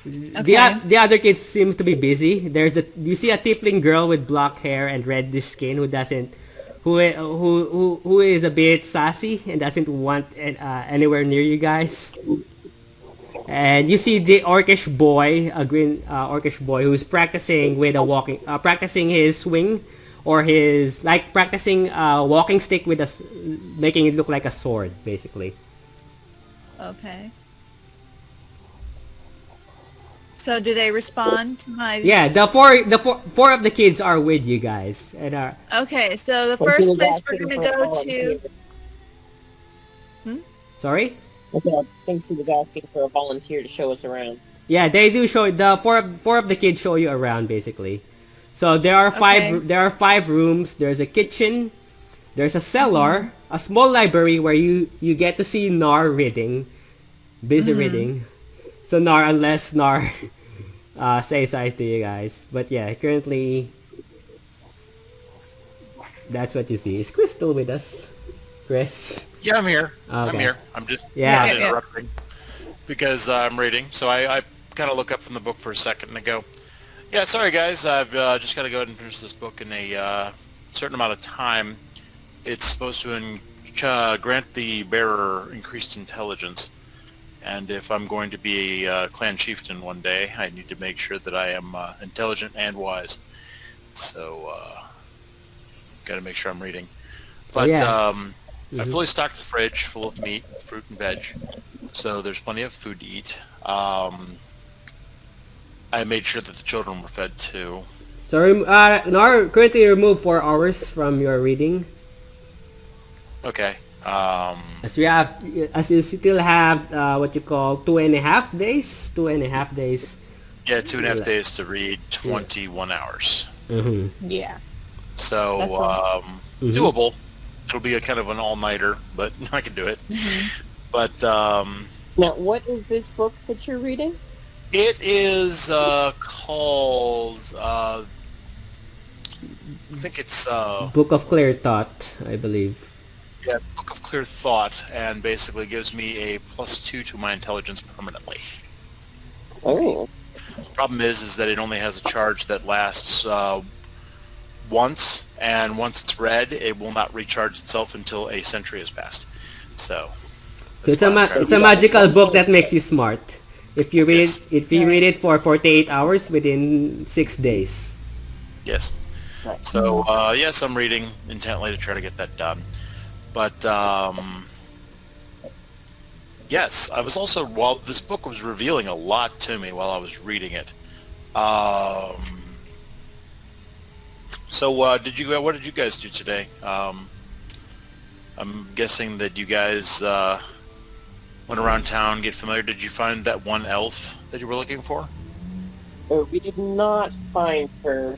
Okay.
The other kids seems to be busy. You see a tiefling girl with black hair and reddish skin who is a bit sassy and doesn't want anywhere near you guys. And you see the orcish boy, a green orcish boy, who's practicing with practicing his swing, or practicing walking stick with making it look like a sword, basically.
Okay. So do they respond to my...
Yeah, the four of the kids are with you guys and are...
Okay, so the first place we're going to go to...
Sorry?
Okay, I think she was asking for a volunteer to show us around.
Yeah, they do show the four of the kids show you around, basically. So there are five.
Okay.
There are 5 rooms. There's a kitchen. There's a cellar. a small library where you get to see Nar reading, busy reading. So Nar, unless Nar says hi to you guys. But yeah, currently that's what you see. Is Chris still with us? Chris?
Yeah, I'm here. I'm
Okay.
here. I'm just
Yeah.
not interrupting because I'm reading. So I kind of look up from the book for a second and I go, yeah, sorry guys, I've just got to go ahead and finish this book in a certain amount of time. It's supposed to grant the bearer increased intelligence. And if I'm going to be a clan chieftain one day, I need to make sure that I am intelligent and wise. So, got to make sure I'm reading. But I fully stocked the fridge full of meat, fruit, and veg. So there's plenty of food to eat. I made sure that the children were fed too.
So Nar, currently remove 4 hours from your reading.
Okay.
As you still have what you call 2.5 days. 2.5 days.
Yeah, 2.5 days to read, 21 hours.
Yeah.
So doable. It'll be a kind of an all-nighter, but I can do it. But
Now, what is this book that you're reading?
it is called. I think it's
Book of Clear Thought, I believe.
yeah, Book of Clear Thought, and basically gives me a +2 to my intelligence permanently.
Oh.
Problem is that it only has a charge that lasts once, and once it's read, it will not recharge itself until a century has passed. So
It's a magical book that makes you smart. If you read
Yes.
if you read it for 48 hours within 6 days.
yes.
Right.
So yes, I'm reading intently to try to get that done. But yes, I was also, while this book was revealing a lot to me while I was reading it. So what did you guys do today? I'm guessing that you guys went around town, get familiar. Did you find that one elf that you were looking for?
We did not find her.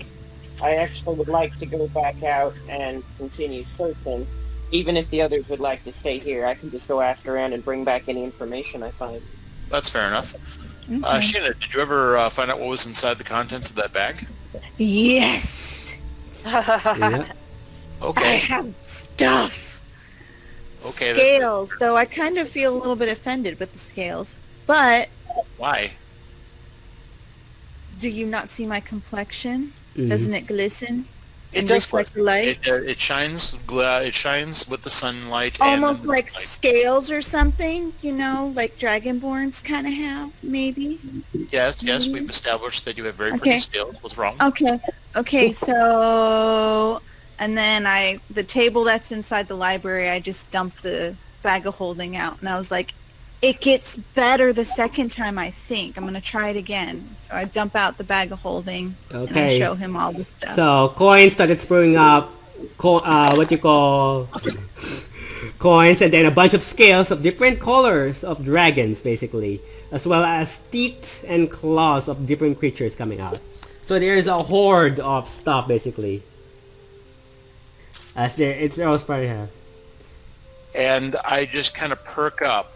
I actually would like to go back out and continue searching. Even if the others would like to stay here, I can just go ask around and bring back any information I find.
That's fair enough. Sheena, did you ever find out what was inside the contents of that bag?
Yes,
Yeah.
I
Okay.
have stuff.
Okay.
Scales, though I kind of feel a little bit offended with the scales. But
Why?
do you not see my complexion?
Mhm.
Doesn't it glisten?
It
And
does
reflect
glisten.
light?
It shines. It shines with the sunlight.
Almost
and
like
light.
scales or something, you know, like dragonborns kind of have, maybe.
Yes. We've established that you have very
Okay.
pretty scales. What's wrong?
Okay, so, and then the table that's inside the library, I just dumped the bag of holding out, and I was like, it gets better the second time, I think. I'm going to try it again. So I dump out the bag of holding, and I
Okay.
show him all the stuff.
So coins started spring up, what you call coins, and then a bunch of scales of different colors of dragons, basically, as well as teeth and claws of different creatures coming out. So there is a horde of stuff, basically. It's always part of
And I just kind of perk up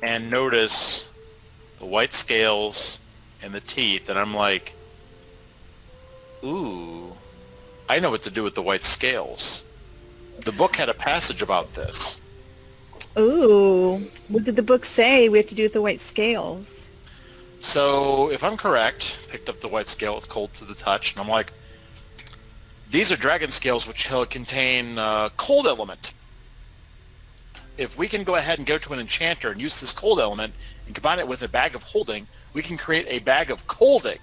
and notice the white scales and the teeth, and I'm like, ooh, I know what to do with the white scales. The book had a passage about this.
Ooh, what did the book say we have to do with the white scales?
So if I'm correct, picked up the white scale, it's cold to the touch, and I'm like, these are dragon scales which contain cold element. If we can go ahead and go to an enchanter and use this cold element and combine it with a bag of holding, we can create a bag of colding.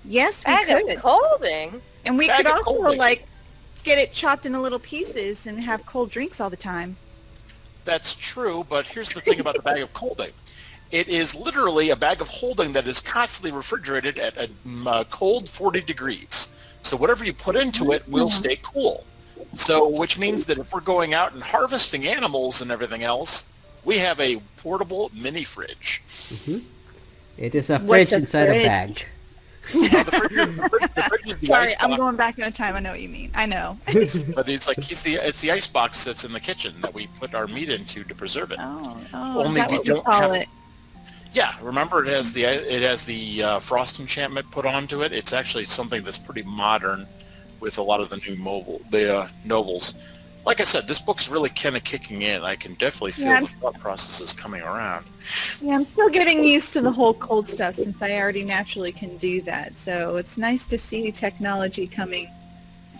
Yes, we
Bag
could.
of holding.
And we
Bag
could
of
also,
holding.
like, get it chopped into little pieces and have cold drinks all the time.
That's true, but here's the thing about the bag of colding. It is literally a bag of holding that is constantly refrigerated at a cold 40 degrees. So whatever you put into it will stay cool. So, which means that if we're going out and harvesting animals and everything else, we have a portable mini fridge.
It is a
What's
fridge
a
inside
fridge?
a bag.
No, the fridge is the
Sorry,
ice
I'm
box.
going back in time. I know what you mean. I know.
But it's the ice box that's in the kitchen that we put our meat into to preserve it.
Oh, is
Only
that
we
what we
don't
call
have
it?
Yeah, remember it has the frost enchantment put onto it. It's actually something that's pretty modern with a lot of the new nobles. Like I said, this book's really kind of kicking in. I can definitely feel
Yeah,
the thought processes coming around.
Yeah, I'm still getting used to the whole cold stuff since I already naturally can do that. So it's nice to see technology coming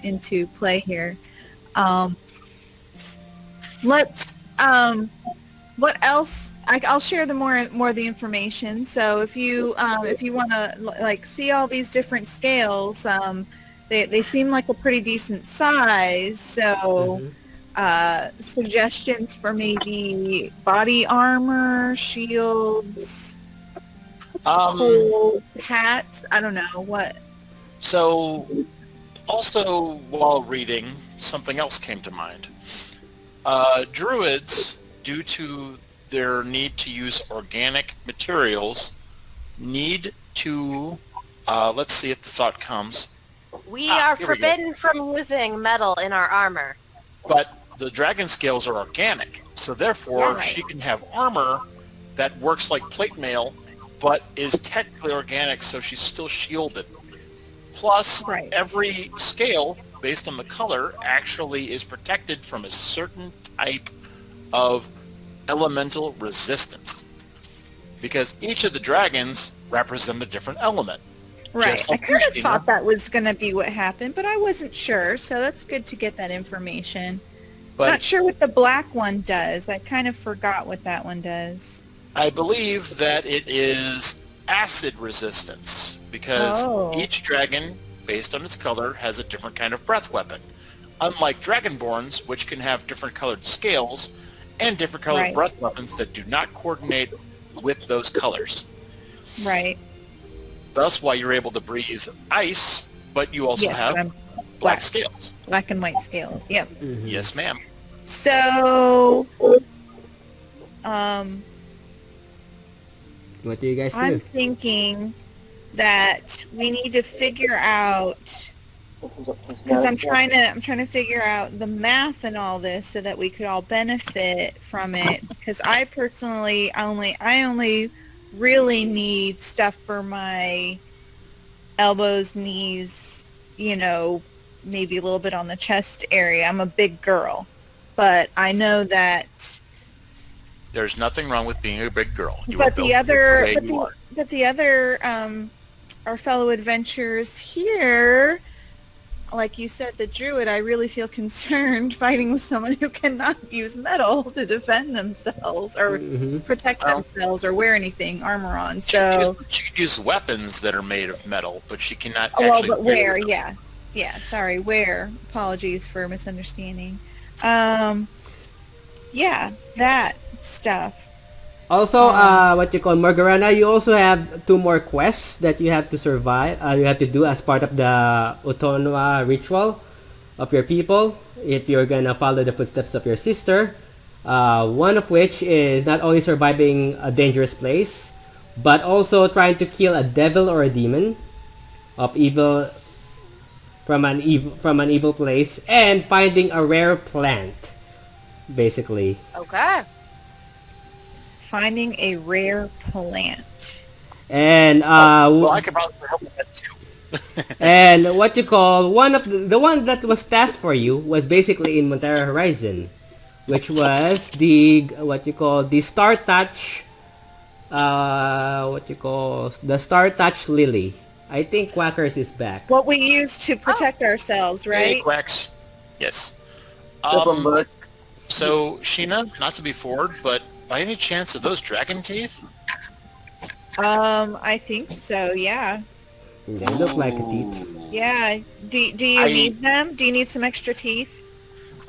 into play here. What else? I'll share the more of the information. So if you want to like see all these different scales, they seem like a pretty decent size. So suggestions for maybe body armor, shields, cool hats. I don't know what.
So, also while reading, something else came to mind. Druids, due to their need to use organic materials, need to, let's see if the thought comes.
We are
here we go.
forbidden from using metal in our armor.
But the dragon scales are organic, so therefore
Yeah, right.
she can have armor that works like plate mail, but is technically organic, so she's still shielded. Plus,
Right.
every scale, based on the color, actually is protected from a certain type of elemental resistance. Because each of the dragons represent a different element.
Right.
Just
I
like
kind of
Christina.
thought that was going to be what happened, but I wasn't sure. So that's good to get that information.
But
Not sure what the black one does. I kind of forgot what that one does.
I believe that it is acid resistance, because each dragon, based on its color, has a different kind of breath weapon. Unlike dragonborns, which can have different colored scales and different colored
Right.
breath weapons that do not coordinate with those colors.
Right.
Thus why you're able to breathe ice, but you also
Yes,
have
but I'm
black
black.
scales.
Black and white scales. Yep.
Yes, ma'am.
So,
What do you guys
I'm
do?
thinking that we need to figure out, because I'm trying to figure out the math and all this so that we could all benefit from it. Because I personally I only really need stuff for my elbows, knees, maybe a little bit on the chest area. I'm a big girl, but I know that.
There's nothing wrong with being a big girl. You
But
are
the
built
other,
the way you are.
but the other, our fellow adventurers here, like you said, the druid, I really feel concerned fighting with someone who cannot use metal to defend themselves or protect themselves or wear anything armor on. So,
She could use weapons that are made of metal, but she cannot
well,
actually
but
wear
where?
them.
Yeah. Sorry, where? Apologies for misunderstanding. Yeah, that stuff.
Also, Morgarana, you also have 2 more quests that you have to survive. You have to do as part of the Utonwa ritual of your people if you're gonna follow the footsteps of your sister. One of which is not only surviving a dangerous place, but also trying to kill a devil or a demon of evil from an evil place, and finding a rare plant, basically.
Okay.
Finding a rare plant.
And
Well, I could probably help with that too.
and the one that was tasked for you was basically in Montera Horizon, which was the Star Touch, the Star Touch Lily. I think Quackers is back.
What we use to protect ourselves,
Hey,
right?
Quacks. Yes.
But
So, Sheena, not to be forward, but by any chance are those dragon teeth?
I think so, yeah.
They look like a teeth.
Yeah. Do you need them? Do you need some extra teeth?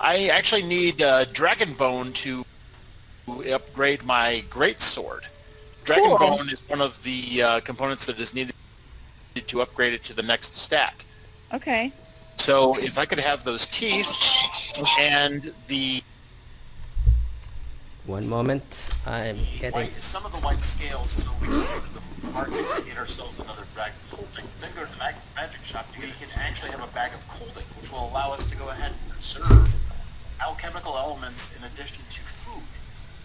I actually need dragon bone to upgrade my great sword. Dragon
Cool.
bone is one of the components that is needed to upgrade it to the next stat.
Okay.
So if I could have those teeth and the
1 moment. I'm getting...
Some of the white scales, so we can go to the market and get ourselves another bag of colding. Then go to the magic shop. We can actually have a bag of colding, which will allow us to go ahead and preserve alchemical elements in addition to food.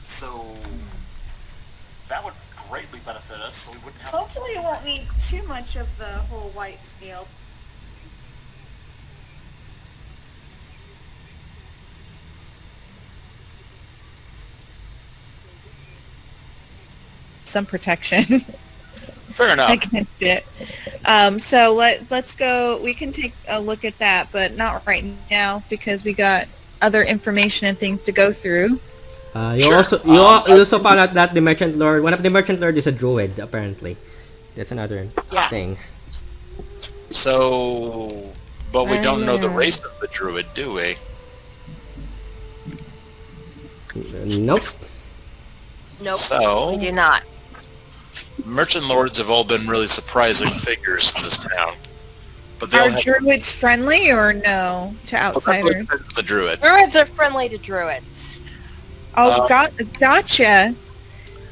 So that would greatly benefit us, so we wouldn't have
Hopefully it won't need too much of the whole white scale.
Some protection
Fair enough.
against it. So let's go. We can take a look at that, but not right now because we got other information and things to go through.
You
Sure.
also found out that the merchant lord, one of the merchant lord, is a druid. Apparently, that's another thing.
So, but we don't know the race of the druid, do we?
Nope.
Nope.
So,
We do not.
merchant lords have all been really surprising figures in this town. But they all
Are
have
druids friendly or no to outsiders?
the druid.
Druids are friendly to druids.
Oh, gotcha.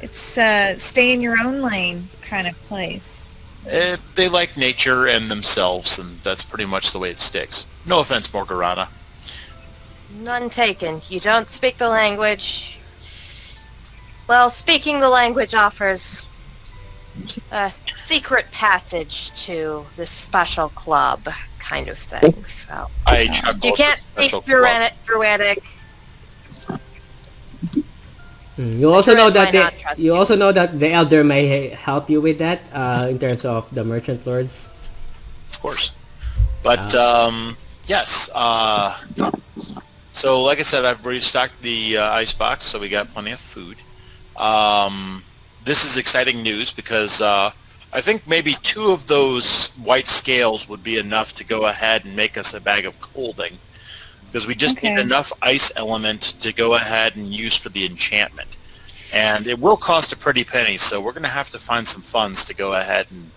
It's stay in your own lane kind of place.
They like nature and themselves, and that's pretty much the way it sticks. No offense, Morgarana.
None taken. You don't speak the language. Well, speaking the language offers a secret passage to this special club kind of thing, so...
I chuckled.
You can't speak Druidic.
You also know that
might not trust
you also know that the elder may help you with that in terms of the merchant lords.
Of course. But, yes. So, like I said, I've restocked the ice box, so we got plenty of food. This is exciting news because I think maybe 2 of those white scales would be enough to go ahead and make us a bag of colding. Because we just need enough ice element to go ahead and use for the enchantment. And it will cost a pretty penny, so we're going to have to find some funds to go ahead and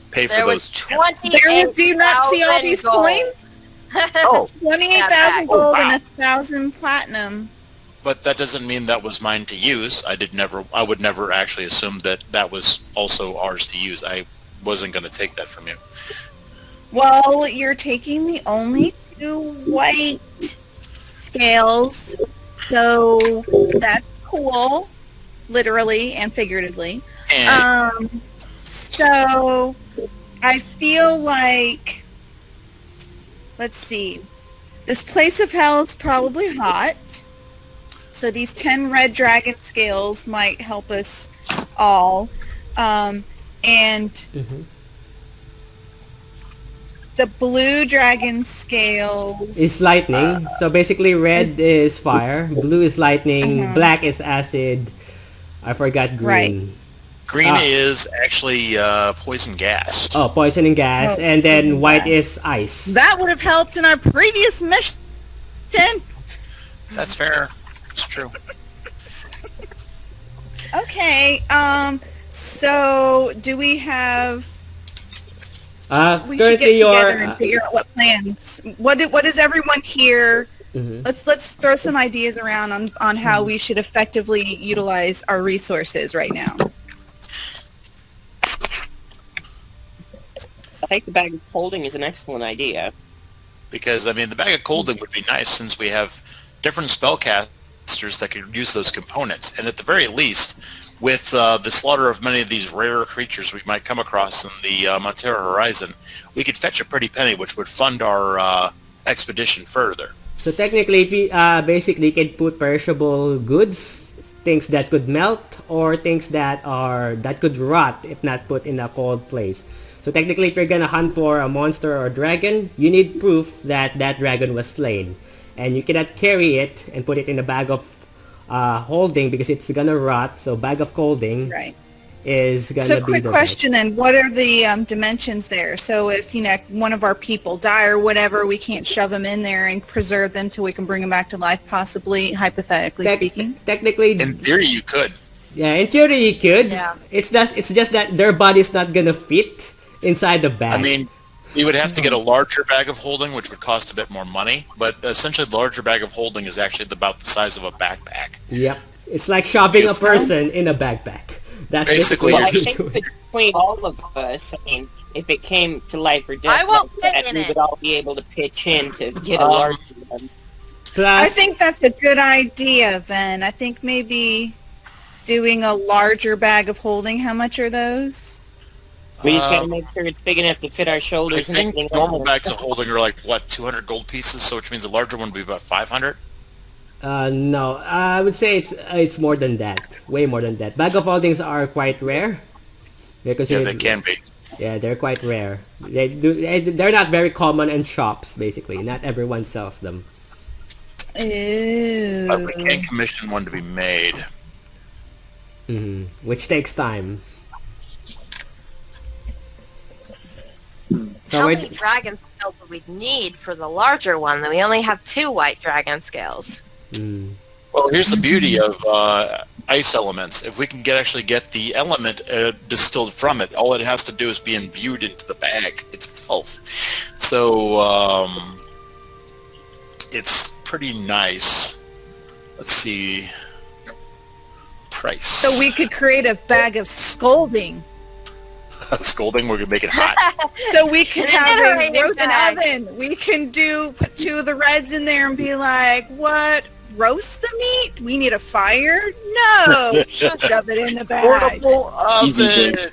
pay for
There
those.
was 28,000
Do you not see all these
gold.
coins?
Oh,
28,000
Oh,
gold
wow.
and 1,000 platinum.
but that doesn't mean that was mine to use. I would never actually assume that that was also ours to use. I wasn't going to take that from you.
Well, you're taking the only 2 white scales, so that's cool, literally and figuratively.
And
So I feel like, let's see, this place of hell is probably hot, so these 10 red dragon scales might help us all, and the blue dragon scales
Is lightning. So basically, red is fire, blue is lightning, black is acid. I forgot green.
Right.
green is actually poison gas.
Oh, poison and gas,
Oh,
and then
poison
white
gas.
is ice.
that would have helped in our previous mission.
That's fair. It's true.
Okay, so do we have... We should
Currently,
get together
your
and figure out what plans. What is everyone here? Let's throw some ideas around on how we should effectively utilize our resources right now.
I think the bag of holding is an excellent idea.
Because, I mean, the bag of colding would be nice since we have different spellcasters that could use those components. And at the very least, with the slaughter of many of these rare creatures we might come across in the Montera Horizon, we could fetch a pretty penny, which would fund our expedition further.
So technically, if we basically can put perishable goods, things that could melt, or things that could rot if not put in a cold place. So technically, if you're gonna hunt for a monster or dragon, you need proof that that dragon was slain, and you cannot carry it and put it in a bag of holding because it's gonna rot. So bag of holding
Right.
is gonna
So
be
quick
the
question then, what are the dimensions there? So if, one of our people die or whatever, we can't shove them in there and preserve them till we can bring them back to life, possibly, hypothetically speaking?
Technically,
In theory, you could.
yeah, in theory you could.
Yeah.
It's just that their body's not gonna fit inside the bag.
I mean, you would have to get a larger bag of holding, which would cost a bit more money. But essentially, the larger bag of holding is actually about the size of a backpack.
Yep. It's like shoving a
Yes.
person in a backpack. That's
Basically,
Well,
you're
I
just
think between all of us, I mean, if it came to life or death
I won't
like
fit
that,
in
we
it.
would all be able to pitch in to get a
Um,
large one.
Plus,
I think that's a good idea, Ven. I think maybe doing a larger bag of holding. How much are those?
We just gotta
Um,
make sure it's big enough to fit our
I
shoulders and
think
everything
normal
else.
bags of holding are like, what, 200 gold pieces, so which means a larger one would be about 500?
no, I would say it's more than that. Way more than that. Bag of holdings are quite rare. They're
Yeah,
considered,
they can be.
Yeah, they're quite rare. They're not very common in shops, basically. Not everyone sells them.
Ew.
But we can commission one to be made.
Which takes time. So
How
we're,
many dragon scales do we need for the larger one? Then we only have 2 white dragon scales.
Well, here's the beauty of ice elements. If we can actually get the element distilled from it, all it has to do is be imbued into the bag itself. So it's pretty nice. Let's see. Price.
So we could create a bag of scolding.
Scolding, we're gonna make it hot.
So we could
An
have a
iterating
roast
bag.
oven. We can put 2 of the reds in there and be like, what? Roast the meat? We need a fire? No! Shove it in the bag.
Portable
Easy
oven.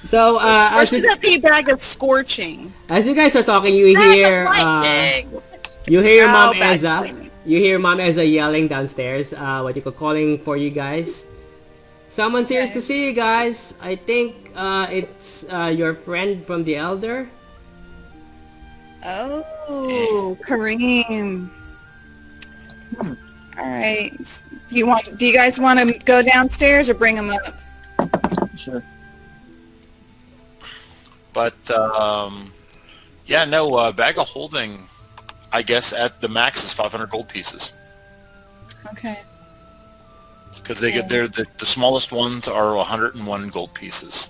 so
Or
as
should
you,
that be a bag of scorching?
as you guys are talking, you
Bag of
hear
lightning!
you hear
Oh,
Mom
bag of
Eza.
lightning.
You hear Mom Eza yelling downstairs. What you call calling for you guys. Someone's here to see you guys. I think it's your friend from the Elder.
Oh, Kareem. All right. Do you guys want to go downstairs or bring them up?
Sure.
But yeah, no, bag of holding, I guess at the max is 500 gold pieces.
Okay.
Because they're the smallest ones are 101 gold pieces,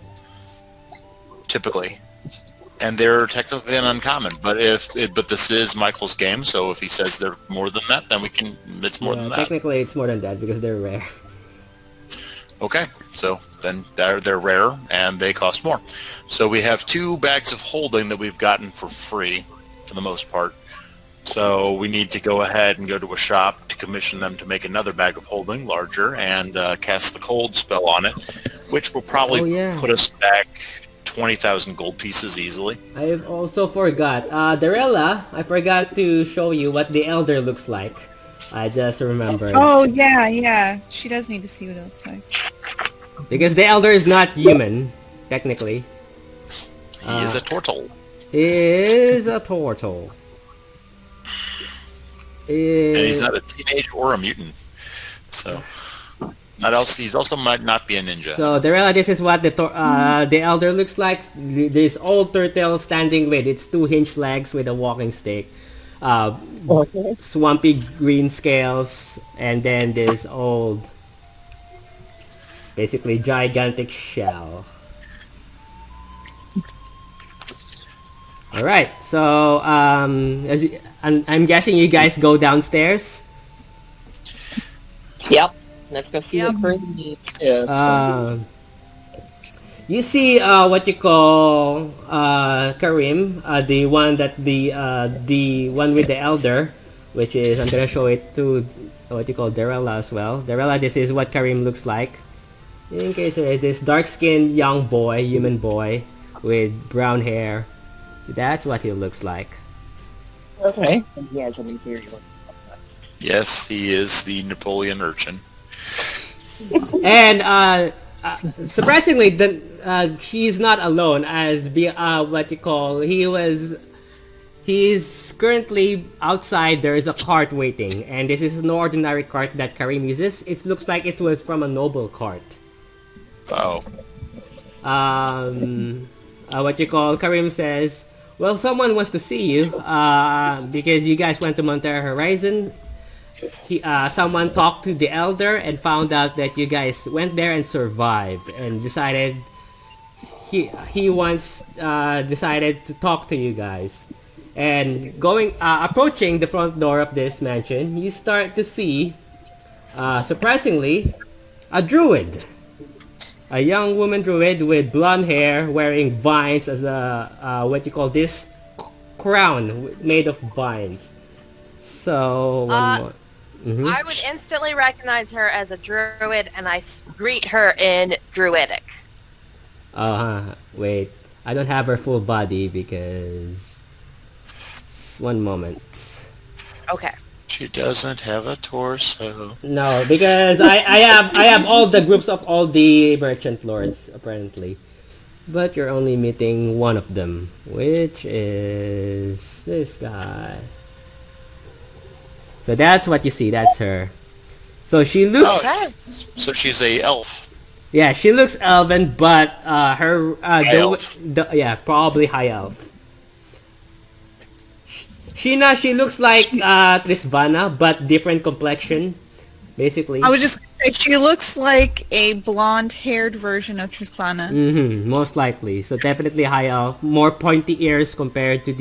typically, and they're technically an uncommon. But but this is Michael's game, so if he says they're more than that, then it's more than that.
Technically, it's more than that because they're rare.
Okay, so then they're rare and they cost more. So we have 2 bags of holding that we've gotten for free, for the most part. So we need to go ahead and go to a shop to commission them to make another bag of holding, larger, and cast the cold spell on it, which will probably put us back 20,000 gold pieces easily.
I also forgot. Darella, I forgot to show you what the Elder looks like. I just remembered.
Oh, yeah. She does need to see what it looks like.
Because the Elder is not human, technically.
He is a turtle.
He is a turtle.
And he's not a teenage or a mutant. So, he's also might not be a ninja.
So, Darella, this is what the Elder looks like. This old turtle standing with its 2 hinged legs with a walking stick. Swampy green scales, and then this old, basically gigantic shell. Alright, so I'm guessing you guys go downstairs.
Yep. Let's go see
Yep.
what Bernie needs.
Yeah.
You see what you call Karim, the one with the Elder, which is, I'm gonna show it to what you call Darella as well. Darella, this is what Karim looks like. In case there is this dark-skinned young boy, human boy, with brown hair. That's what he looks like.
Okay. And he has an interior.
Yes, he is the Napoleon urchin.
And surprisingly, he's not alone. He's currently outside. There is a cart waiting, and this is an ordinary cart that Karim uses. It looks like it was from a noble cart.
Oh.
Karim says, well, someone wants to see you, because you guys went to Montera Horizon. Someone talked to the Elder and found out that you guys went there and survived, and decided he decided to talk to you guys. And approaching the front door of this mansion, you start to see surprisingly, a druid. A young woman druid with blonde hair wearing vines as a, what you call this? Crown made of vines. So, one more. Mhm.
I would instantly recognize her as a druid, and I greet her in druidic.
Wait. I don't have her full body because... One moment.
Okay.
She doesn't have a torso.
No, because I have all the groups of all the merchant lords apparently, but you're only meeting one of them, which is this guy. So that's what you see. That's her. So she looks.
Oh, so she's a elf.
Yeah, she looks elven, but her
High elf.
yeah, probably high elf. She looks like Trisvana, but different complexion, basically.
I was just gonna say she looks like a blonde-haired version of Tristana.
Most likely. So definitely high elf, more pointy ears compared to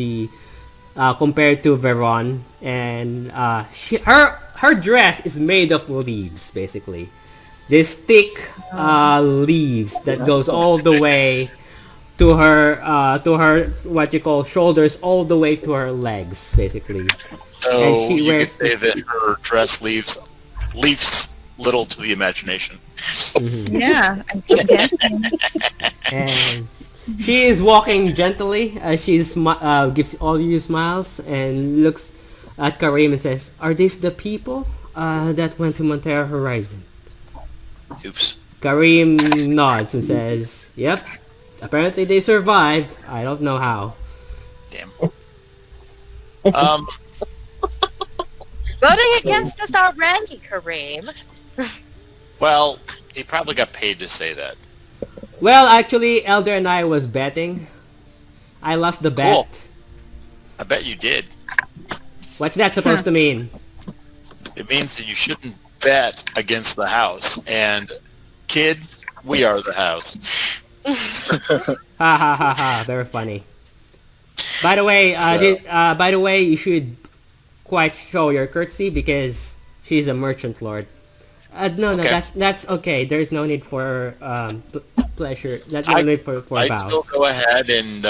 Veron, and her dress is made of leaves, basically. This thick leaves that goes all the way to her what you call shoulders, all the way to her legs, basically.
So
And she
you could
wears
say
this-
that her dress leaves little to the imagination.
Yeah, I'm guessing.
And she is walking gently as she gives all you smiles and looks at Karim and says, "Are these the people that went to Montera Horizon?"
Oops.
Karim nods and says, "Yep. Apparently they survived. I don't know how."
Damn.
Voting against us already, Kareem.
Well, he probably got paid to say that.
Well, actually, Elder and I was betting. I lost the bet.
Cool. I bet you did.
What's that supposed to mean?
It means that you shouldn't bet against the house. And, kid, we are the house.
Ha ha ha ha! Very funny. By the way, you should quite show your courtesy because she's a merchant lord. No,
Okay.
that's okay. There's no need for pleasure. That's no need for
I
vows.
still go ahead and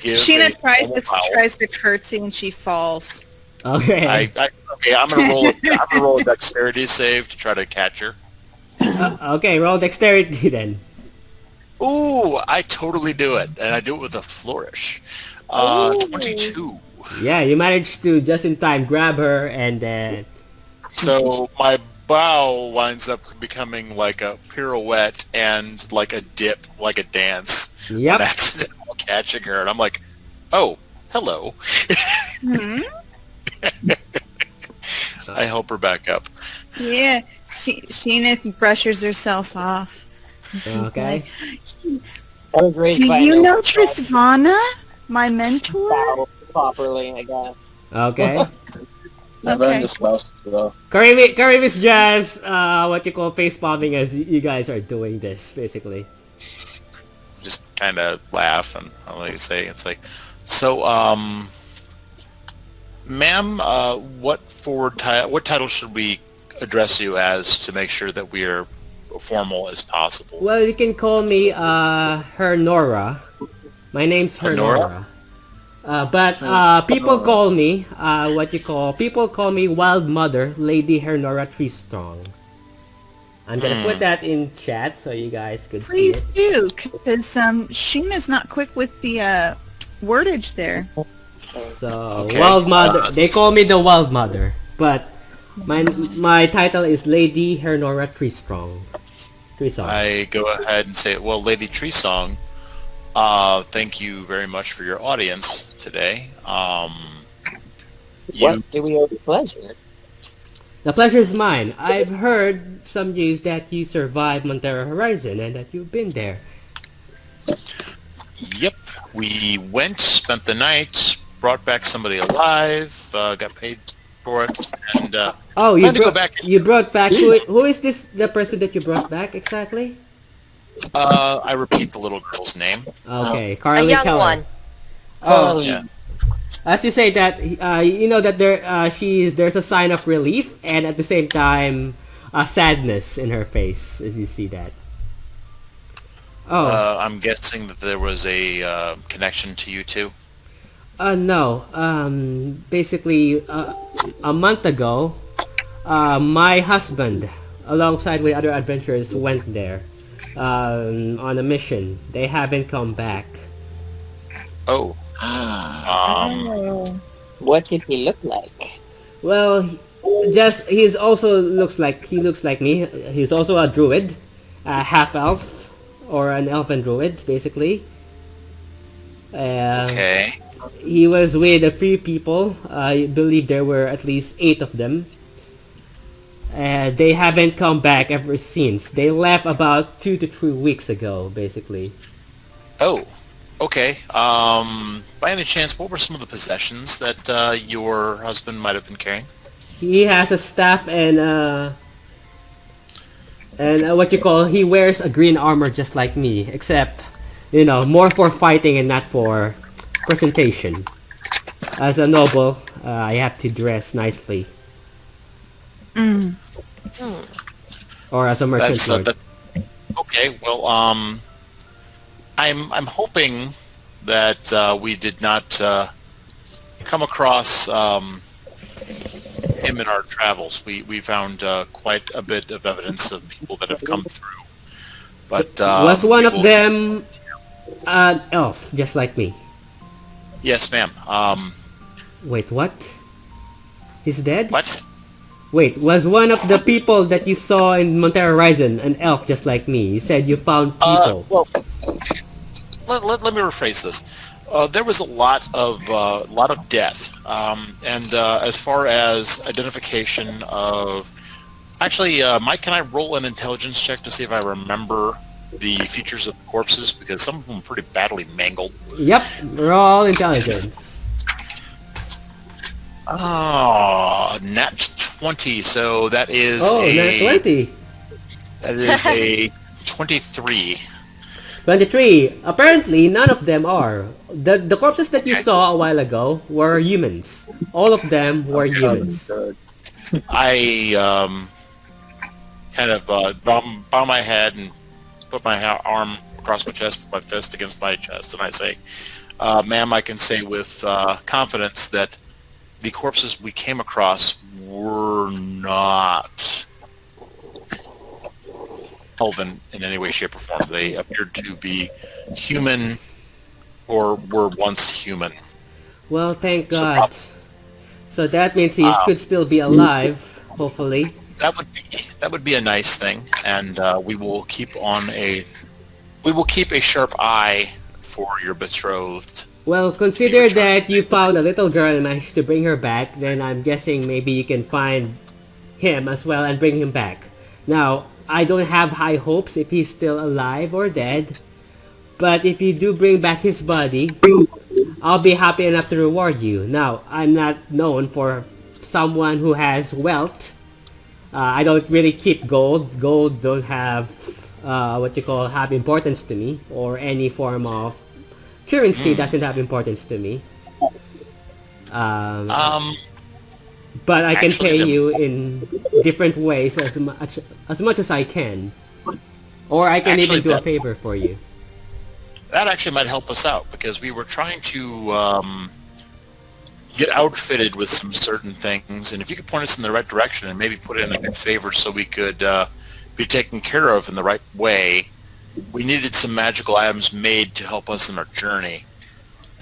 give.
Sheena
a normal bow.
tries to curtsy and she falls.
Okay.
Okay, I'm gonna roll a dexterity save to try to catch her.
Okay. Roll dexterity then.
Ooh, I totally do it, and I do it with a flourish. 22.
Yeah, you managed to just in time grab her and then.
So my bow winds up becoming like a pirouette and like a dip, like a dance.
Yep.
An accidental catching her, and I'm like, oh, hello. I help her back up.
Yeah, Sheena brushes herself off. She's
Okay.
like,
I was raised
do
by
you
an
know
elf,
Trisvana, my mentor?
bow properly, I guess.
Okay.
I've
Okay.
earned this mouse as well.
Karim is just what you call face palming as you guys are doing this, basically.
Just kind of laugh, and I like to say, it's like, so, ma'am, what title should we address you as to make sure that we are formal as possible?
Well, you can call me Her Nora. My name's Her
Nora?
Nora. But people call me people call me Wild Mother, Lady Her Nora Treestrong. I'm gonna put that in chat so you guys could
Please
see it.
do, because Sheena's not quick with the wordage there.
So
Okay.
Wild Mother, they call me the Wild Mother, but my title is Lady Her Nora Treestrong.
I go ahead and say, well, Lady Tree Song, thank you very much for your audience today.
What do we owe the pleasure?
The pleasure is mine. I've heard some news that you survived Montera Horizon and that you've been there.
Yep, we went, spent the night, brought back somebody alive, got paid for it, and
Oh,
plan to go back.
you brought back who is this? The person that you brought back exactly?
I repeat the little girl's name.
Okay,
A
Carly
young
Keller.
one.
Oh,
Yeah.
As you say that, you know that there's a sign of relief and at the same time, sadness in her face as you see that. Oh,
I'm guessing that there was a connection to you two.
no. Basically, a month ago, my husband, alongside with other adventurers, went there on a mission. They haven't come back.
Oh.
What did he look like?
Well, he looks like me. He's also a druid, a half elf, or an elven druid, basically.
Okay.
He was with a few people. I believe there were at least 8 of them. They haven't come back ever since. They left about 2 to 3 weeks ago, basically.
Oh. Okay. By any chance, what were some of the possessions that your husband might have been carrying?
He has a staff and what you call, he wears a green armor just like me, except, more for fighting and not for presentation. As a noble, I have to dress nicely. Or as a merchant lord.
Okay. Well, I'm hoping that we did not come across him in our travels. We found quite a bit of evidence of people that have come through. But
was one of them an elf, just like me?
Yes, ma'am.
Wait, what? He's dead?
What?
Wait, was one of the people that you saw in Montera Horizon an elf just like me? You said you found people.
Well, let me rephrase this. There was a lot of death, and as far as identification of, actually, Mike, can I roll an intelligence check to see if I remember the features of the corpses, because some of them are pretty badly mangled.
Yep, roll intelligence.
Oh, nat 20. So that is
nat 20.
That is a 23.
23. Apparently, none of them are. The corpses that you saw a while ago were humans. All of them were humans.
I kind of bow my head and put my arm across my chest, put my fist against my chest, and I say, ma'am, I can say with confidence that the corpses we came across were not elven in any way, shape, or form. They appeared to be human or were once human.
Well, thank God. So that means he could still be alive, hopefully.
That would be a nice thing, and we will keep a sharp eye for your betrothed.
Well, consider that you found a little girl and managed to bring her back, then I'm guessing maybe you can find him as well and bring him back. Now, I don't have high hopes if he's still alive or dead, but if you do bring back his body, I'll be happy enough to reward you. Now, I'm not known for someone who has wealth. I don't really keep gold. Gold don't have have importance to me, or any form of currency doesn't have importance to me. But I can pay you in different ways as much as I can, or I can even do a favor for you.
That actually might help us out, because we were trying to get outfitted with some certain things, and if you could point us in the right direction and maybe put in a good favor so we could be taken care of in the right way. We needed some magical items made to help us in our journey,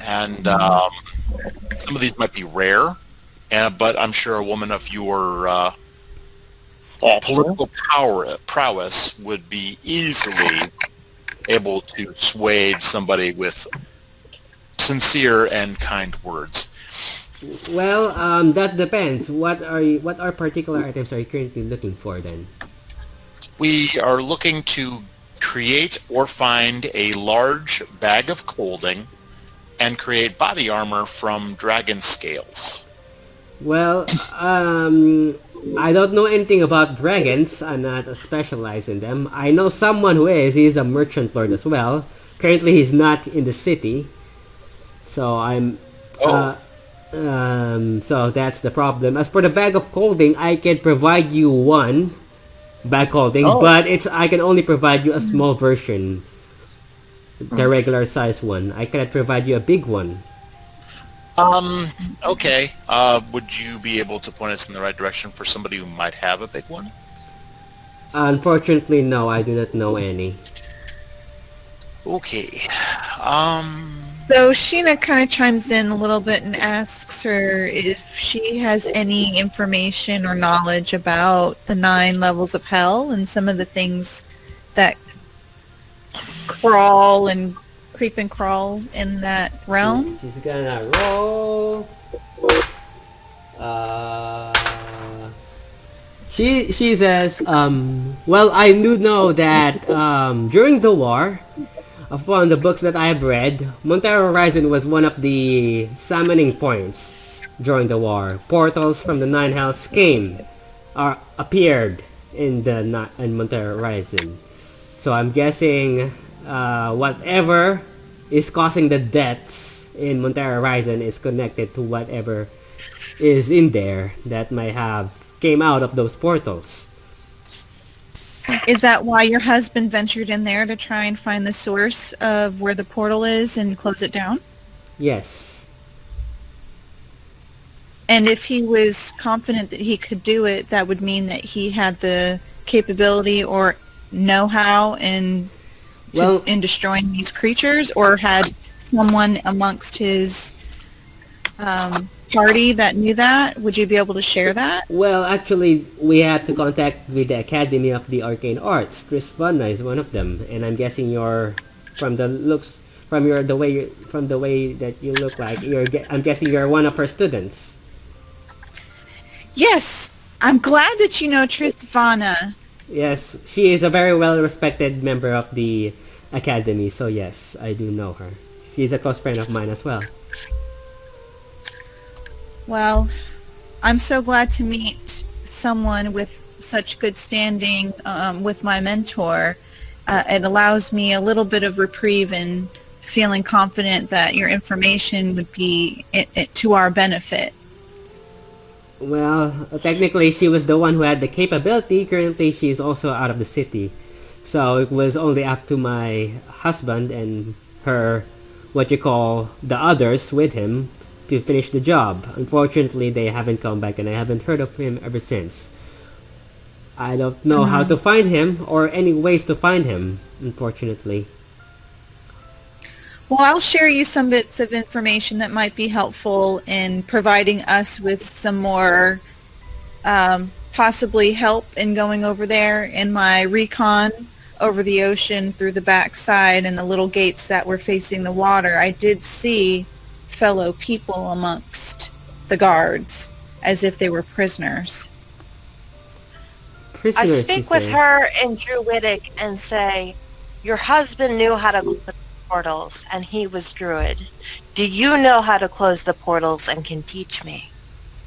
and some of these might be rare, but I'm sure a woman of your political prowess would be easily able to persuade somebody with sincere and kind words.
Well, that depends. What particular items are you currently looking for then?
We are looking to create or find a large bag of clothing and create body armor from dragon scales.
Well, I don't know anything about dragons. I'm not specialized in them. I know someone who is. He's a merchant lord as well. Currently, he's not in the city. So I'm... So that's the problem. As for the bag of holding, I can provide you one bag holding, but I can only provide you a small version, the regular size one. I cannot provide you a big one.
Okay. Would you be able to point us in the right direction for somebody who might have a big one?
Unfortunately, no, I do not know any.
Okay.
So Sheena kind of chimes in a little bit and asks her if she has any information or knowledge about the 9 levels of hell and some of the things that crawl and creep and crawl in that realm.
She's gonna roll. She says, well, I do know that during the war, upon the books that I have read, Montera Horizon was one of the summoning points during the war. Portals from the 9 hells appeared in Montera Horizon. So I'm guessing whatever is causing the deaths in Montera Horizon is connected to whatever is in there that might have came out of those portals.
Is that why your husband ventured in there to try and find the source of where the portal is and close it down?
Yes.
And if he was confident that he could do it, that would mean that he had the capability or know-how in destroying these creatures, or had someone amongst his party that knew that. Would you be able to share that?
Well, actually, we have to contact with the Academy of the Arcane Arts. Trisvana is one of them, and I'm guessing you're from the way that you look like. I'm guessing you're one of her students.
Yes, I'm glad that you know Trisvana.
Yes, she is a very well-respected member of the Academy, so yes, I do know her. She's a close friend of mine as well.
Well, I'm so glad to meet someone with such good standing with my mentor. It allows me a little bit of reprieve and feeling confident that your information would be to our benefit.
Well, technically she was the one who had the capability. Currently she's also out of the city. So it was only up to my husband and her, the others with him, to finish the job. Unfortunately, they haven't come back and I haven't heard of him ever since. I don't know how to find him or any ways to find him, unfortunately.
Well, I'll share you some bits of information that might be helpful in providing us with some more possibly help in going over there. In my recon over the ocean through the backside and the little gates that were facing the water, I did see fellow people amongst the guards as if they were prisoners.
I speak with her in Druidic and say, your husband knew how to close the portals and he was Druid. Do you know how to close the portals and can teach me?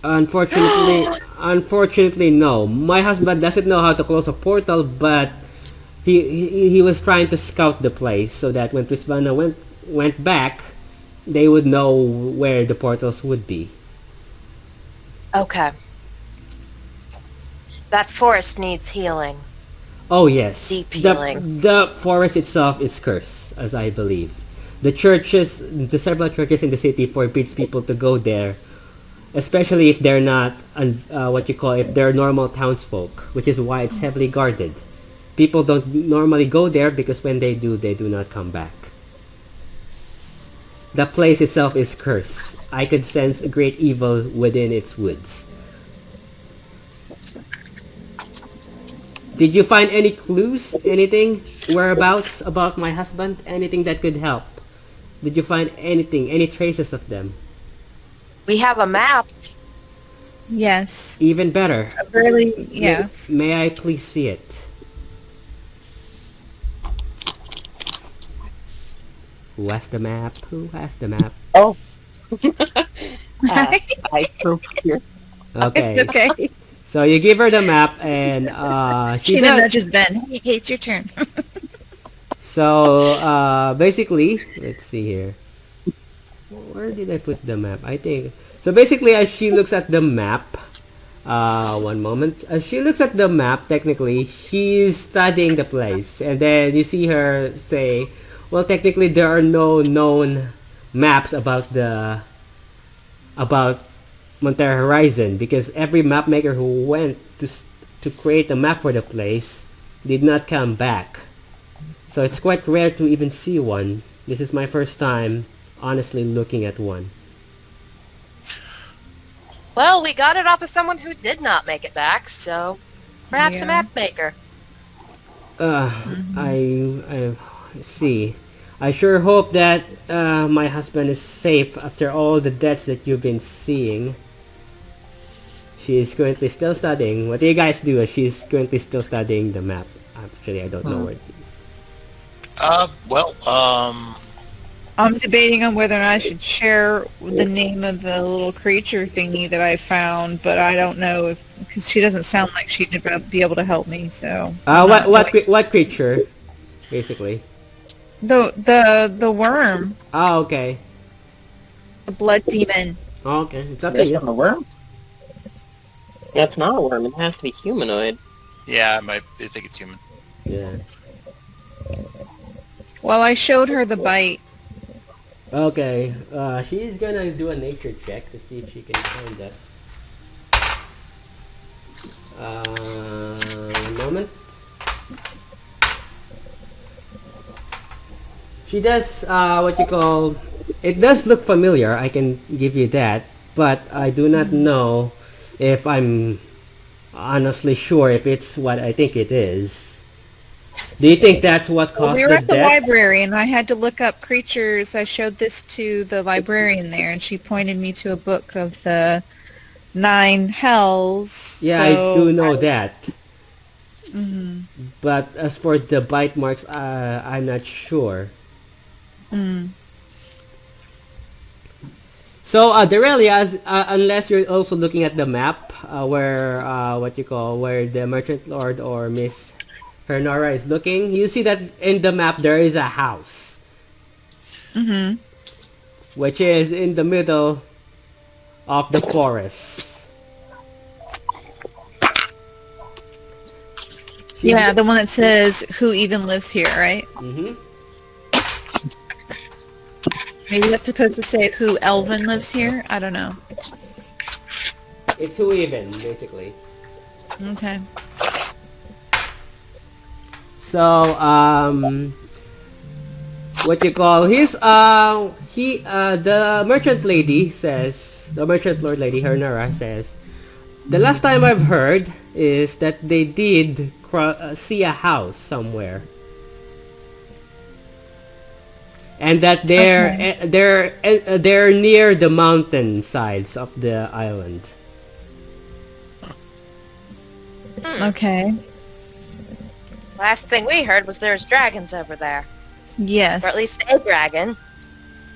Unfortunately, no. My husband doesn't know how to close a portal, but he was trying to scout the place so that when Trisvana went back, they would know where the portals would be.
Okay. That forest needs healing.
Oh yes.
Deep healing.
The forest itself is cursed, as I believe. The several churches in the city forbids people to go there, especially if they're not, if they're normal townsfolk, which is why it's heavily guarded. People don't normally go there because when they do not come back. The place itself is cursed. I could sense a great evil within its woods. Did you find any clues? Anything? Whereabouts about my husband? Anything that could help? Did you find anything? Any traces of them?
We have a map.
Yes.
Even better.
Really, yes.
May I please see it? Who has the map? Who has the map?
Oh. I procure.
Okay.
Okay.
So you give her the map and she
nudges Ben. Hey, it's your turn.
So basically, let's see here. Where did I put the map? I think so. Basically, as she looks at the map, one moment. As she looks at the map, technically, she's studying the place, and then you see her say, "Well, technically, there are no known maps about Montera Horizon because every map maker who went to create a map for the place did not come back. So it's quite rare to even see one. This is my first time honestly looking at one."
Well, we got it off of someone who did not make it back, so perhaps a
Yeah.
map maker.
I see. I sure hope that my husband is safe after all the deaths that you've been seeing. She is currently still studying. What do you guys do? She's currently still studying the map. Actually, I don't know where.
Well,
I'm debating on whether or not I should share the name of the little creature thingy that I found, but I don't know if because she doesn't sound like she'd be able to help me. So
What creature? Basically.
the worm,
Oh, okay.
the blood demon.
Oh, okay. It's up to
That's
you.
not a worm?
That's not a worm. It has to be humanoid.
yeah, I think it's human.
Yeah.
Well, I showed her the bite.
Okay. She's gonna do a nature check to see if she can find that. One moment. She does what you call. It does look familiar. I can give you that, but I do not know if I'm honestly sure if it's what I think it is. Do you think that's what caused
We were
the
at the
deaths?
library, and I had to look up creatures. I showed this to the librarian there, and she pointed me to a book of the 9 hells.
Yeah,
so
I do know that.
Mhm.
But as for the bite marks, I'm not sure.
Mm.
So the Relias, unless you're also looking at the map, where where the Merchant Lord or Miss Hernora is looking, you see that in the map there is a house,
Mhm.
which is in the middle of the forest.
Yeah, the one that says "Who even lives here," right?
Mm-hmm.
Maybe that's supposed to say "Who Elvin lives here." I don't know.
It's who even, basically.
Okay.
So, what you call the merchant lady says, the merchant lord lady, Hernera says, the last time I've heard is that they did see a house somewhere. And that they're near the mountain sides of the island.
Okay.
Last thing we heard was there's dragons over there.
Yes.
Or at least a dragon.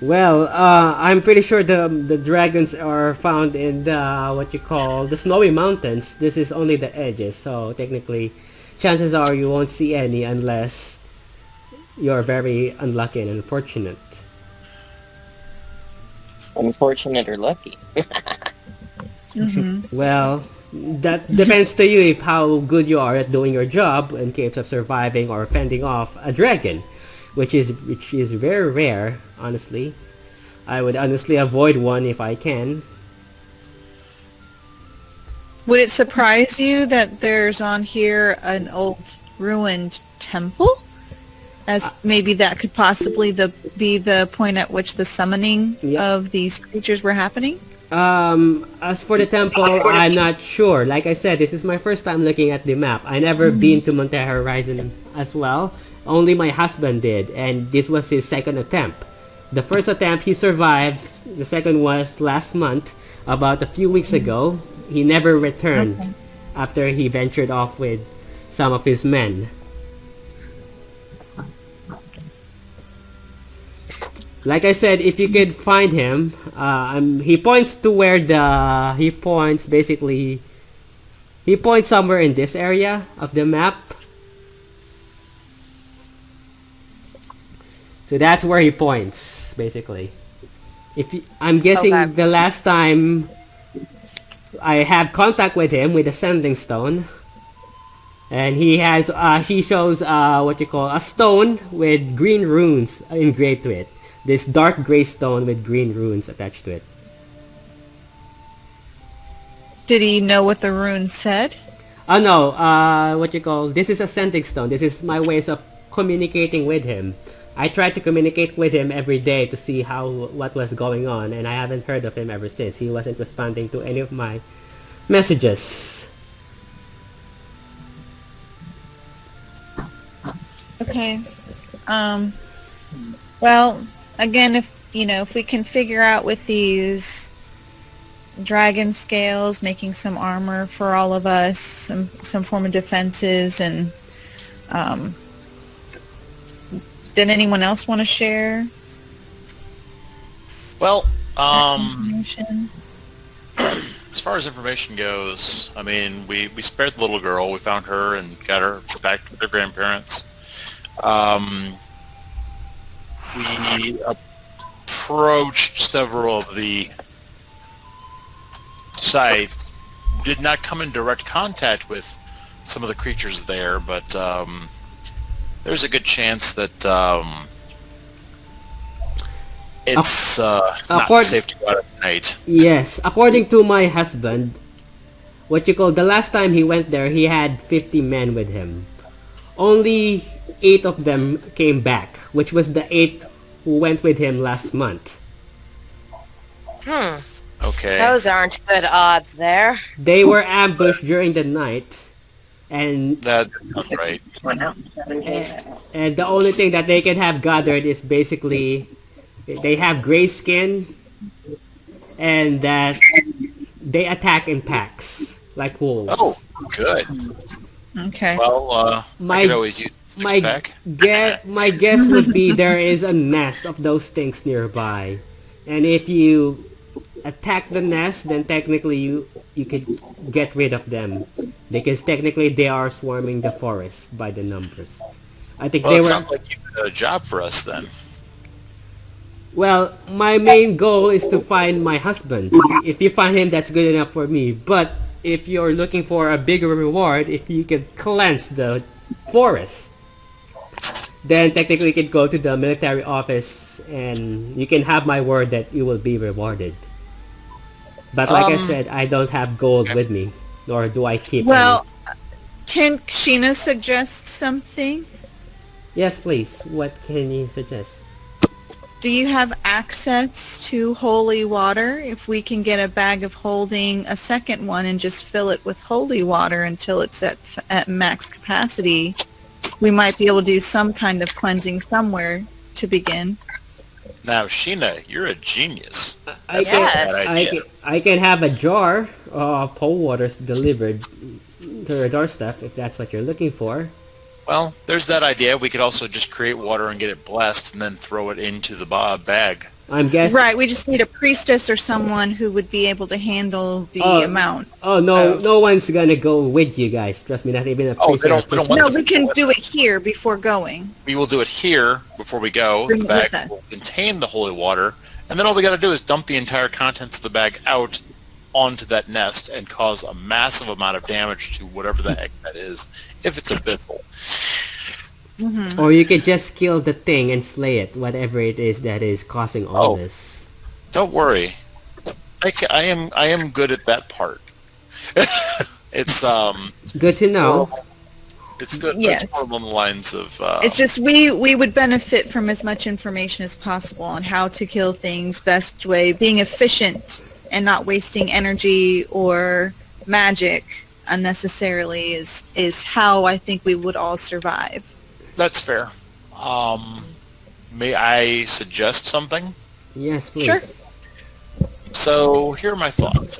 Well, I'm pretty sure the dragons are found in the snowy mountains. This is only the edges, so technically, chances are you won't see any unless you're very unlucky and unfortunate.
Unfortunate or lucky.
Mhm.
Well, that depends to you if how good you are at doing your job in case of surviving or fending off a dragon, which is very rare, honestly. I would honestly avoid one if I can.
Would it surprise you that there's on here an old ruined temple? As maybe that could possibly be the point at which the summoning of these creatures were happening?
As for the temple, I'm not sure. Like I said, this is my first time looking at the map. I never been to Montera Horizon as well. Only my husband did, and this was his second attempt. The first attempt he survived. The second was last month, about a few weeks ago. He never returned after he ventured off with some of his men. Like I said, if you could find him, he points to where he points somewhere in this area of the map. So that's where he points, basically. I'm guessing
Okay.
the last time I have contact with him with a sending stone, and he shows what you call a stone with green runes engraved to it. This dark gray stone with green runes attached to it.
Did he know what the runes said?
Oh no, what you call, this is a sending stone. This is my ways of communicating with him. I try to communicate with him every day to see what was going on, and I haven't heard of him ever since. He wasn't responding to any of my messages.
Okay. Well, again, if we can figure out with these dragon scales, making some armor for all of us, some form of defenses, and did anyone else want to share
Well,
information?
as far as information goes, I mean, we spared the little girl. We found her and got her back to her grandparents. We approached several of the sites. Did not come in direct contact with some of the creatures there, but there's a good chance that it's not safe to go out at night.
Yes, according to my husband, what you call, the last time he went there, he had 50 men with him. Only 8 of them came back, which was the 8 who went with him last month.
Okay.
Those aren't good odds there.
They were ambushed during the night, and
That sounds right.
and the only thing that they can have gathered is basically they have gray skin, and that they attack in packs like wolves.
Oh, good.
Okay.
Well, I
My-
could always use a
My
six-pack.
my guess would be there is a nest of those things nearby, and if you attack the nest, then technically you could get rid of them, because technically they are swarming the forest by the numbers. I think
Well,
they
it
were.
sounds like you got a job for us then.
Well, my main goal is to find my husband. If you find him, that's good enough for me. But if you're looking for a bigger reward, if you can cleanse the forest, then technically you could go to the military office and you can have my word that you will be rewarded. But like I said, I don't have gold with me, nor do I keep
Well, can Sheena suggest something?
any. Yes, please. What can you suggest?
Do you have access to holy water? If we can get a bag of holding a second one and just fill it with holy water until it's at max capacity, we might be able to do some kind of cleansing somewhere to begin.
Now, Sheena, you're a genius.
I
That's
can,
not a bad idea.
I can have a jar of cold waters delivered to your doorstep if that's what you're looking for.
Well, there's that idea. We could also just create water and get it blessed and then throw it into the bag.
I'm guessing.
Right, we just need a priestess or someone who would be able to handle the amount.
Oh no, no one's gonna go with you guys. Trust me, not even a priest.
they don't want
No,
the-
we can do it here before going.
We will do it here before we go.
Bring
The
it with
bag
us.
will contain the holy water, and then all we got to do is dump the entire contents of the bag out onto that nest and cause a massive amount of damage to whatever the heck that is, if it's abyssal.
Or you could just kill the thing and slay it, whatever it is that is causing all
Oh.
this.
Don't worry, I am good at that part. It's
Good to know.
it's good.
Yes.
It's more along the lines of
It's just we would benefit from as much information as possible on how to kill things best way, being efficient and not wasting energy or magic unnecessarily is how I think we would all survive.
That's fair. May I suggest something?
Yes, please.
Sure.
So here are my thoughts.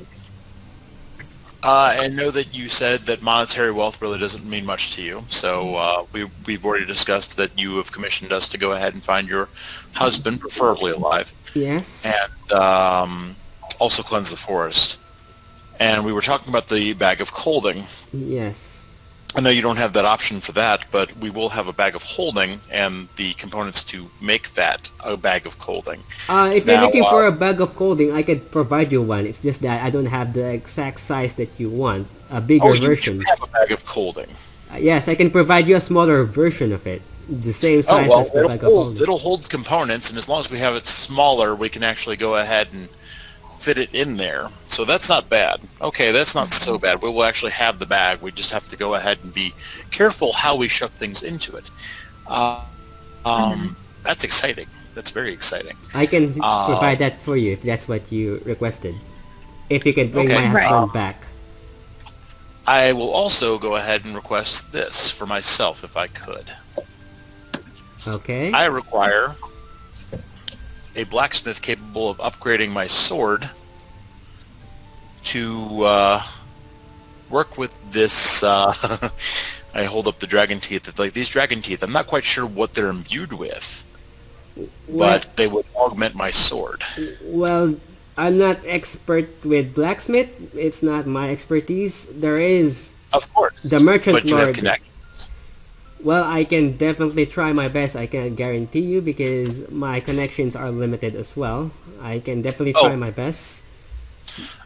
I know that you said that monetary wealth really doesn't mean much to you, so we've already discussed that you have commissioned us to go ahead and find your husband, preferably alive,
Yes.
and also cleanse the forest. And we were talking about the bag of colding.
Yes.
I know you don't have that option for that, but we will have a bag of holding and the components to make that a bag of holding.
If you're looking for a bag of clothing, I could provide you one. It's just that I don't have the exact size that you want. A bigger version.
You have a bag of holding.
Yes, I can provide you a smaller version of it. The same size as the bag of holding.
It'll hold components, and as long as we have it smaller, we can actually go ahead and fit it in there. So that's not bad. Okay, that's not so bad. We will actually have the bag. We just have to go ahead and be careful how we shove things into it. That's exciting. That's very exciting.
I can provide that for you if that's what you requested. If you can bring my husband back.
I will also go ahead and request this for myself if I could.
Okay.
I require a blacksmith capable of upgrading my sword to work with this. I hold up the dragon teeth. Like these dragon teeth, I'm not quite sure what they're imbued with, but they would augment my sword.
Well, I'm not expert with blacksmith. It's not my expertise. There is,
of course,
the merchant
but you
lord.
have connections.
Well, I can definitely try my best. I can't guarantee you because my connections are limited as well. I can definitely try my best.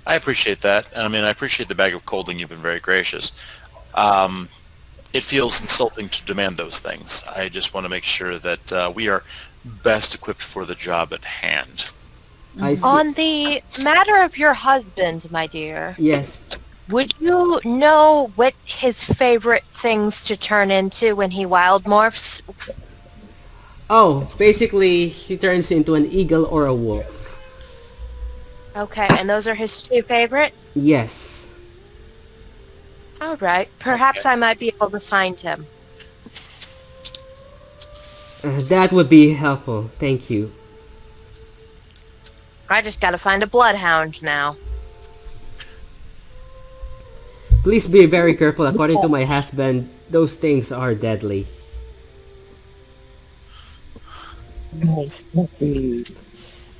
I appreciate that. I mean, I appreciate the bag of colding. You've been very gracious. It feels insulting to demand those things. I just want to make sure that we are best equipped for the job at hand.
On the matter of your husband, my dear.
Yes.
Would you know what his favorite things to turn into when he wild morphs?
Oh, basically, he turns into an eagle or a wolf.
Okay, and those are his two favorite?
Yes.
All right. Perhaps I might be able to find him.
That would be helpful. Thank you.
I just gotta find a bloodhound now.
Please be very careful. According to my husband, those things are deadly.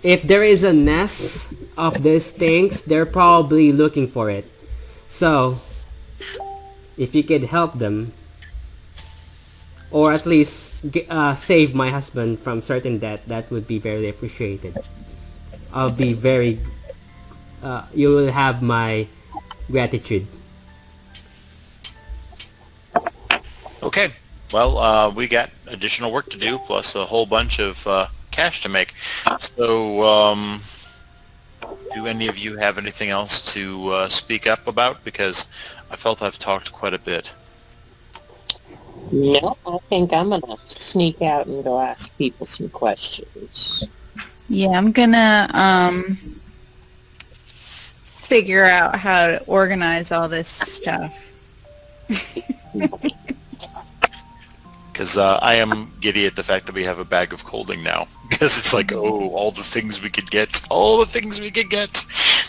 If there is a nest of these things, they're probably looking for it. So, if you could help them, or at least save my husband from certain death, that would be very appreciated. I'll be very... you will have my gratitude.
Okay. Well, we got additional work to do, plus a whole bunch of cash to make. So, do any of you have anything else to speak up about? Because I felt I've talked quite a bit.
No, I think I'm gonna sneak out and go ask people some questions.
Yeah, I'm gonna figure out how to organize all this stuff.
Because I am giddy at the fact that we have a bag of colding now. Because it's like, oh, all the things we could get. All the things we could get.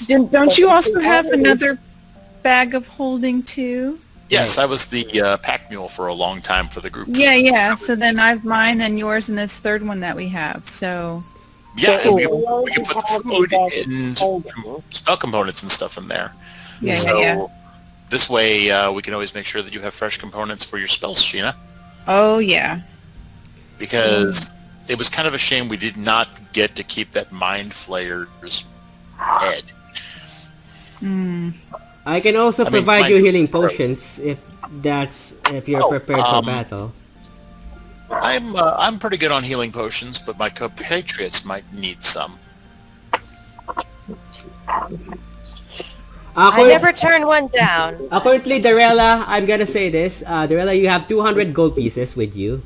Don't you also have another bag of holding too?
Yes, I was the pack mule for a long time for the group.
Yeah. So then I've mine and yours and this third one that we have. So
yeah, and we can put the food and spell components and stuff in there.
Yeah.
This way we can always make sure that you have fresh components for your spells, Sheena.
Oh yeah.
Because it was kind of a shame we did not get to keep that Mind Flayer's head.
I can also provide you healing potions if you're prepared for battle.
I'm pretty good on healing potions, but my compatriots might need some.
I never turned one down.
Currently, Darella, I'm gonna say this. Darella, you have 200 gold pieces with you.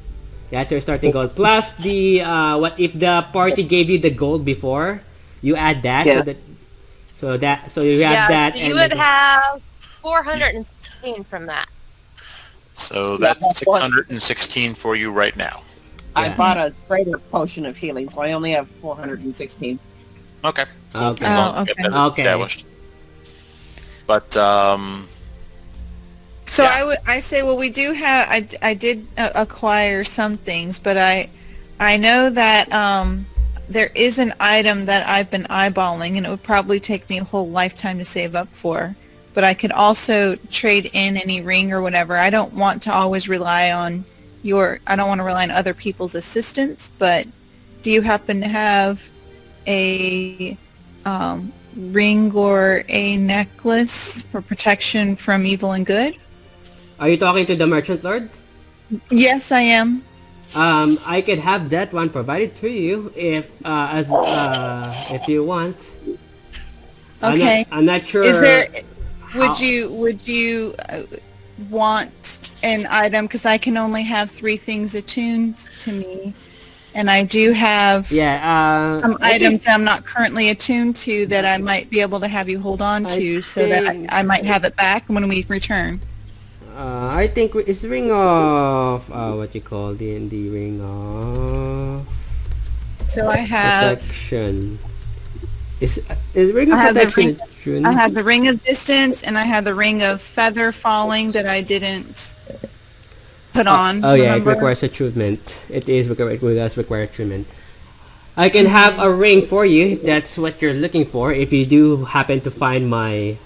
That's your starting gold. Plus the what if the party gave you the gold before? You add that.
Yeah.
So you have that.
So you would have 416 from that.
So that's 616 for you right now.
I bought a greater potion of healing, so I only have 416.
Okay. Cool.
Okay.
As long as we get that established. But
so yeah. I say, well, we do have. I did acquire some things, but I know that there is an item that I've been eyeballing, and it would probably take me a whole lifetime to save up for. but I could also trade in any ring or whatever. I don't want to always rely on I don't want to rely on other people's assistance, but do you happen to have a ring or a necklace for protection from evil and good?
Are you talking to the merchant lord?
Yes, I am.
I could have that one provided to you if you want.
Okay.
I'm not sure.
Is there? Would you want an item? Because I can only have 3 things attuned to me, and I do have some items I'm not currently attuned to that I might be able to have you hold on to, so that I might have it back when we return.
I think it's ring of what you call DnD ring of.
So I have
protection. Is ring of protection?
I have the ring of distance, and I have the ring of feather falling that I didn't put on.
Oh yeah, it requires attunement. It does require attunement. I can have a ring for you if that's what you're looking for. If you do happen to find my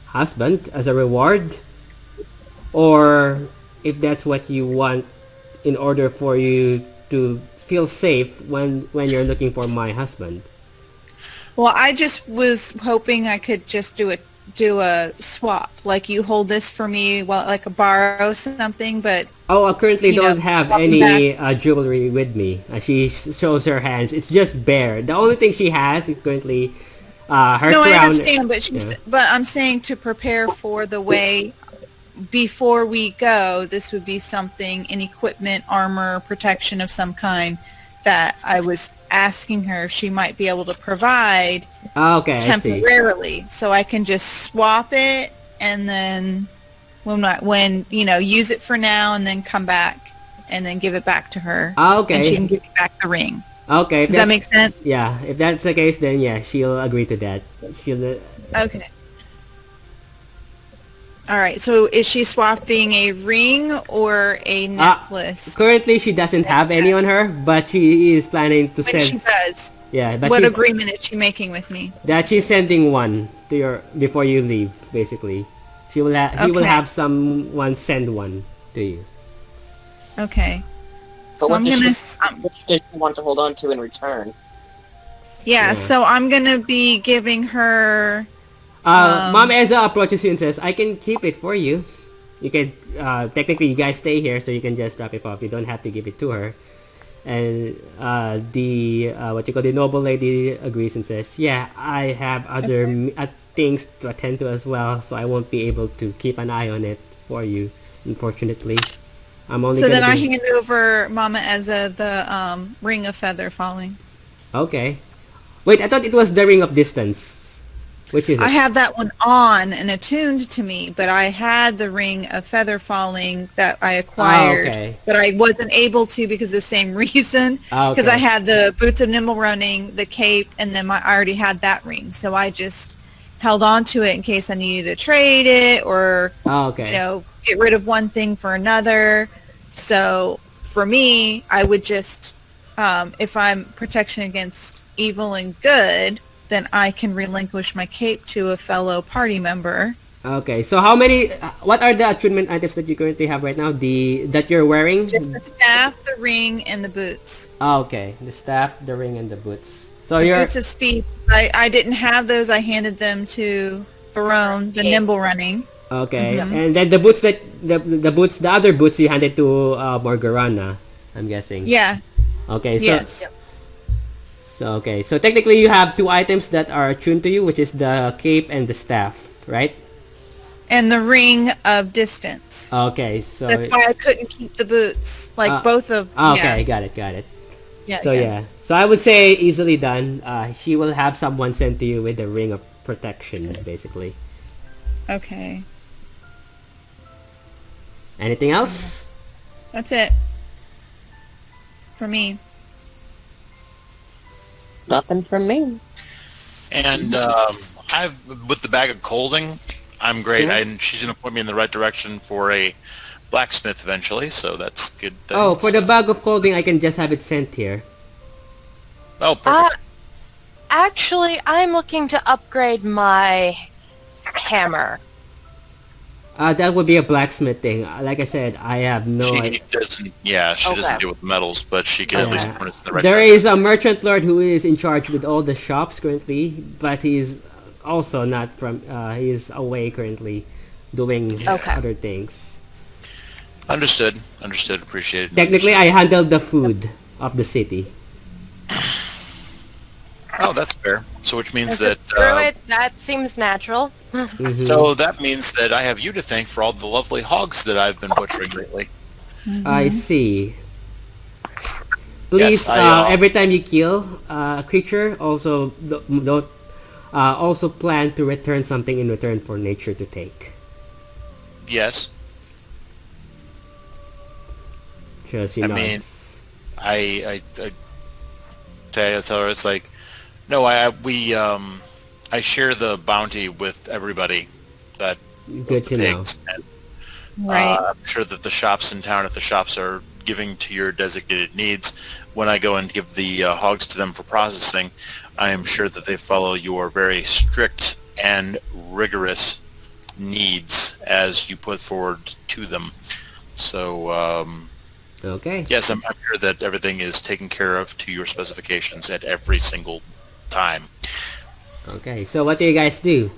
husband as a reward, or if that's what you want in order for you to feel safe when you're looking for my husband.
Well, I just was hoping I could just do a swap, like you hold this for me, like a borrow something, but...
Oh, I currently don't have any jewelry with me. She shows her hands. It's just bare. The only thing she has is currently her crown.
No, I understand, but I'm saying to prepare for the way before we go, this would be something, an equipment, armor, protection of some kind that I was asking her if she might be able to provide temporarily, so I can just swap it and then use it for now and then come back and then give it back to her.
Okay.
And she can give me back the ring.
Okay.
Does that make sense?
Yeah. If that's the case, then yeah, she'll agree to that.
Okay. All right. So is she swapping a ring or a necklace?
Currently, she doesn't have any on her, but she is planning to send.
She does.
Yeah, but
what agreement is she making with me?
That she's sending one to your before you leave. Basically, he will have someone send one to you.
Okay.
But what does she want to hold on to in return?
Yeah. So I'm gonna be giving her.
Mom Eza approaches you and says, "I can keep it for you. You can technically you guys stay here, so you can just drop it off. You don't have to give it to her." And the noble lady agrees and says, "Yeah, I have other things to attend to as well, so I won't be able to keep an eye on it for you, unfortunately. I'm only." So then
I hand over Mama Eza the ring of feather falling.
Okay. Wait, I thought it was the ring of distance. Which is it?
I have that one on and attuned to me, but I had the ring of feather falling that I acquired, but I wasn't able to because of the same reason. Because I had the boots of nimble running, the cape, and then I already had that ring, so I just held on to it in case I needed to trade it or get rid of one thing for another. So for me, I would just if I'm protection against evil and good, then I can relinquish my cape to a fellow party member.
Okay, so what are the attunement items that you currently have right now? That you're wearing?
Just the staff, the ring, and the boots.
Okay, the staff, the ring, and the boots. So
the boots of speed. I didn't have those. I handed them to Barone, the nimble running.
Okay, and then the boots the other boots you handed to Morgarana, I'm guessing.
Yeah.
Okay, so
yes.
So technically you have 2 items that are attuned to you, which is the cape and the staff, right?
And the ring of distance.
Okay, so
that's why I couldn't keep the boots, both of.
Okay, got it.
Yeah.
So I would say easily done. She will have someone sent to you with the ring of protection, basically.
Okay.
Anything else?
That's it. For me.
Nothing from me.
And with the bag of clothing, I'm great. And she's going to point me in the right direction for a blacksmith eventually, so that's good.
Oh, for the bag of clothing, I can just have it sent here.
Oh, perfect.
Actually, I'm looking to upgrade my hammer?
That would be a blacksmith thing. Like I said, I have no
She
idea.
doesn't. Yeah, she
Okay.
doesn't deal with metals, but she can at least point us in the right
There
direction.
is a merchant lord who is in charge with all the shops currently, but he's also not from. He's away currently, doing
Okay.
other things.
Understood. Understood. Appreciated.
Technically, I
Understood.
handle the food of the city.
Oh, that's fair. So which means
Screw
that.
it. That seems natural.
Mhm.
So that means that I have you to thank for all the lovely hogs that I've been butchering lately.
I see. Please,
Yes, I,
every time you kill a creature, also don't also plan to return something in return for nature to take.
Yes.
Just you
I
know.
mean, I tell her it's like, no, I share the bounty with everybody that
Good to know.
pigs. And,
Right.
I'm sure that the shops in town, if the shops are giving to your designated needs, when I go and give the hogs to them for processing, I am sure that they follow your very strict and rigorous needs as you put forward to them. So,
Okay.
yes, I'm sure that everything is taken care of to your specifications at every single time.
Okay. So what do you guys do?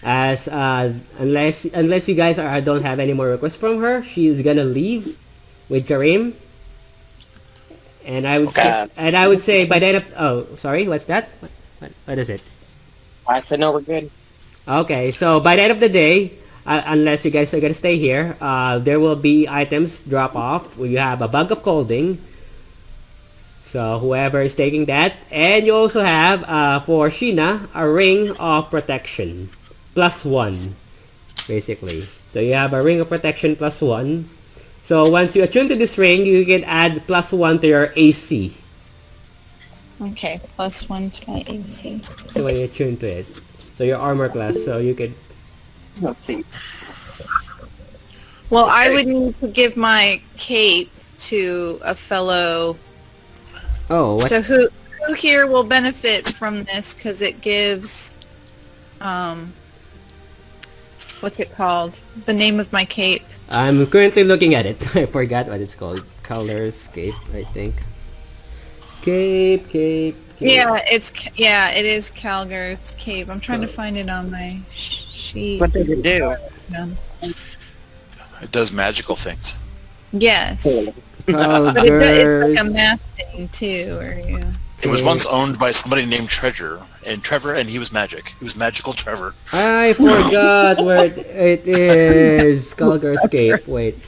As unless you guys don't have any more requests from her, she's gonna leave with Karim. And I would say by the end of sorry, what's that? What is it?
I said no, we're good.
Okay, so by the end of the day, unless you guys are gonna stay here, there will be items drop off. You have a bag of clothing. So whoever is taking that, and you also have for Sheena a ring of protection, +1, basically. So you have a ring of protection +1. So once you attune to this ring, you can add +1 to your AC.
Okay, +1 to my AC.
So when you attune to it, so your armor class, so you could.
Let's see.
Well, I would need to give my cape to a fellow.
Oh, what's
So who here will benefit from this? Because it gives, what's it called? The name of my cape.
I'm currently looking at it. I forgot what it's called. Colorscape, I think. Cape.
Yeah, it is Calgar's cape. I'm trying to find it on my sheet.
What does it do?
It does magical things.
Yes. But it's like a
Calgers.
math thing too, or yeah.
It was once owned by somebody named Trevor, and he was magic. He was magical Trevor.
I forgot where it is. Calgarscape. Wait.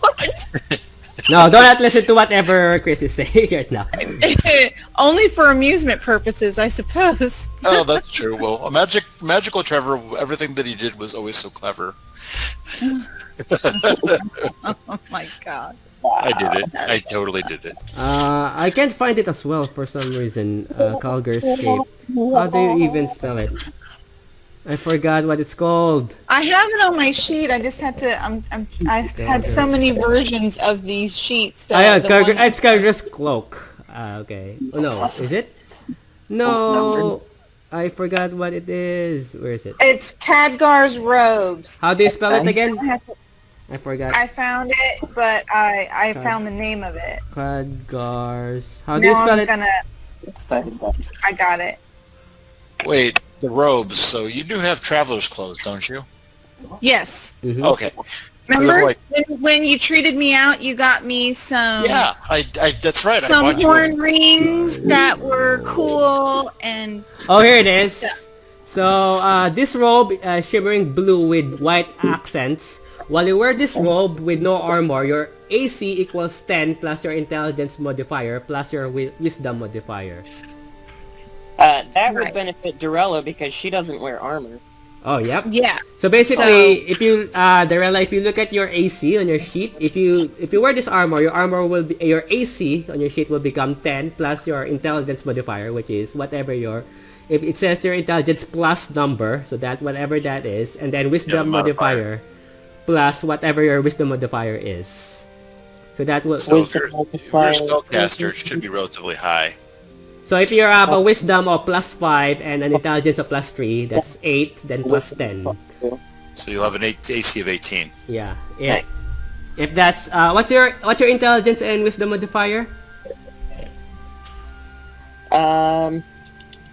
No, don't listen to whatever Chris is saying right now.
Only for amusement purposes, I suppose.
Oh, that's true. Well, a magical Trevor, everything that he did was always so clever.
Oh my god.
I did it. I totally did it.
I can't find it as well for some reason. Calgarscape. How do you even spell it? I forgot what it's called.
I have it on my sheet. I just had to. I've had so many versions of these sheets. That
Ah, yeah,
the one-
it's Calgar's cloak. Okay. Oh no, is it? No, I forgot what it is. Where is it?
It's Khadgar's robes.
How do you spell it again?
I have to-
I forgot.
I found it, but I found the name of it.
Khadgar's. How do you
Now
spell
I'm
it?
gonna. I got it.
Wait, the robes. So you do have traveler's clothes, don't you?
Yes.
Mhm.
Okay.
Remember
Like-
when you treated me out? You got me some.
Yeah, I that's right. I
Some
bought you
horn rings that were cool and
Oh, here it is. So, this robe, shimmering blue with white accents. While you wear this robe with no armor, your AC equals 10 plus your intelligence modifier plus your wisdom modifier.
That would
Right.
benefit Dorella because she doesn't wear armor.
Oh, yep.
yeah.
So basically, if you, Darella, if you look at your AC on your sheet, if you wear this armor, your armor will be, your AC on your sheet will become 10 plus your intelligence modifier, which is whatever your, if it says your intelligence plus number, so that's whatever that is, and then wisdom modifier plus whatever your wisdom modifier is. So that will,
So
Wisdom
your
modifier.
spellcaster should be relatively high.
So if you have a wisdom of +5 and an intelligence of +3, that's 8, then +10.
So you'll have an AC of 18.
Yeah. Yeah. If that's what's your intelligence and wisdom modifier?
Her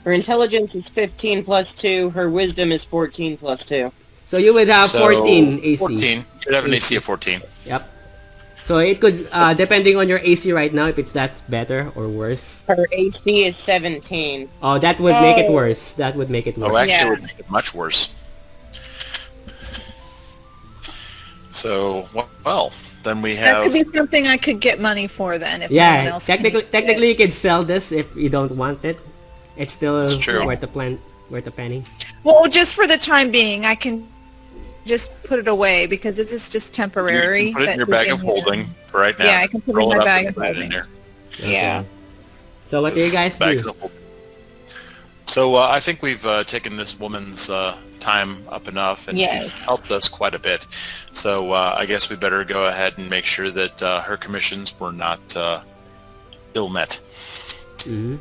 intelligence is 15 plus 2. Her wisdom is 14 plus 2.
So you would have
So
14 AC.
14. You'd have an AC of 14.
Yep. So it could, depending on your AC right now, if that's better or worse.
Her AC is 17.
Oh, that would make it worse. That would make it worse.
Oh, actually,
Yeah.
it would make it much worse. So, well, then we
That
have...
could be something I could get money for then. If no one
Yeah,
else can
technically you could sell this if you don't want it. It's still
It's true.
worth a penny.
Well, just for the time being, I can just put it away because it is just temporary.
You can put it in
that
your
we
bag
can-
of holding for right now.
Yeah, I can put it in
Roll
my
up
bag
and
of
put it in
holding.
there.
Yeah.
So what do you guys
Bags
do?
of holding. So I think we've taken this woman's time up enough, and
Yeah.
she helped us quite a bit. So I guess we better go ahead and make sure that her commissions were not ill met.
Mm-hmm.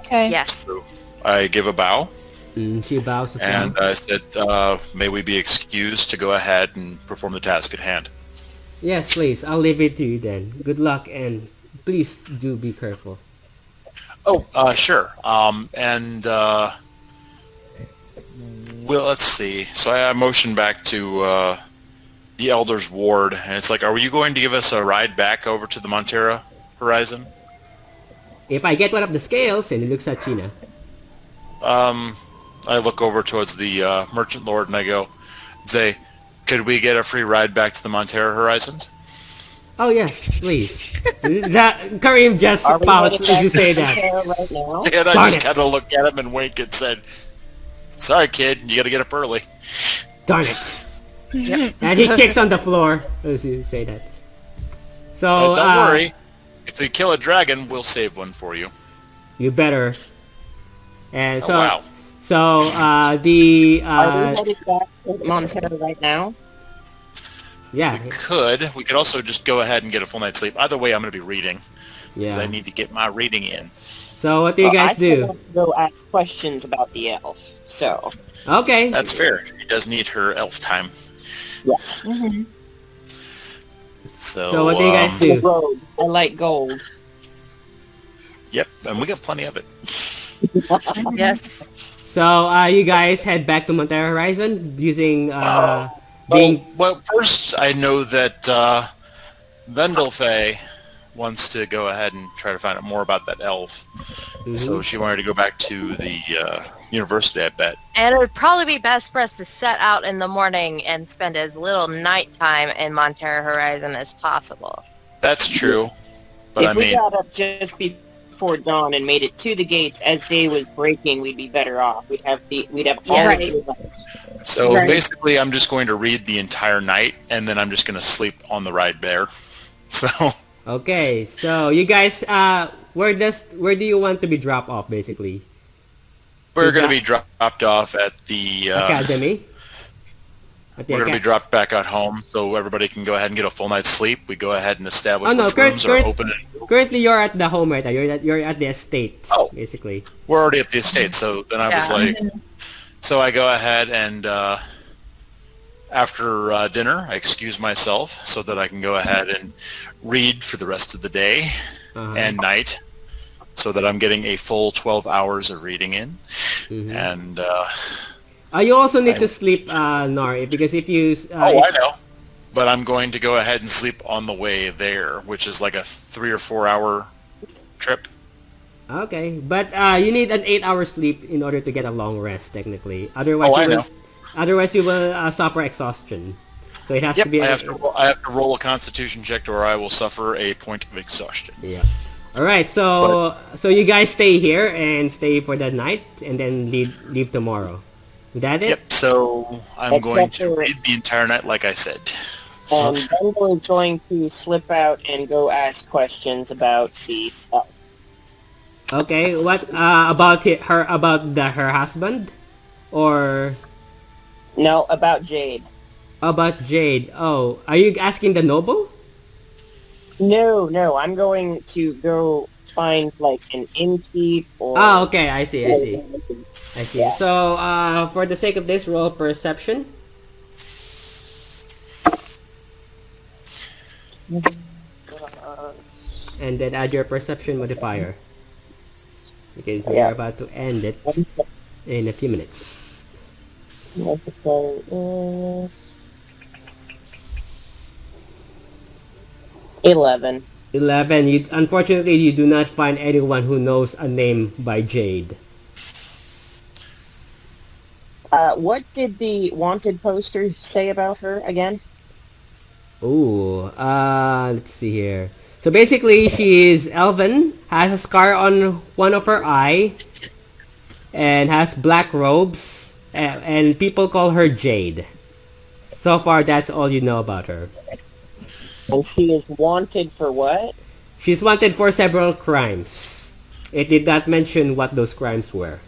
Okay.
Yes.
So I give a bow,
She bows as well.
and I said, may we be excused to go ahead and perform the task at hand.
Yes, please. I'll leave it to you then. Good luck, and please do be careful.
Oh, sure. Well, let's see. So I motion back to the Elder's Ward, and it's like, are you going to give us a ride back over to the Montera Horizon?
If I get one of the scales, and he looks at China.
I look over towards the Merchant Lord, and I go, say, could we get a free ride back to the Montera Horizons?
Oh yes, please. Kareem just
Are we
pouts
headed
as you
back
say
to
that.
Montera right now?
And I
Darn
just
it.
kind of looked at him and winked and said, sorry, kid, you got to get up early.
Darn it. And he kicks on the floor as you say that. So
Don't worry. If we kill a dragon, we'll save one for you.
You better. And
Oh,
so
wow.
so the
Are we headed back to Montera right now?
yeah,
We could also just go ahead and get a full night's sleep. Either way, I'm going to be reading, because I
yeah.
need to get my reading in.
So what do you
I
guys
still
do?
want to go ask questions about the elf. So,
Okay.
That's fair. She does need her elf time.
yes.
So what do you guys
The
do?
road. I like gold.
Yep, and we got plenty of it.
Yes.
So you guys head back to Montera Horizon using being
Well, first I know that Vendelfey wants to go ahead and try to find out more about that elf. So she wanted to go back to the university, I bet.
And it would probably be best for us to set out in the morning and spend as little nighttime in Montera Horizon as possible.
That's true. But
If
I
we
mean,
got up just before dawn and made it to the gates as day was breaking, we'd be better off. We'd have all
Yeah.
the daylight.
so
Right.
basically I'm just going to read the entire night, and then I'm just going to sleep on the ride there. So...
okay. So you guys where do you want to be dropped off basically?
We're going to be dropped off at the...
Academy? At the
we're going to be dropped back at home, so everybody can go ahead and get a full night's sleep. We go ahead and establish
Oh, no,
which rooms are open.
Currently you're at the home right now. You're at the estate
Oh.
basically.
We're already at the estate, so then I was
Yeah.
like... So I go ahead and after dinner, I excuse myself so that I can go ahead and read for the rest of the day and night, so that I'm getting a full 12 hours of reading in. And
You also need to sleep, Nari, because if you
I know, but I'm going to go ahead and sleep on the way there, which is like a 3 or 4 hour trip.
okay, but you need an 8-hour sleep in order to get a long rest technically. Otherwise,
Oh, I
you will,
know.
otherwise you will suffer exhaustion. So it has
Yep,
to be.
I have to roll a Constitution check, or I will suffer a point of exhaustion.
Yeah. All right. So you guys stay here and stay for the night, and then leave tomorrow. Is that it?
Yep. So I'm
Except
going to
for-
read the entire night, like I said.
And Bendel is going to slip out and go ask questions about the elf.
Okay. What about her husband, or
No, about Jade.
about Jade? Oh, are you asking the noble?
No, I'm going to go
find like an innkeep or.
Oh, okay. I see. I see. So, for the sake of this, roll perception. And then add your perception modifier. Because we are about to end it in a few minutes.
Mythical is 11.
11. Unfortunately, you do not find anyone who knows a name by Jade.
What did the wanted poster say about her again?
Ooh, let's see here. So basically, she is elven, has a scar on one of her eye, and has black robes, and people call her Jade. So far, that's all you know about her.
And she is wanted for what?
She's wanted for several crimes. It did not mention what those crimes were.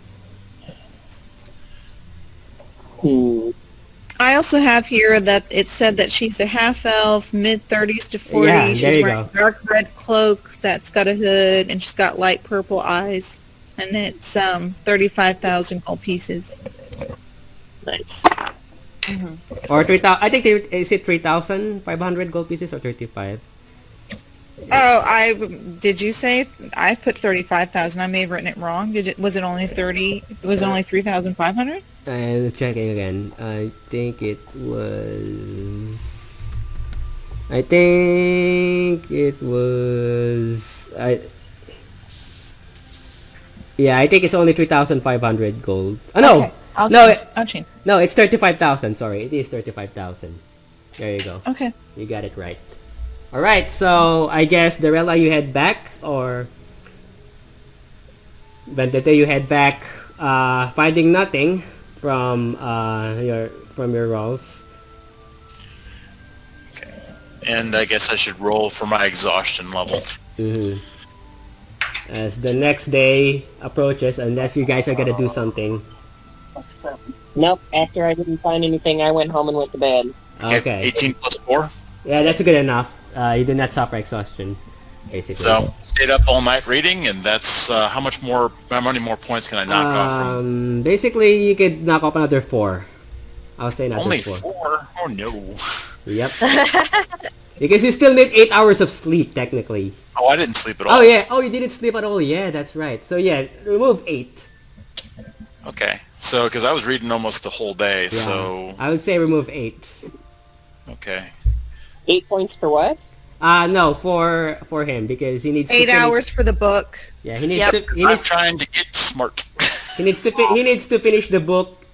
I also have here that it said that she's a half-elf, mid-30s to 40.
Yeah, there
she's
you
wearing
go.
a dark red cloak that's got a hood, and she's got light purple eyes. And it's 35,000 gold pieces.
Nice.
Or 3,000. I think is it 3,500 gold pieces or 35?
Oh, did you say I put 35,000? I may have written it wrong. Was it only 30? It was only 3,500?
And checking again. I think it was. Yeah, I think it's only 3,500 gold. Oh no,
Okay, I'll change.
no, it's 35,000. Sorry, it is 35,000. There you go.
Okay.
You got it right. All right, so I guess Darella, you head back, or Vendetta, you head back, finding nothing from your rolls.
And I guess I should roll for my exhaustion level.
As the next day approaches, unless you guys are gonna do something.
Nope, after I didn't find anything, I went home and went to bed.
Okay.
18 plus 4.
Yeah, that's good enough. You do not suffer exhaustion, basically.
So, stayed up all night reading, and that's how many more points can I knock off from?
Basically, you could knock off another 4. I'll say another
Only
4.
4? Oh no.
Yep. Because you still need 8 hours of sleep, technically.
Oh, I didn't sleep at all.
Oh yeah. Oh, you didn't sleep at all. Yeah, that's right. So yeah, remove 8.
Okay. So, because I was reading almost the whole day,
Yeah.
so...
I would say remove 8.
Okay.
8 points for what?
No, for him, because he needs
8
to
hours for the book.
Yeah, he needs
Yep.
to.
I'm trying to get smart.
He needs to finish the book.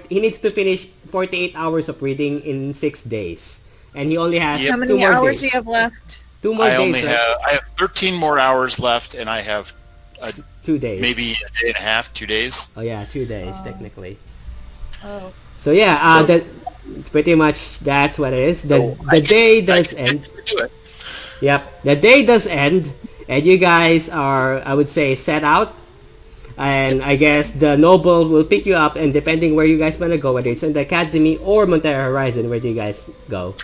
He needs to finish 48 hours of reading in 6 days, and he only has
How
2
many
more
hours
days.
do you have left?
2 more days.
I have 13 more hours left, and I have
2 days.
maybe a day and a half, 2 days.
Oh yeah, 2 days technically.
Oh.
So yeah, that pretty much that's what it is. The day does end.
Do it.
Yep, the day does end, and you guys are, I would say, set out. And I guess the noble will pick you up, and depending where you guys want to go, whether it's in the academy or Montera Horizon, where do you guys go?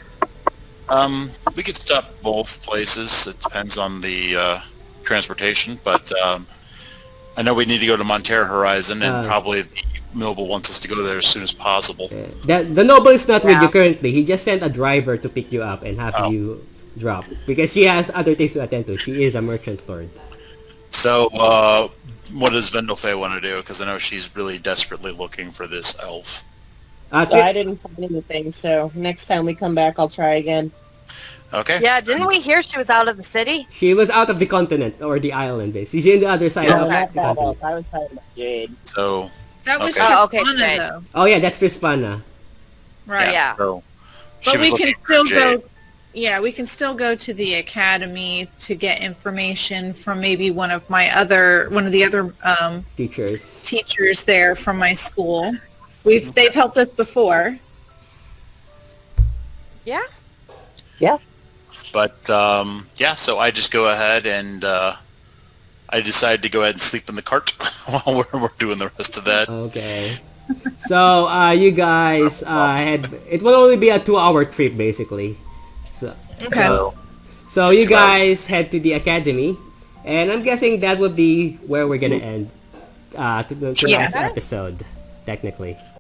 We could stop both places. It depends on the transportation, but I know we need to go to Montera Horizon, and probably the noble wants us to go there as soon as possible.
The noble is not with you currently. He just sent a driver to pick you up and have you drop, because she has other things to attend to. She is a merchant lord.
So, what does Vendelfay want to do? Because I know she's really desperately looking for this elf.
I didn't find anything, so next time we come back, I'll try again.
Okay.
Yeah, didn't we hear she was out of the city?
She was out of the continent, or the island base. She's in the other side
No,
of
not
the
that
continent.
elf. I was talking about Jade.
So,
That was
Okay.
just
Oh, okay,
Anna,
great.
though.
Oh yeah, that's Rispana.
Right.
Yeah.
So, she
But
was
we can
looking for
still
Jade.
go. Yeah, we can still go to the academy to get information from maybe one of the other
Teachers.
teachers there from my school. They've helped us before.
Yeah.
Yeah.
But, so I just go ahead and I decided to go ahead and sleep in the cart while we're doing the rest of that.
Okay. So you guys it will only be a 2-hour trip basically. So
Okay.
so you
Two hours.
guys head to the academy, And I'm guessing that would be where we're gonna end tonight's episode, technically.